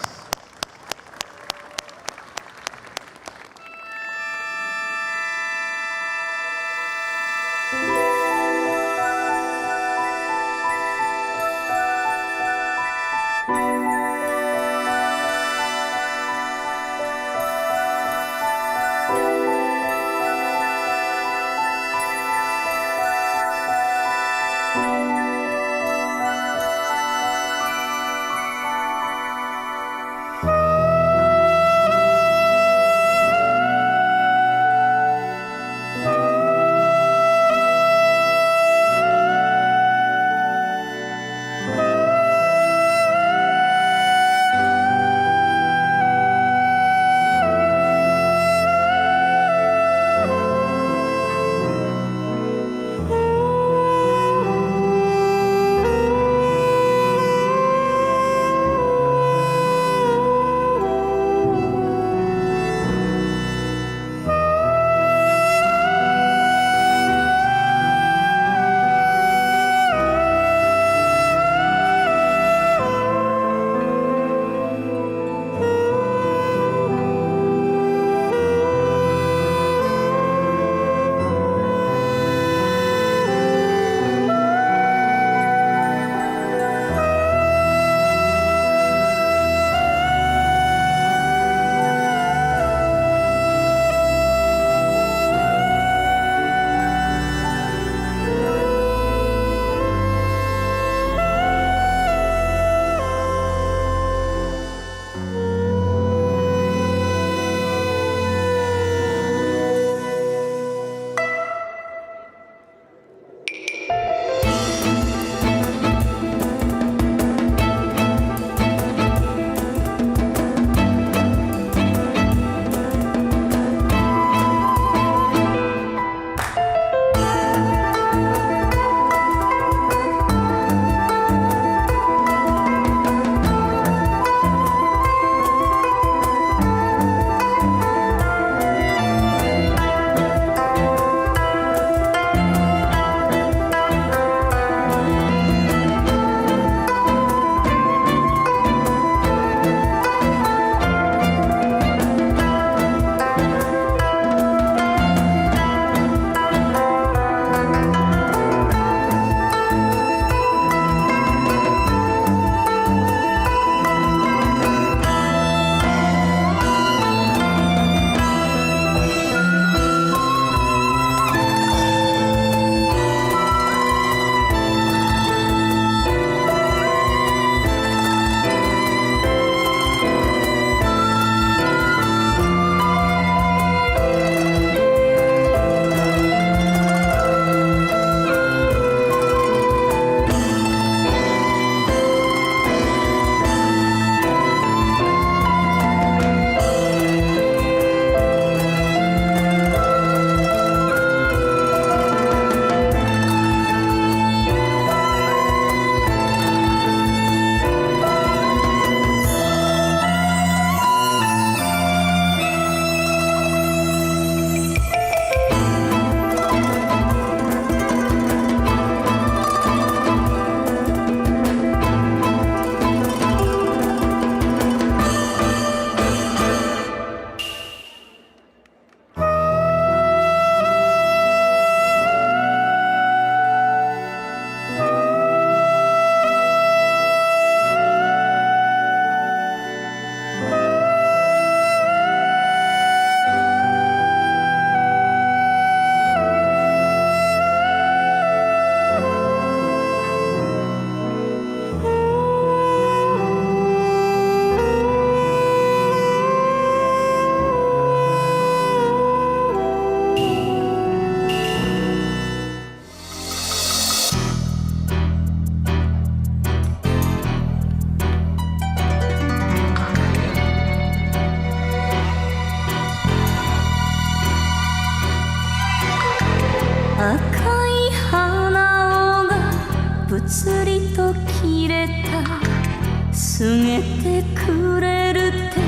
てくれるって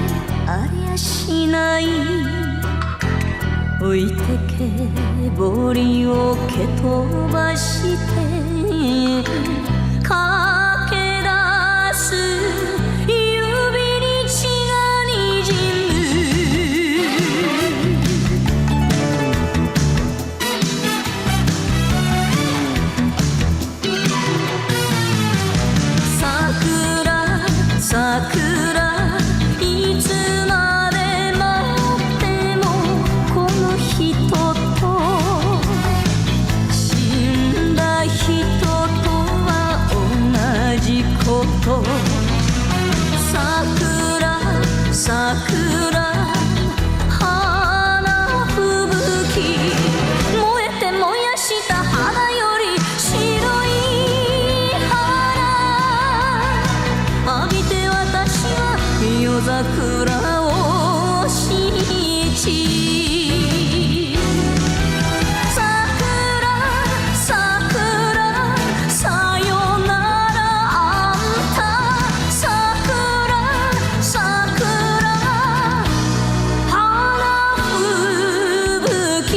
ありゃしない置いてけぼりを蹴飛ばして駆け出す指に血がにじ桜いつまで待ってもこの人と死んだ人とは同じこと桜桜花吹雪燃えて燃やした花より白い花浴びて私は夜桜を信じ桜桜さよならあんた桜桜花吹雪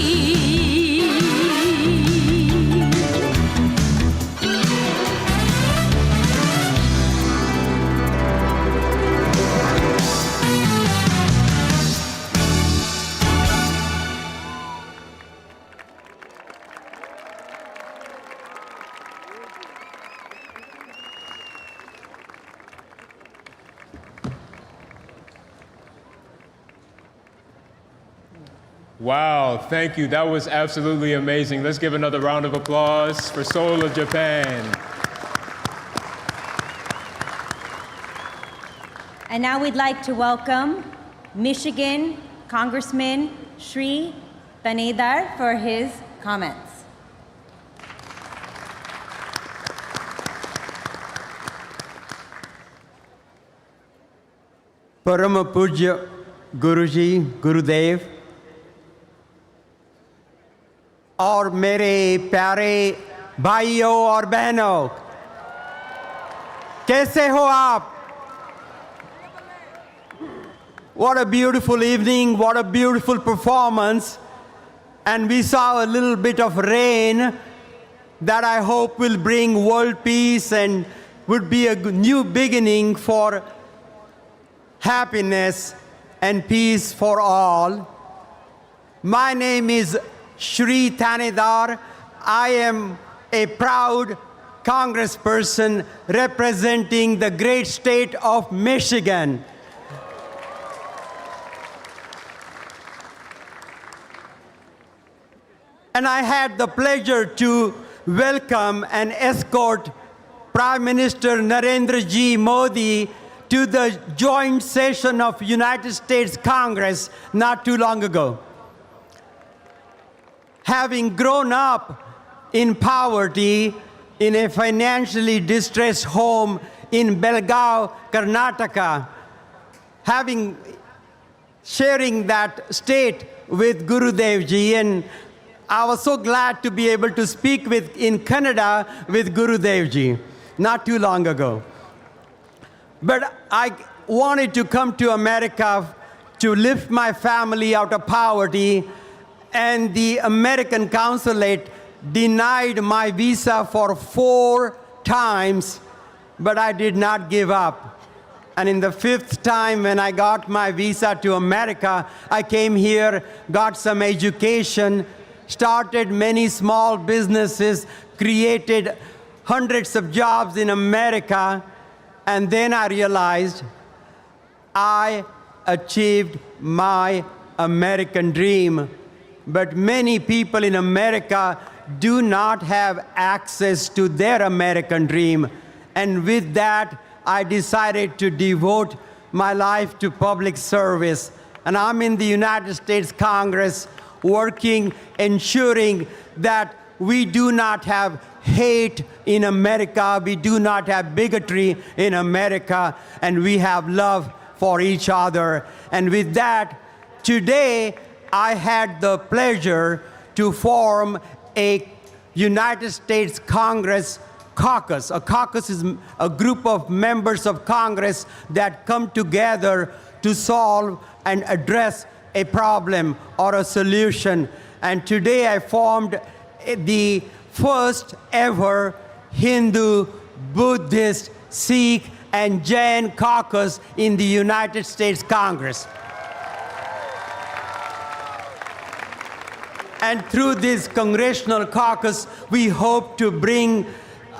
Wow, thank you. That was absolutely amazing. Let's give another round of applause for Seoul of Japan. And now we'd like to welcome Michigan Congressman Shri Thanedar for his comments. परम पूज्य गुरुजी गुरुदेव और मेरे प्यारे भाइयों और बहनों, कैसे हो आप? What a beautiful evening, what a beautiful performance. And we saw a little bit of rain that I hope will bring world peace and would be a new beginning for happiness and peace for all. My name is Shri Thanedar. I am a proud congressperson representing the great state of Michigan. And I had the pleasure to welcome and escort Prime Minister Narendra G. Modi to the joint session of United States Congress not too long ago. Having grown up in poverty in a financially distressed home in Belgaum, Karnataka, sharing that state with Gurudev ji, and I was so glad to be able to speak in Canada with Gurudev ji not too long ago. But I wanted to come to America to lift my family out of poverty, and the American consulate denied my visa for 4 times, but I did not give up. And in the 5th time when I got my visa to America, I came here, got some education, started many small businesses, created hundreds of jobs in America, and then I realized I achieved my American dream. But many people in America do not have access to their American dream. And with that, I decided to devote my life to public service. And I'm in the United States Congress working, ensuring that we do not have hate in America, we do not have bigotry in America, and we have love for each other. And with that, today I had the pleasure to form a United States Congress caucus. A caucus is a group of members of Congress that come together to solve and address a problem or a solution. And today I formed the first ever Hindu, Buddhist, Sikh, and Jain caucus in the United States Congress. And through this congressional caucus, we hope to bring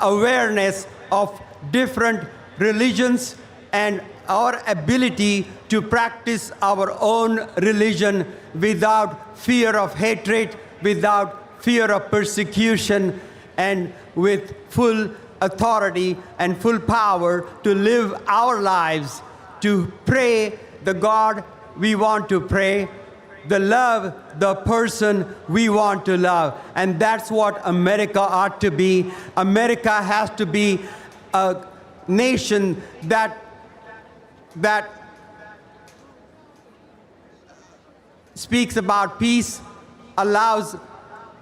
awareness of different religions and our ability to practice our own religion without fear of hatred, without fear of persecution, and with full authority and full power to live our lives, to pray the God we want to pray, to love the person we want to love. And that's what America ought to be. America has to be a nation that speaks about peace, allows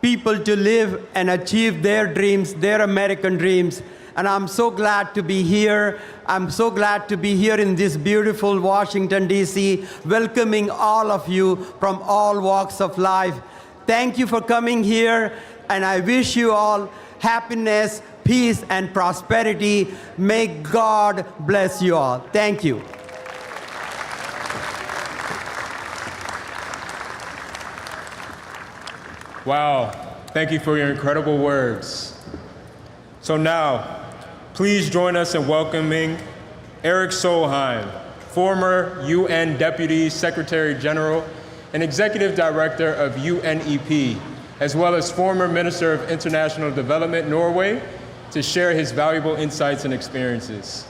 people to live and achieve their dreams, their American dreams. And I'm so glad to be here. I'm so glad to be here in this beautiful Washington, D.C., welcoming all of you from all walks of life. Thank you for coming here, and I wish you all happiness, peace, and prosperity. May God bless you all. Thank you. Wow, thank you for your incredible words. So now, please join us in welcoming Eric Solheim, former UN Deputy Secretary General and Executive Director of UNEP, as well as former Minister of International Development, Norway, to share his valuable insights and experiences.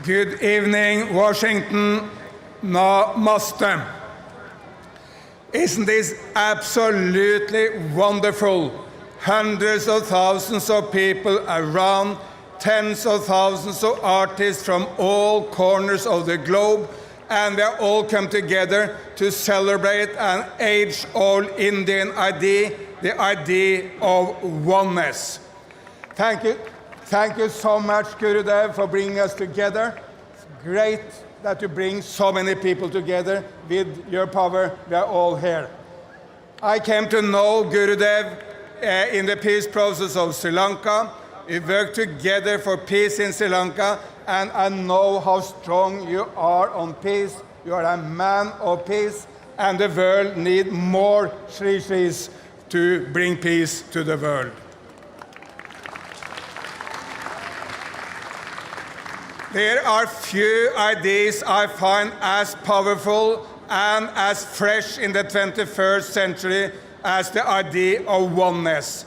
Good evening, Washington. Namaste. Isn't this absolutely wonderful? Hundreds of thousands of people around, tens of thousands of artists from all corners of the globe, and they all come together to celebrate an age-old Indian idea, the idea of oneness. Thank you. Thank you so much, Gurudev, for bringing us together. It's great that you bring so many people together. With your power, we are all here. I came to know Gurudev in the peace process of Sri Lanka. We worked together for peace in Sri Lanka, and I know how strong you are on peace. You are a man of peace, and the world needs more Sri Sris to bring peace to the world. There are few ideas I find as powerful and as fresh in the 21st century as the idea of oneness.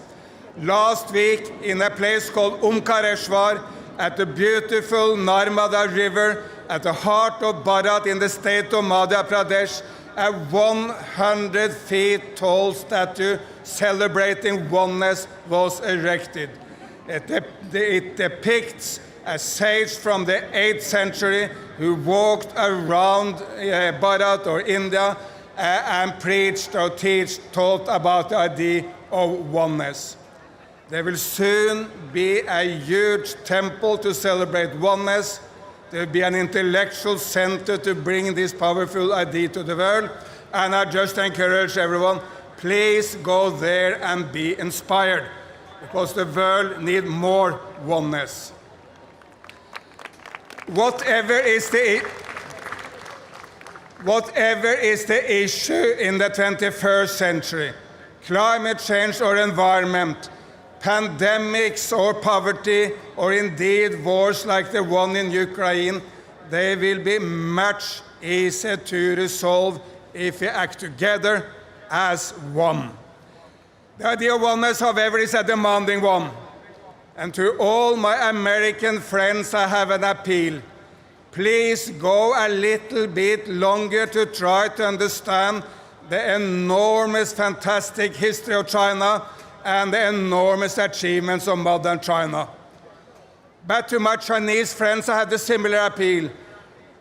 Last week, in a place called Omkareshwar, at the beautiful Narmada River, at the heart of Bharat in the state of Madhya Pradesh, a 100 feet tall statue celebrating oneness was erected. It depicts a sage from the 8th century who walked around Bharat or India and preached or taught about the idea of oneness. There will soon be a huge temple to celebrate oneness. There will be an intellectual center to bring this powerful idea to the world. And I just encourage everyone, please go there and be inspired, because the world needs more oneness. Whatever is the issue in the 21st century, climate change or environment, pandemics or poverty, or indeed wars like the one in Ukraine, they will be much easier to resolve if we act together as one. The idea of oneness, however, is a demanding one. And to all my American friends, I have an appeal. Please go a little bit longer to try to understand the enormous, fantastic history of China and the enormous achievements of modern China. But to my Chinese friends, I have a similar appeal.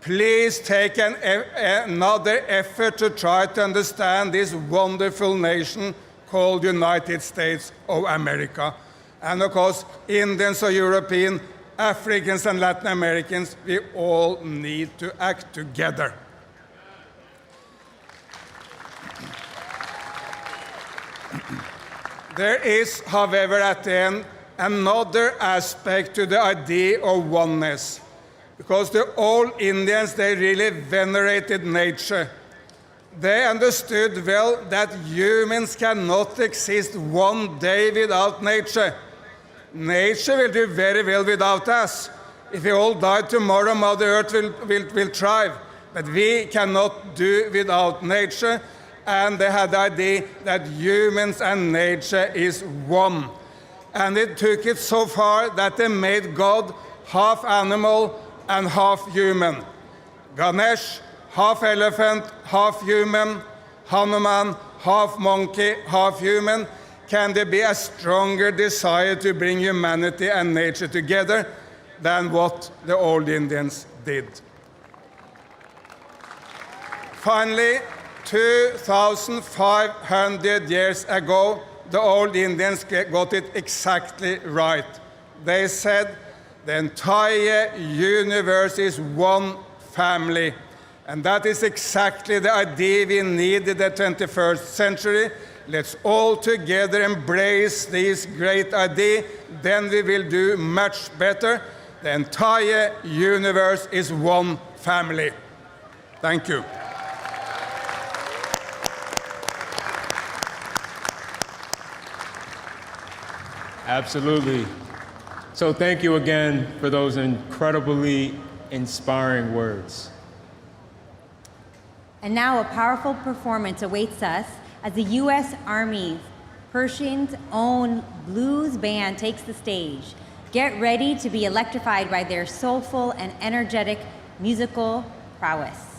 Please take another effort to try to understand this wonderful nation called United States of America. And of course, Indians or European, Africans and Latin Americans, we all need to act together. There is, however, at the end, another aspect to the idea of oneness. Because the old Indians, they really venerated nature. They understood well that humans cannot exist one day without nature. Nature will do very well without us. If we all die tomorrow, Mother Earth will thrive. But we cannot do without nature. And they had the idea that humans and nature is one. And it took it so far that they made God half animal and half human. Ganesh, half elephant, half human. Hanuman, half monkey, half human. Can there be a stronger desire to bring humanity and nature together than what the old Indians did? Finally, 2,500 years ago, the old Indians got it exactly right. They said the entire universe is one family. And that is exactly the idea we need in the 21st century. Let's all together embrace this great idea. Then we will do much better. The entire universe is one family. Thank you. Absolutely. So thank you again for those incredibly inspiring words. And now a powerful performance awaits us as the U.S. Army Pershing's own blues band takes the stage. Get ready to be electrified by their soulful and energetic musical prowess.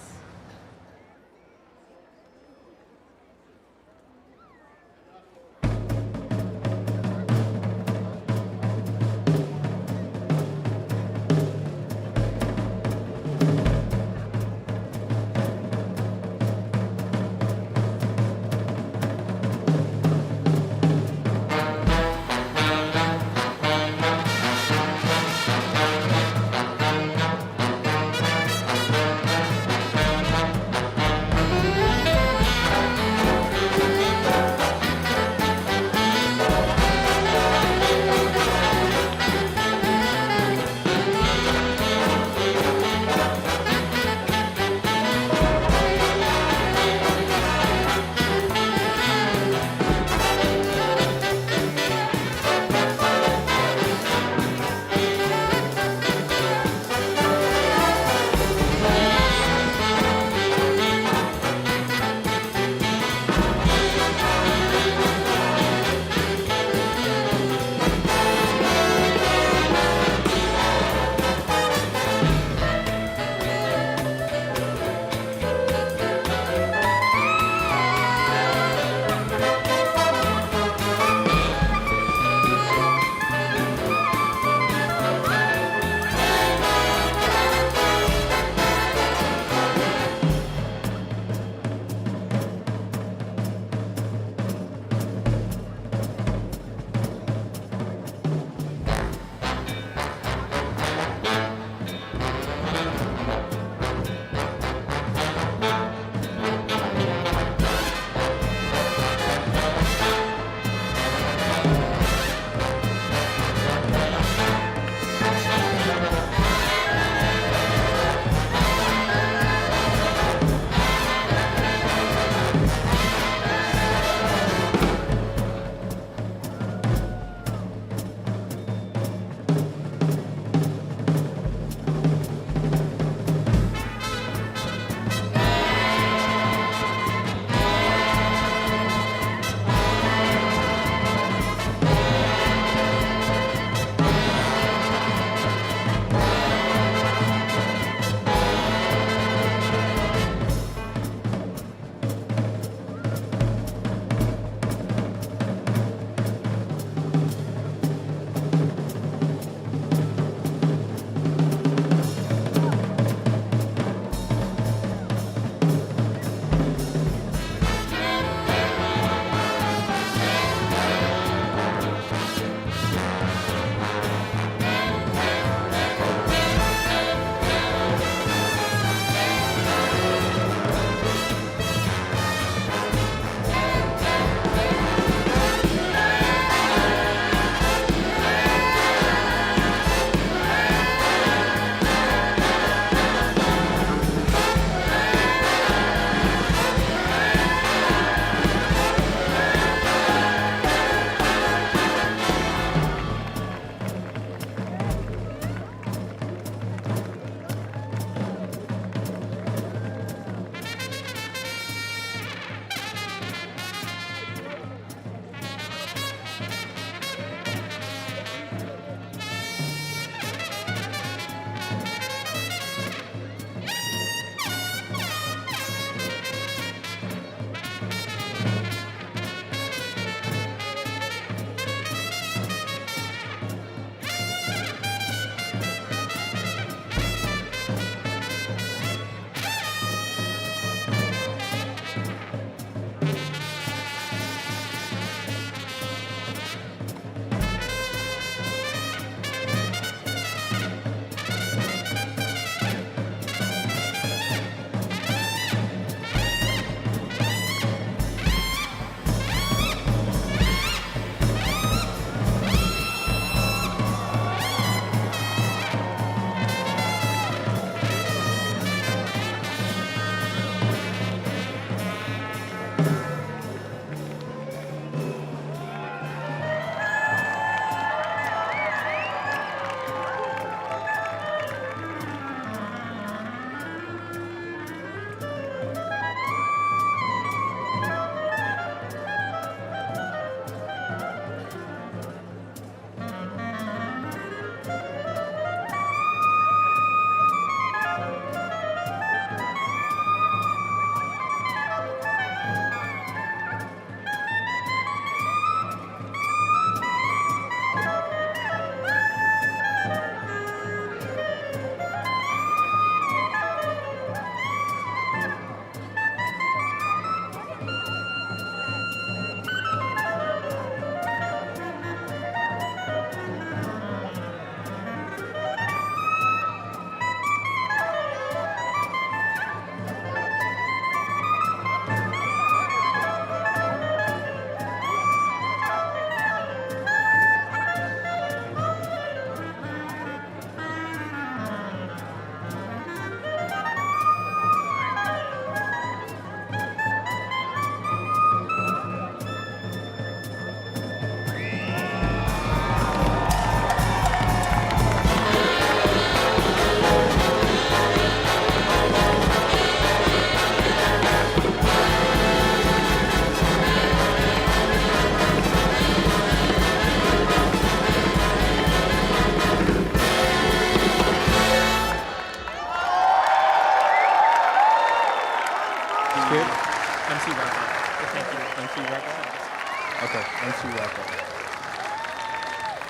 Okay, once you wrap up.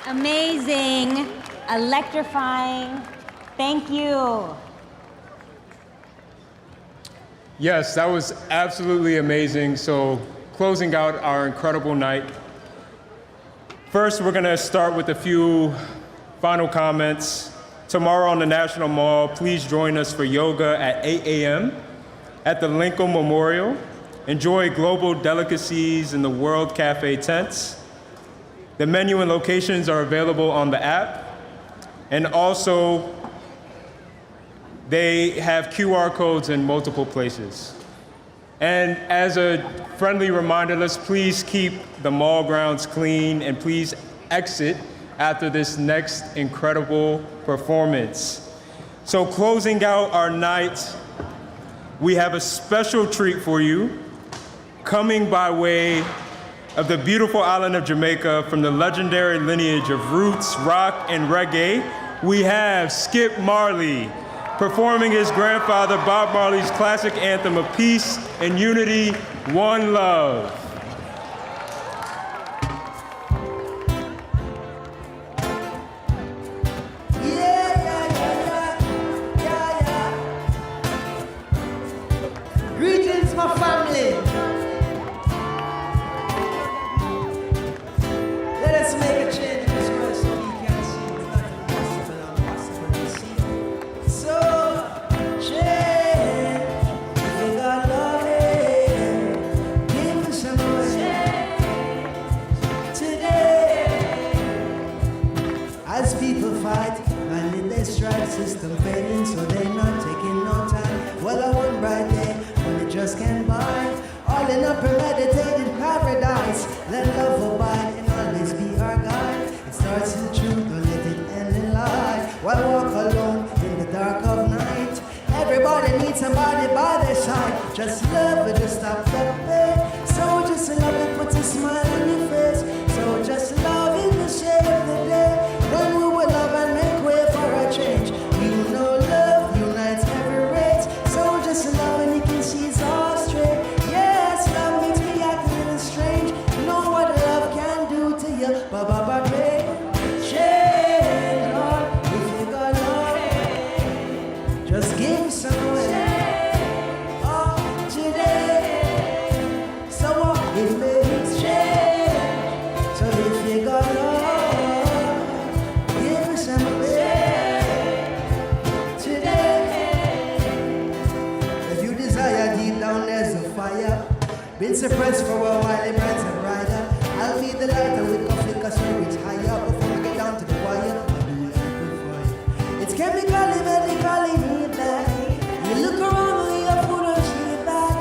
Amazing, electrifying. Thank you. Yes, that was absolutely amazing. So, closing out our incredible night. First, we're going to start with a few final comments. Tomorrow on the National Mall, please join us for yoga at 8 a.m. at the Lincoln Memorial. Enjoy global delicacies in the World Cafe tents. The menu and locations are available on the app. And also, they have QR codes in multiple places. And as a friendly reminder, let's please keep the mall grounds clean and please exit after this next incredible performance. So closing out our night, we have a special treat for you. Coming by way of the beautiful island of Jamaica from the legendary lineage of roots, rock, and reggae, we have Skip Marley performing his grandfather Bob Marley's classic anthem of peace and unity, One Love. Greetings, my family. Let us make a change in this world so we can see nothing possible, unpossible to see. So, change. If you got love, give me some away. Today, as people fight, and in their strife system failing, so they're not taking no time. Well, I one bright day when it just can't buy. All in a premeditated paradise. Let love abide and always be our guide. It starts in truth, don't let it end in lie. Why walk alone in the dark of night? Everybody needs somebody by their side. Just love it to stop the pain. So just love it, put a smile on your face. So just love in the shade of the day. When we will love and make way for a change. We know love unites every race. So just love and you can see it's all straight. Yes, love makes me act a little strange. Know what love can do to you. Ba-ba-ba, babe. Change, Lord, if you got love. Just give some away. Oh, today. So what if babies change? So if you got love, give some away. Today. If you desire deep down, there's a fire. Been suppressed for a while, it burns and brighter. I'll be the lighter with coffee, cause we reach higher. Before we get down to the wire, I'll do it for you. It's chemically, medically, need that. You look around, we are full of shit back.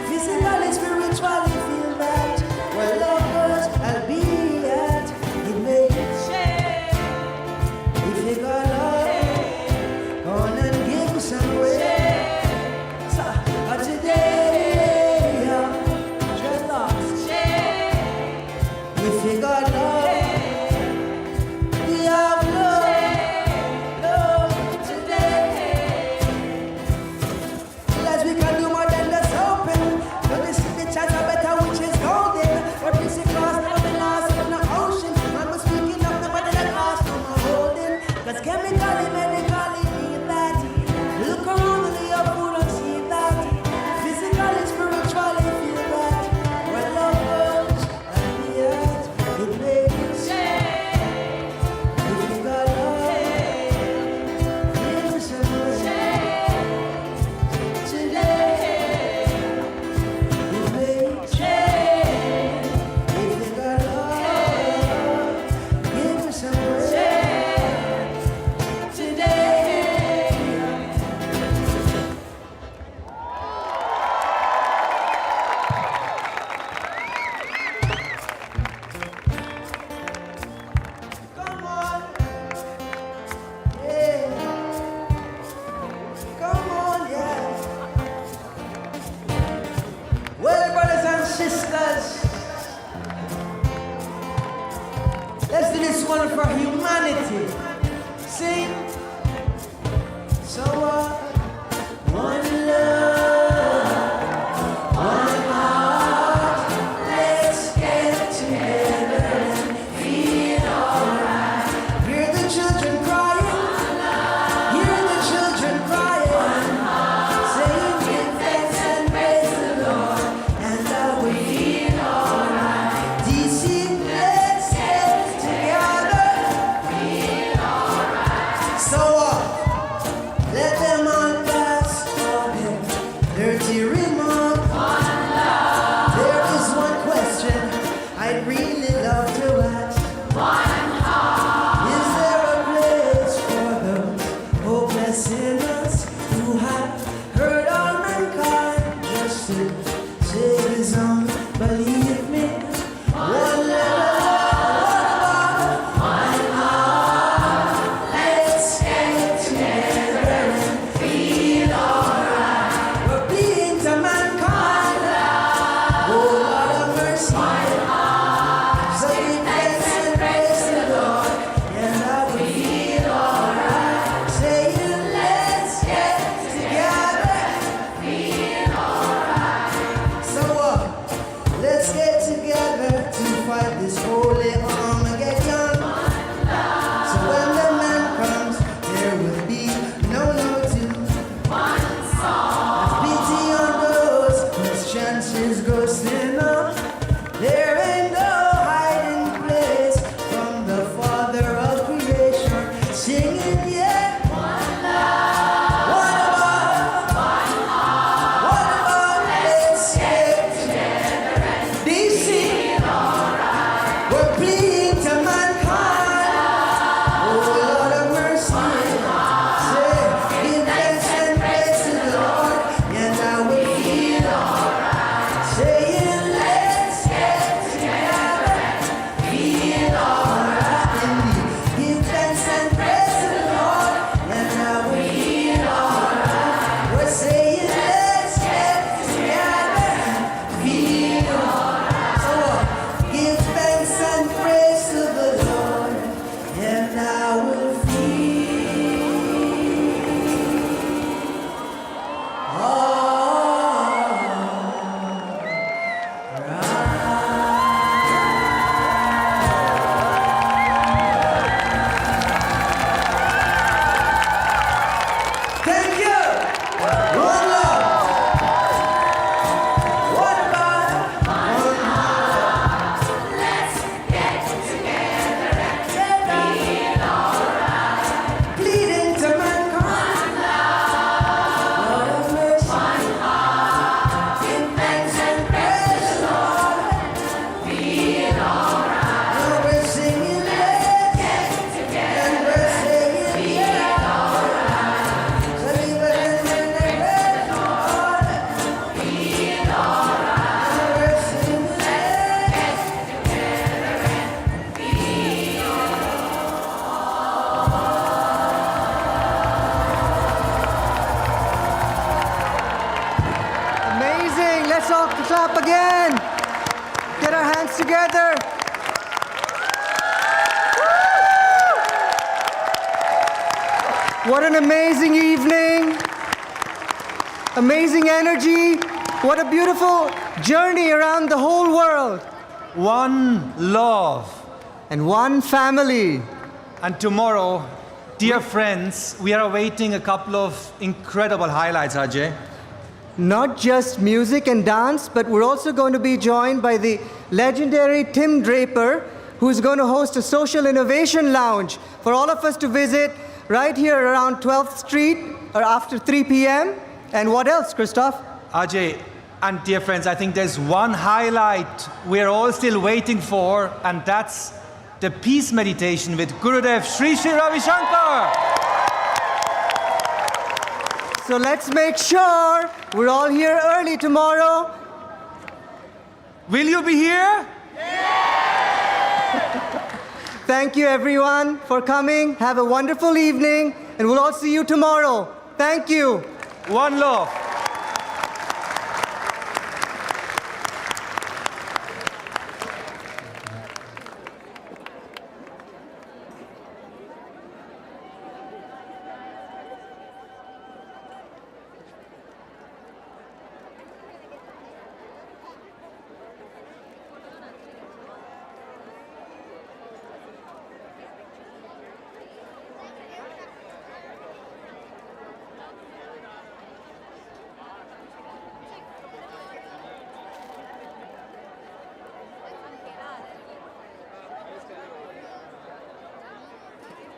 Physically, spiritually, feel that. Well, lovers, I'll be at. It makes sense. If you got love, go on and give some away. So, today, dreadlocks. If you got love, we have love, love. So let them all pass talking dirty remark. There is one question I'd really love to ask. Is there a place for those hopeless sinners who have hurt all mankind just to save his own? Believe me, one letter. Clap again. Get our hands together. What an amazing evening. Amazing energy. What a beautiful journey around the whole world. One love. And one family. And tomorrow, dear friends, we are awaiting a couple of incredible highlights, Ajay. Not just music and dance, but we're also going to be joined by the legendary Tim Draper, who's going to host a social innovation lounge for all of us to visit right here around 12th Street or after 3 p.m. And what else, Christoph? Ajay, and dear friends, I think there's one highlight we're all still waiting for, and that's the peace meditation with Gurudev Sri Ravi Shankar. So let's make sure we're all here early tomorrow. Will you be here? Thank you, everyone, for coming. Have a wonderful evening, and we'll all see you tomorrow. Thank you. One love.